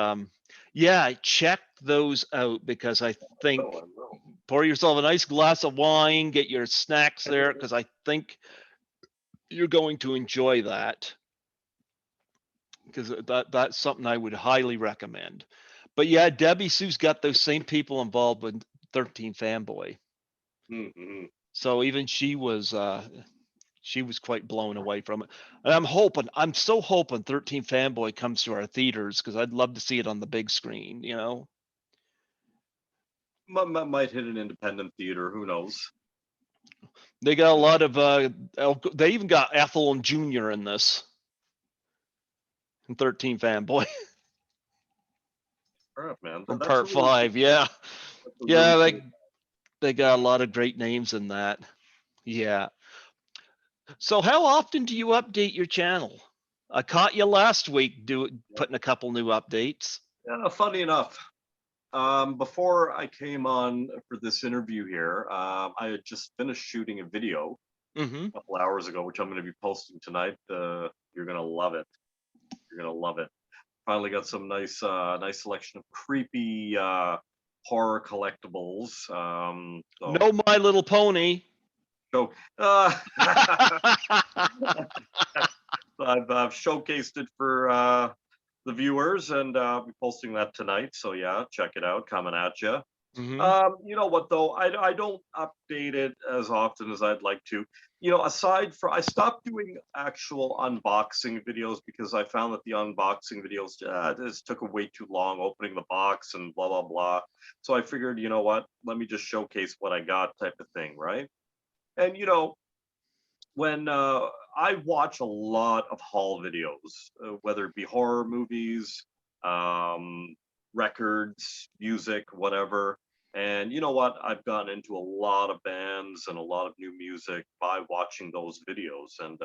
yeah, check those out because I think Oh, I will. pour yourself a nice glass of wine, get your snacks there because I think you're going to enjoy that because that's something I would highly recommend. But yeah, Debbie Sue's got those same people involved with 13 Fanboy. Mm-hmm. So even she was quite blown away from it. And I'm so hoping 13 Fanboy comes to our theaters because I'd love to see it on the big screen, you know. Might hit an independent theater. Who knows? They got a lot of they even got Ethel and Junior in this. And 13 Fanboy All right, man. from That's part really 5. Yeah. that's a really Yeah, cool. they got a lot of great names in that. Yeah. So how often do you update your channel? I caught you last week putting a couple new updates. Yeah, funny enough. Before I came on for this interview here, I had just finished shooting a video Mm-hmm. a couple hours ago, which I'm going to be posting tonight. You're going to love it. You're going to love it. Finally got some nice selection of creepy horror collectibles. No My Little Pony. So I've showcased it for the viewers, and I'll be posting that tonight. So yeah, check it out. Coming at you. Mm-hmm. You know what though? I don't update it as often as I'd like to. You know, aside from I stopped doing actual unboxing videos because I found that the unboxing videos just took way too long opening the box and blah blah blah. So I figured, you know what? Let me just showcase what I got, type of thing, right? And you know, when I watch a lot of haul videos, whether it be horror movies, um, records, music, whatever. And you know what? I've gotten into a lot of bands and a lot of new music by watching those videos. And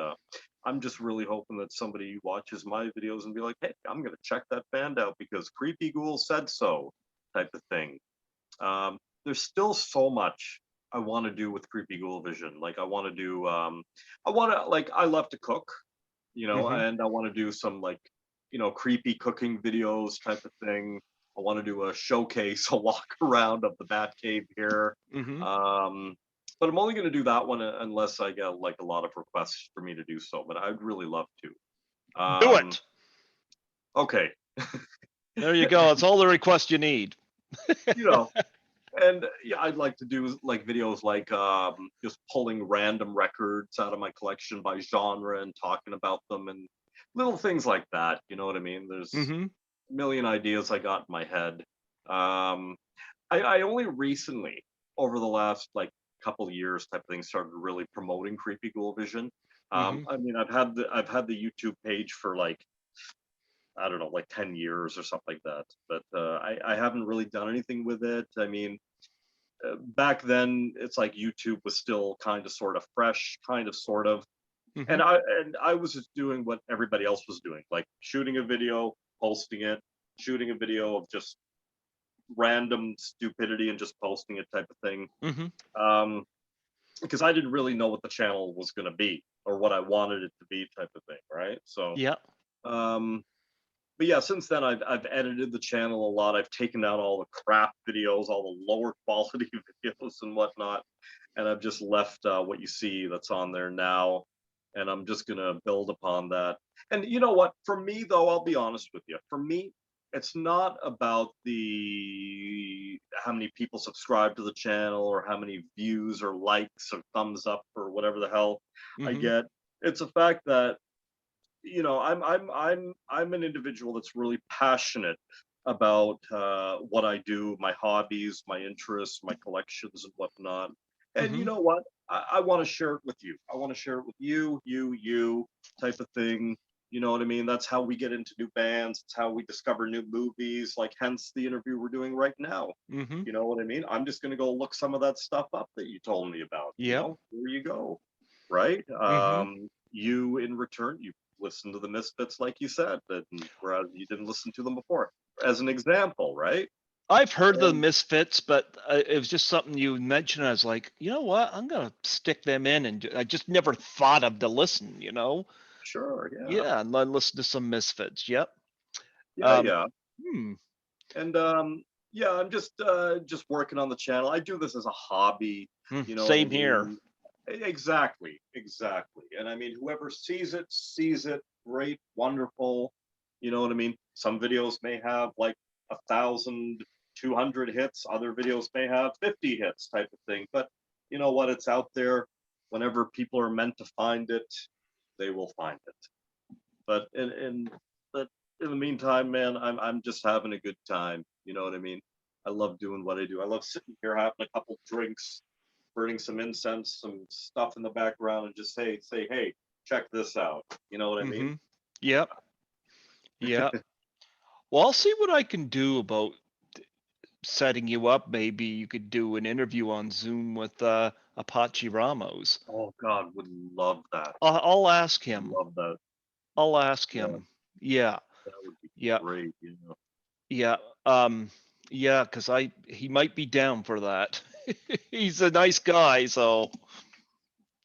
I'm just really hoping that somebody watches my videos and be like, hey, I'm going to check that band out because Creepy Ghoul said so, type of thing. There's still so much I want to do with Creepy Ghoul Vision. Like I want to like I love to cook, you know, Mm-hmm. and I want to do some like creepy cooking videos type of thing. I want to do a showcase, a walk around of the Bat Cave here. Mm-hmm. Um, but I'm only going to do that one unless I get like a lot of requests for me to do so. But I'd really love to. Do it. Okay, There you go. It's all the request you need. you know, and yeah, I'd like to do like videos like just pulling random records out of my collection by genre and talking about them and little things like that. You know what I mean? There's Mm-hmm. a million ideas I got in my head. Um, I only recently, over the last like couple of years, type of thing, started really promoting Creepy Ghoul Vision. Mm-hmm. I mean, I've had the YouTube page for like I don't know, like 10 years or something like that. But I haven't really done anything with it. I mean, back then it's like YouTube was still kind of sort of fresh, kind of sort of, Mm-hmm. and I was just doing what everybody else was doing, like shooting a video, posting it, shooting a video of just random stupidity and just posting it, type of thing. Mm-hmm. Um, because I didn't really know what the channel was going to be or what I wanted it to be, type of thing, right? So, Yeah. um, but yeah, since then I've edited the channel a lot. I've taken out all the crap videos, all the lower quality videos and whatnot, and I've just left what you see that's on there now. And I'm just gonna build upon that. And you know what? For me, though, I'll be honest with you. For me, it's not about the how many people subscribe to the channel or how many views or likes or thumbs up or whatever the hell I Mm-hmm. get. It's a fact that I'm an individual that's really passionate about what I do, my hobbies, my interests, my collections, and whatnot. And you Mm-hmm. know what? I want to share it with you. I want to share it with you, type of thing. You know what I mean? That's how we get into new bands. It's how we discover new movies. Like, hence the interview we're doing right now. Mm-hmm. You know what I mean? I'm just going to go look some of that stuff up that you told me about. You Yep. know, here you go. Right? Mm-hmm. You in return, you listen to the Misfits, like you said, that whereas you didn't listen to them before, as an example, right? I've heard of the And Misfits, but it was just something you mentioned. I was like, you know what? I'm gonna stick them in, and I just never thought of to listen. You know. sure, yeah, Yeah, and then listen to some Misfits. Yep. yeah, Um, yeah. hmm. And yeah, I'm just working on the channel. I do this as a hobby, you know what I Same here. mean? Exactly, exactly. And I mean, whoever sees it, great, wonderful. You know what I mean? Some videos may have like 1,200 hits, other videos may have 50 hits type of thing. But you know what? It's out there. Whenever people are meant to find it, they will find it. But but in the meantime, man, I'm just having a good time. You know what I mean? I love doing what I do. I love sitting here having a couple drinks, burning some incense, some stuff in the background, and just say, hey, check this out. You know what I mean? Mm-hmm. Yep. Yep. Well, I'll see what I can do about setting you up. Maybe you could do an interview on Zoom with Apache Ramos. Oh God, would love that. I'll ask him. Love that. I'll ask Yeah, him. Yeah. that would be Yeah. great. You know. Yeah. Um, yeah, because he might be down for that. He's a nice guy, so Ooh,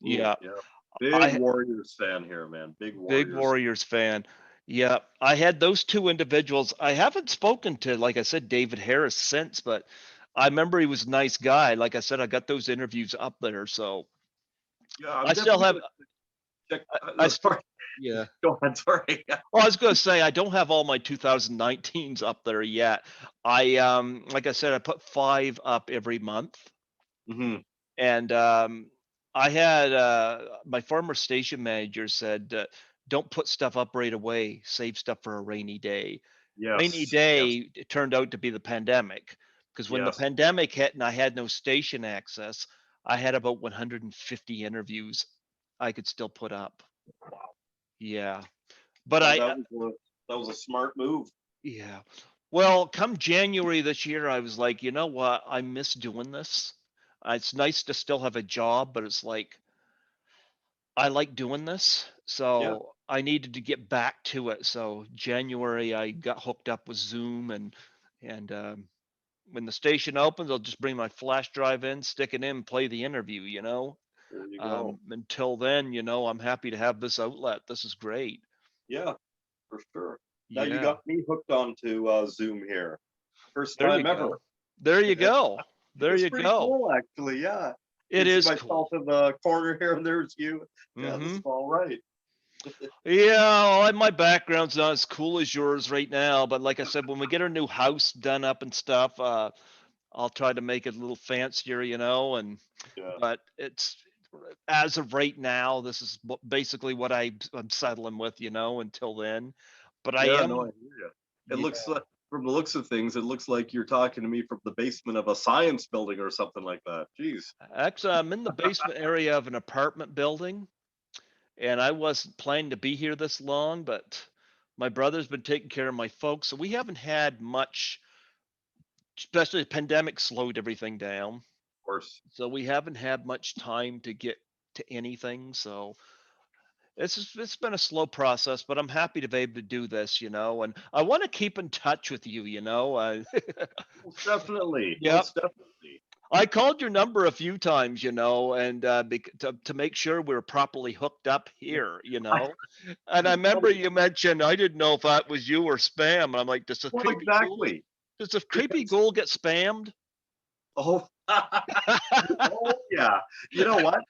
yeah. yeah. Big I Warriors fan here, man. Big Big Warriors. Warriors fan. Yeah, I had those two individuals. I haven't spoken to, like I said, David Harris since, but I remember he was a nice guy. Like I said, I got those interviews up there, so Yeah, I'm I still definitely have. gonna check. I still, Sorry, yeah. go ahead. Sorry. Well, I was gonna say I don't have all my 2019s up there yet. Like I said, I put five up every month, hmm and I had my former station manager said, "Don't put stuff up right away. Save stuff for a rainy day." Rainy Yes, yes, day, it turned out to be the pandemic, because when the yes. pandemic hit and I had no station access, I had about 150 interviews I could still put up. Wow, Yeah. But that I that was a that was a smart move. yeah. Well, come January this year, I was like, you know what? I miss doing this. It's nice to still have a job, but it's like I like doing this. Yeah, So I needed to get back to it. So January I got hooked up with Zoom, and when the station opens, I'll just bring my flash drive in, stick it in, play the interview. there you go. Until then, I'm happy to have this outlet. This is great. Yeah, for sure. Now you Yeah. got me hooked on to Zoom here. First There you time ever. go. There you go. There It's you pretty go. cool, actually. Yeah, It can see is myself cool. in the corner here, and there's you. Yeah, this is Hmm. all right. Yeah, well, my background's not as cool as yours right now, but like I said, when we get our new house done up and stuff, I'll try to make it a little fancier. And Yeah, but it's as of right now, this is basically what I'm settling with, until then. But I yeah. No, I am, hear you. It yeah. looks like, from the looks of things, it looks like you're talking to me from the basement of a science building or something like that. Jeez. Actually, I'm in the basement area of an apartment building, and I wasn't planning to be here this long, but my brother's been taking care of my folks, so we haven't had much, especially the pandemic slowed everything down. Of course. So we haven't had much time to get to anything. So it's been a slow process, but I'm happy to be able to do this, and I want to keep in touch with you. Most definitely. Yep. Most definitely. I called your number a few times, and to make sure we are properly hooked up I, here. And I well, remember you mentioned I didn't know if that was you or spam. And I'm like, does the well, creepy ghoul exactly. does the creepy Because ghoul get spammed? oh, oh yeah. You know what?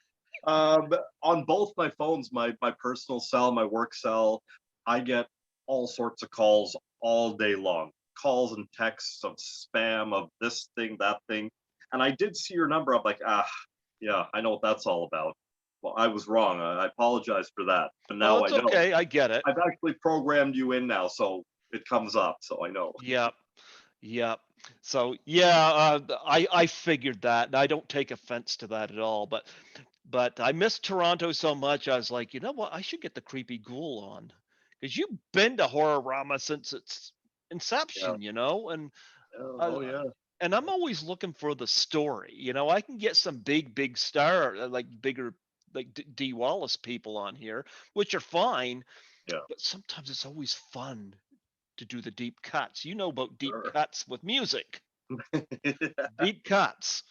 On both my phones, my personal cell, my work cell, I get all sorts of calls all day long. Calls and texts of spam of this thing, that thing. And I did see your number. I'm like, yeah, I know what that's all about. Well, I was wrong. I apologize for that. But Oh, now I it's know. okay. I get it. I've actually programmed you in now, so it comes up. So I know. Yep. Yep. So yeah, I figured that, and I don't take offense to that at all. But I miss Toronto so much. I was like, you know what? I should get the creepy ghoul on, because you've been to Horror-rama since its Yeah. inception, Yeah. uh, Oh yeah. and I'm always looking for the story. I can get some big star, like bigger, like D. Wallace people on here, which are fine. Yeah. But sometimes it's always fun to do the deep cuts. You know about deep Sure. cuts with music, deep cuts.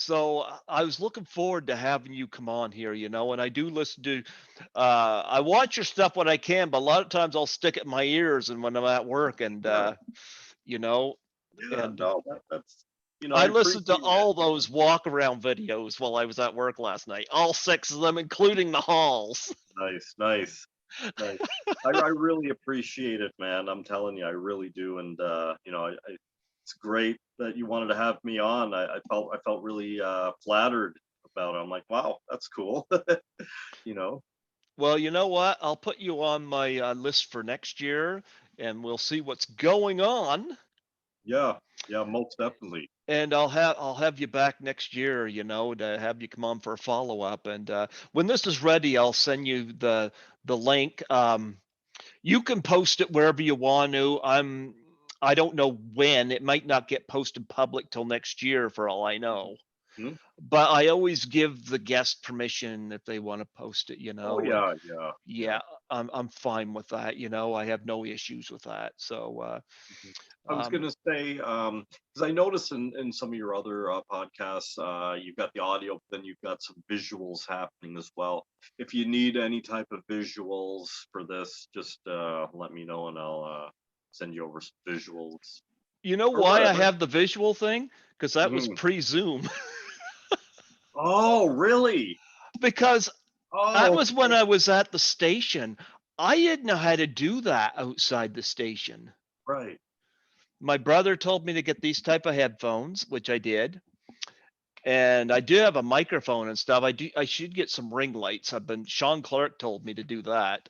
So I was looking forward to having you come on here, and I do listen to, I watch your stuff when I can, but a lot of times I'll stick it in my ears and when I'm at work and, Yeah, you know, yeah, and no, that's I I listened to appreciate it. all those walk around videos while I was at work last night, all six of them, including the halls. Nice, nice, nice. I really appreciate it, man. I'm telling you, I really do. And it's great that you wanted to have me on. I felt really flattered about it. I'm like, wow, that's cool. you know, Well, you know what? I'll put you on my list for next year and we'll see what's going on. yeah, yeah, most definitely. And I'll have you back next year, to have you come on for a follow up. And when this is ready, I'll send you the link. You can post it wherever you want to. I don't know when. It might not get posted public till next year, for all I know. Mhm. But I always give the guest permission if they want to post it. Oh And yeah, yeah, yeah. yeah, I'm fine with that. I have no issues with that. So Mhm. I was um, gonna say, because I noticed in some of your other podcasts, you've got the audio, but then you've got some visuals happening as well. If you need any type of visuals for this, just let me know and I'll send you over some visuals you know or why I whatever. have the visual thing? Because that was Mhm. pre-Zoom. Oh, really? Because that Oh, was when okay. I was at the station. I didn't know how to do that outside the station. Right. My brother told me to get these type of headphones, which I did. And I do have a microphone and stuff. I should get some ring lights. Sean Clark told me to do that.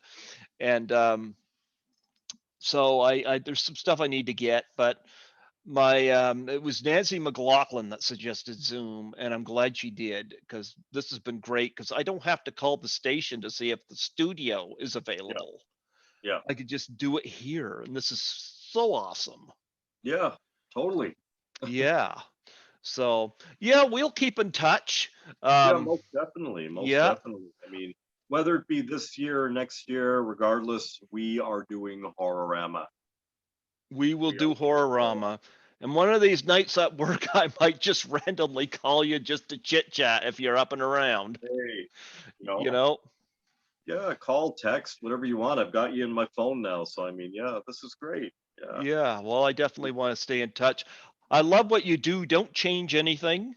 And so I there's some stuff I need to get, but my it was Nancy McLaughlin that suggested Zoom, and I'm glad she did because this has been great because I don't have to call the station to see if the studio is Yeah. available. Yeah. I could just do it here, and this is so awesome. Yeah. Totally. Yeah. So yeah, we'll keep in touch. Yeah, Um, most definitely, most yeah, definitely. I mean, whether it be this year or next year, regardless, we are doing Horror-rama. we will We are do doing Horror. Horror-rama. And one of these nights at work, I might just randomly call you just to chit chat if you're up and around. Hey, you You know, know? yeah, call, text, whatever you want. I've got you in my phone now, so I mean, yeah, this is great. Yeah, Yeah. Well, I definitely want to stay in touch. I love what you do. Don't change anything.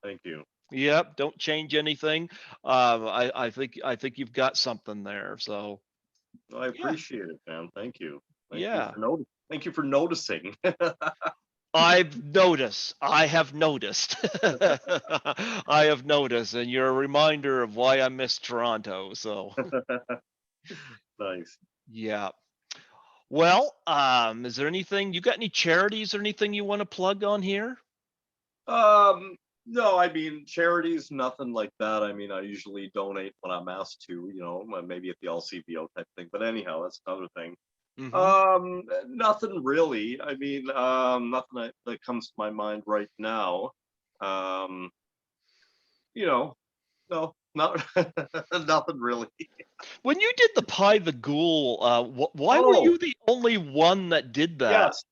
thank you. Yep. Don't change anything. I think you've got something there. So I yeah. appreciate it, man. Thank you. Thank you Yeah. for Thank you for noticing. I've noticed. I have noticed. I have noticed, and you're a reminder of why I miss Toronto. So, Nice. yeah. Well, is there anything you got any charities or anything you want to plug on here? Um, no, I mean charities, nothing like that. I mean, I usually donate when I'm asked to, maybe at the LCBO type thing. But anyhow, that's another thing. Mm-hmm. Nothing really. I mean, nothing that comes to my mind right now. Um, you know, no, not nothing really. When you did the Pie the Ghoul, why were Oh, you the only one that did that? yes.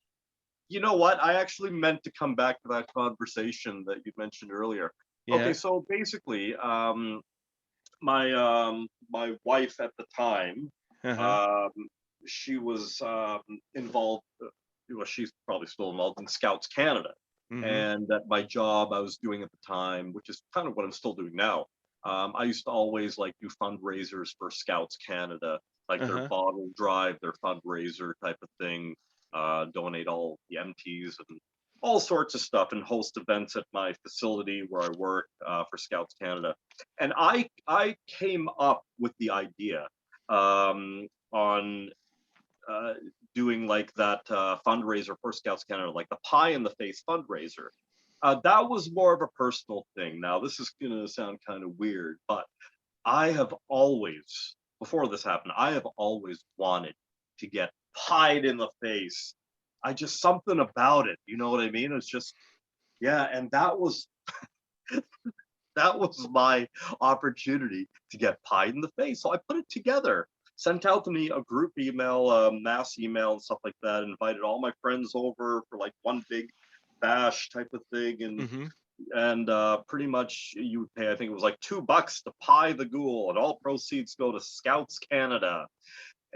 You know what? I actually meant to come back to that conversation that you mentioned earlier. Okay, Yeah. so basically, my wife at the time, Uh-huh. um, she was involved. Well, she's probably still involved in Scouts Canada, Mm-hmm. and at my job I was doing at the time, which is kind of what I'm still doing now. I used to always like do fundraisers for Scouts Canada, like their Uh-huh. bottle drive, their fundraiser type of thing. Donate all the empties and all sorts of stuff, and host events at my facility where I work for Scouts Canada. And I came up with the idea on uh, doing like that fundraiser for Scouts Canada, like the Pie in the Face fundraiser. That was more of a personal thing. Now, this is going to sound kind of weird, but I have always, before this happened, I have always wanted to get pied in the face. I just something about it, you know what I mean? It's just yeah, and that was my opportunity to get pied in the face. So I put it together, sent out to me a group email, mass email, and stuff like that. Invited all my friends over for like one big bash type of thing, and Mm-hmm. and pretty much you would pay, I think it was like $2 to pie the ghoul, and all proceeds go to Scouts Canada.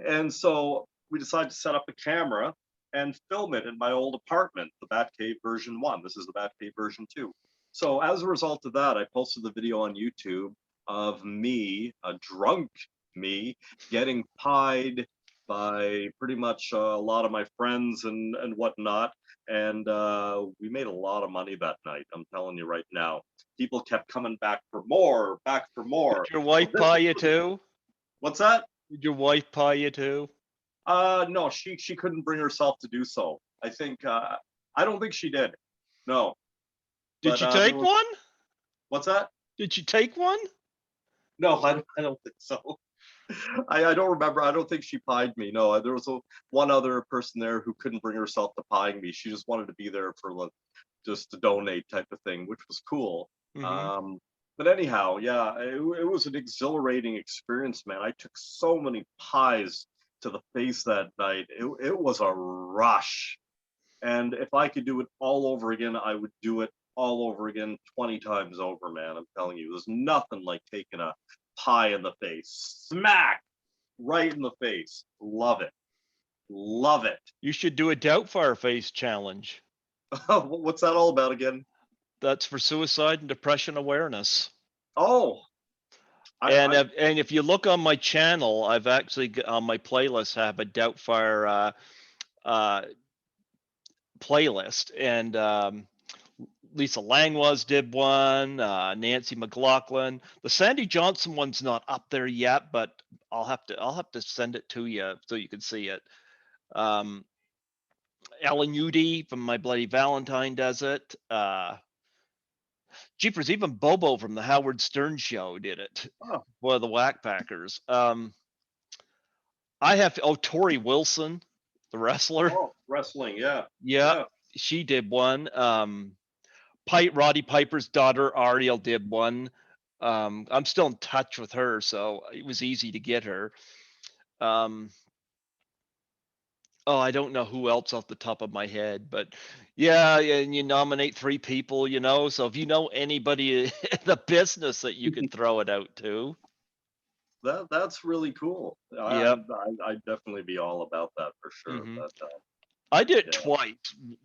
And so we decided to set up a camera and film it in my old apartment, the Batcave version 1. This is the Batcave version 2. So as a result of that, I posted the video on YouTube of me, a drunk me, getting pied by pretty much a lot of my friends and whatnot. And we made a lot of money that night. I'm telling you right now. People kept coming back for more, back for more. Did your Oh, wife this pie is you too? what's that? Did your wife pie you too? No, she couldn't bring herself to do so. I think I don't think she did. No, Did but you there take was one? what's that? Did you take one? No, I don't think so. I don't remember. I don't think she pied me. No, there was one other person there who couldn't bring herself to pieing me. She just wanted to be there for like, just to donate type of thing, which was cool. Hmm. Um, but anyhow, yeah, it was an exhilarating experience, man. I took so many pies to the face that night. It was a rush. And if I could do it all over again, I would do it all over again 20 times over, man. I'm telling you, there's nothing like taking a pie in the face. Smack right in the face. Love it. Love it. You should do a Doubtfire Face challenge. What's that all about again? That's for suicide and depression awareness. Oh, And I if you look on my channel, I've actually on my playlist have a Doubtfire uh, playlist, and Lisa Langlois did one, Nancy McLaughlin. The Sandy Johnson one's not up there yet, but I'll have to send it to you so you can see it. Um, Ellen Udy from My Bloody Valentine does it. Jeepers, even Bobo from the Howard Stern Show did it. oh, One of the Whack Packers. I have Tori Wilson, the wrestler. oh, wrestling, yeah. Yeah, Yeah. she did one. Roddy Piper's daughter Ariel did one. I'm still in touch with her, so it was easy to get her. Um, oh, I don't know who else off the top of my head, but yeah, and you nominate 3 people, So if you know anybody in the business that you could throw it out to, That's really cool. yep. I'd definitely be all about that for sure. Hmm. But I did it yeah. twice.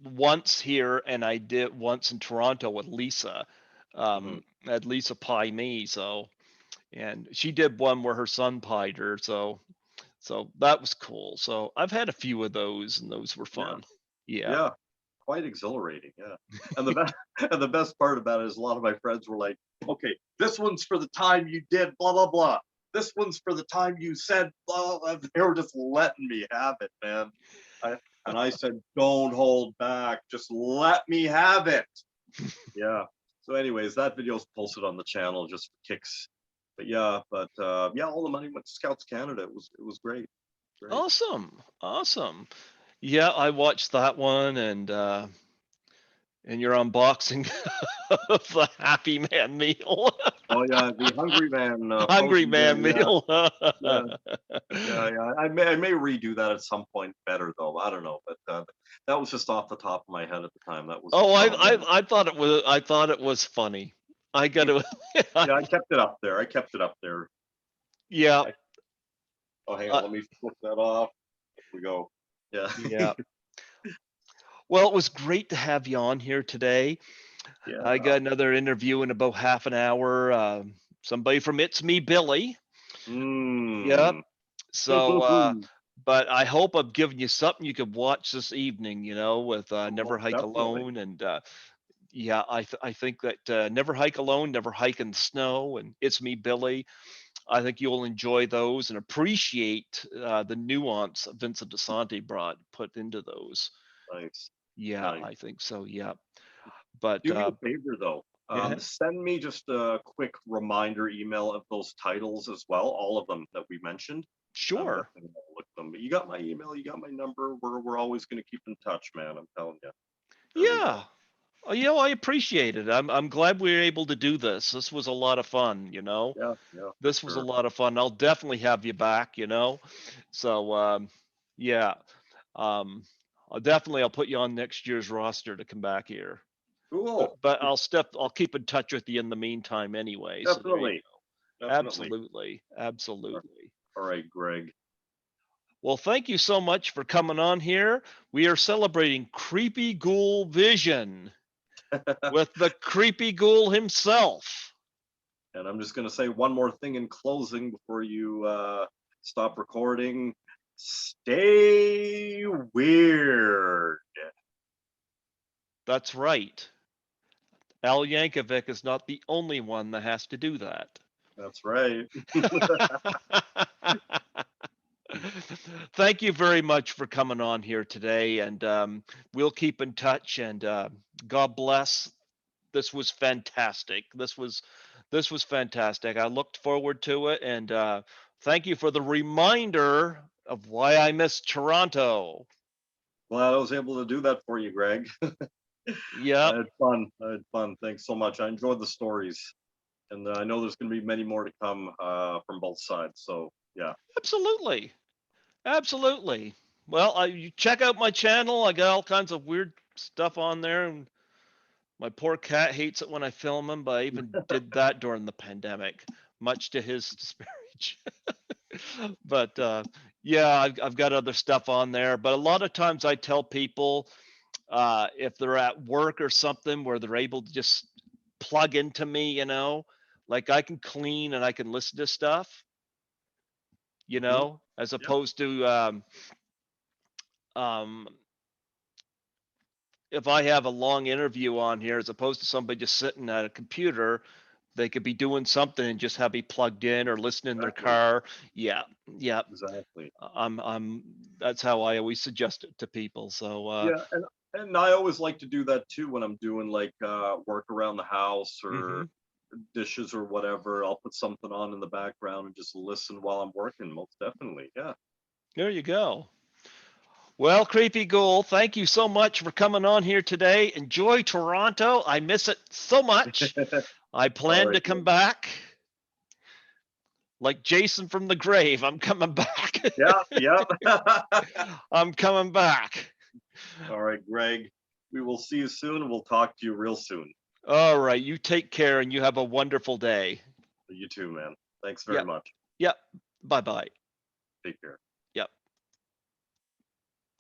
Once here, and I did once in Toronto with Lisa. Mhm. I had Lisa pie me, so and she did one where her son pied her, so that was cool. So I've had a few of those, and those were Yeah. fun. Yeah. Yeah. Quite exhilarating, yeah. And the best and the best part about it is a lot of my friends were like, "Okay, this one's for the time you did blah blah blah. This one's for the time you said blah." Blah. They were just letting me have it, man. I, and I said, "Don't hold back. Just let me have it." Yeah. So, anyways, that video's posted on the channel just for kicks. But yeah, yeah, all the money went to Scouts Canada. It was great, great. Awesome. Awesome. Yeah, I watched that one, and your unboxing of the Happy Man meal. Oh yeah, the Hungry Man Hungry frozen dinner. Man Yeah, meal. yeah. Yeah, yeah. I may redo that at some point better though. I don't know, but that was just off the top of my head at the time. That was Oh, just I, on there. I I thought it was funny. I got to. Yeah, I kept it up there. I kept it up there. Yeah. I, oh, hang on. Uh, Let me flip that off. There we go. Yeah, yeah. Well, it was great to have you on here today. I yeah. got another interview in about half an hour. Somebody from It's Me Billy. Yep. Mmm. So, but I hope I've given you something you could watch this evening. With Never Most Hike definitely. Alone, and yeah, I think that Never Hike Alone, Never Hike in the Snow, and It's Me Billy. I think you'll enjoy those and appreciate the nuance Vincent DeSanti put into those. Nice, Yeah, nice. I think so. Yeah, but Do me a favor though. yeah, Send me just a quick reminder email of those titles as well, all of them that we mentioned. I'm sure. definitely gonna look them. But you got my email, you got my number. We're always gonna keep in touch, man. I'm telling you. There we go. Yeah. I appreciate it. I'm glad we were able to do this. This was a lot of fun. Yeah, yeah, for This was a sure. lot of fun. I'll definitely have you back. So yeah. Um I'll put you on next year's roster to come back here. Cool. But I'll keep in touch with you in the meantime anyway. So there you Definitely. go. Definitely. Absolutely. Absolutely. All right, Greg. Well, thank you so much for coming on here. We are celebrating Creepy Ghoul Vision with the Creepy Ghoul himself. And I'm just going to say one more thing in closing before you stop recording. Stay weird. That's right. Al Yankovic is not the only one that has to do that. That's right. Thank you very much for coming on here today, and we'll keep in touch. And God bless. This was fantastic. This was fantastic. I looked forward to it, and thank you for the reminder of why I miss Toronto. Glad I was able to do that for you, Greg. Yep, I had fun. I had fun. Thanks so much. I enjoyed the stories. And I know there's going to be many more to come from both sides. So, yeah. absolutely, absolutely. Well, you check out my channel. I got all kinds of weird stuff on there, and my poor cat hates it when I film him, but I even did that during the pandemic, much to his disparage. But yeah, I've got other stuff on there. But a lot of times I tell people if they're at work or something where they're able to just plug into me, like I can clean and I can listen to stuff, Hmm. as Yep. opposed to um, if I have a long interview on here, as opposed to somebody just sitting at a computer, they could be doing something and just have me plugged in or listening in their Exactly. car. Yeah, yeah. Exactly. I'm. That's how I always suggest it to people. So, Yeah. And I always like to do that too when I'm doing like work around the house or mhm. dishes or whatever. I'll put something on in the background and just listen while I'm working. Most definitely. Yeah. There you go. Well, Creepy Ghoul, thank you so much for coming on here today. Enjoy Toronto. I miss it so much. I All plan right, to come Greg. back like Jason from the grave. I'm coming back. Yeah. Yeah. I'm coming back. All right, Greg. We will see you soon and we'll talk to you real soon. All right. You take care and you have a wonderful day. You too, man. Thanks very Yep. much. Yep. Bye bye. Take care.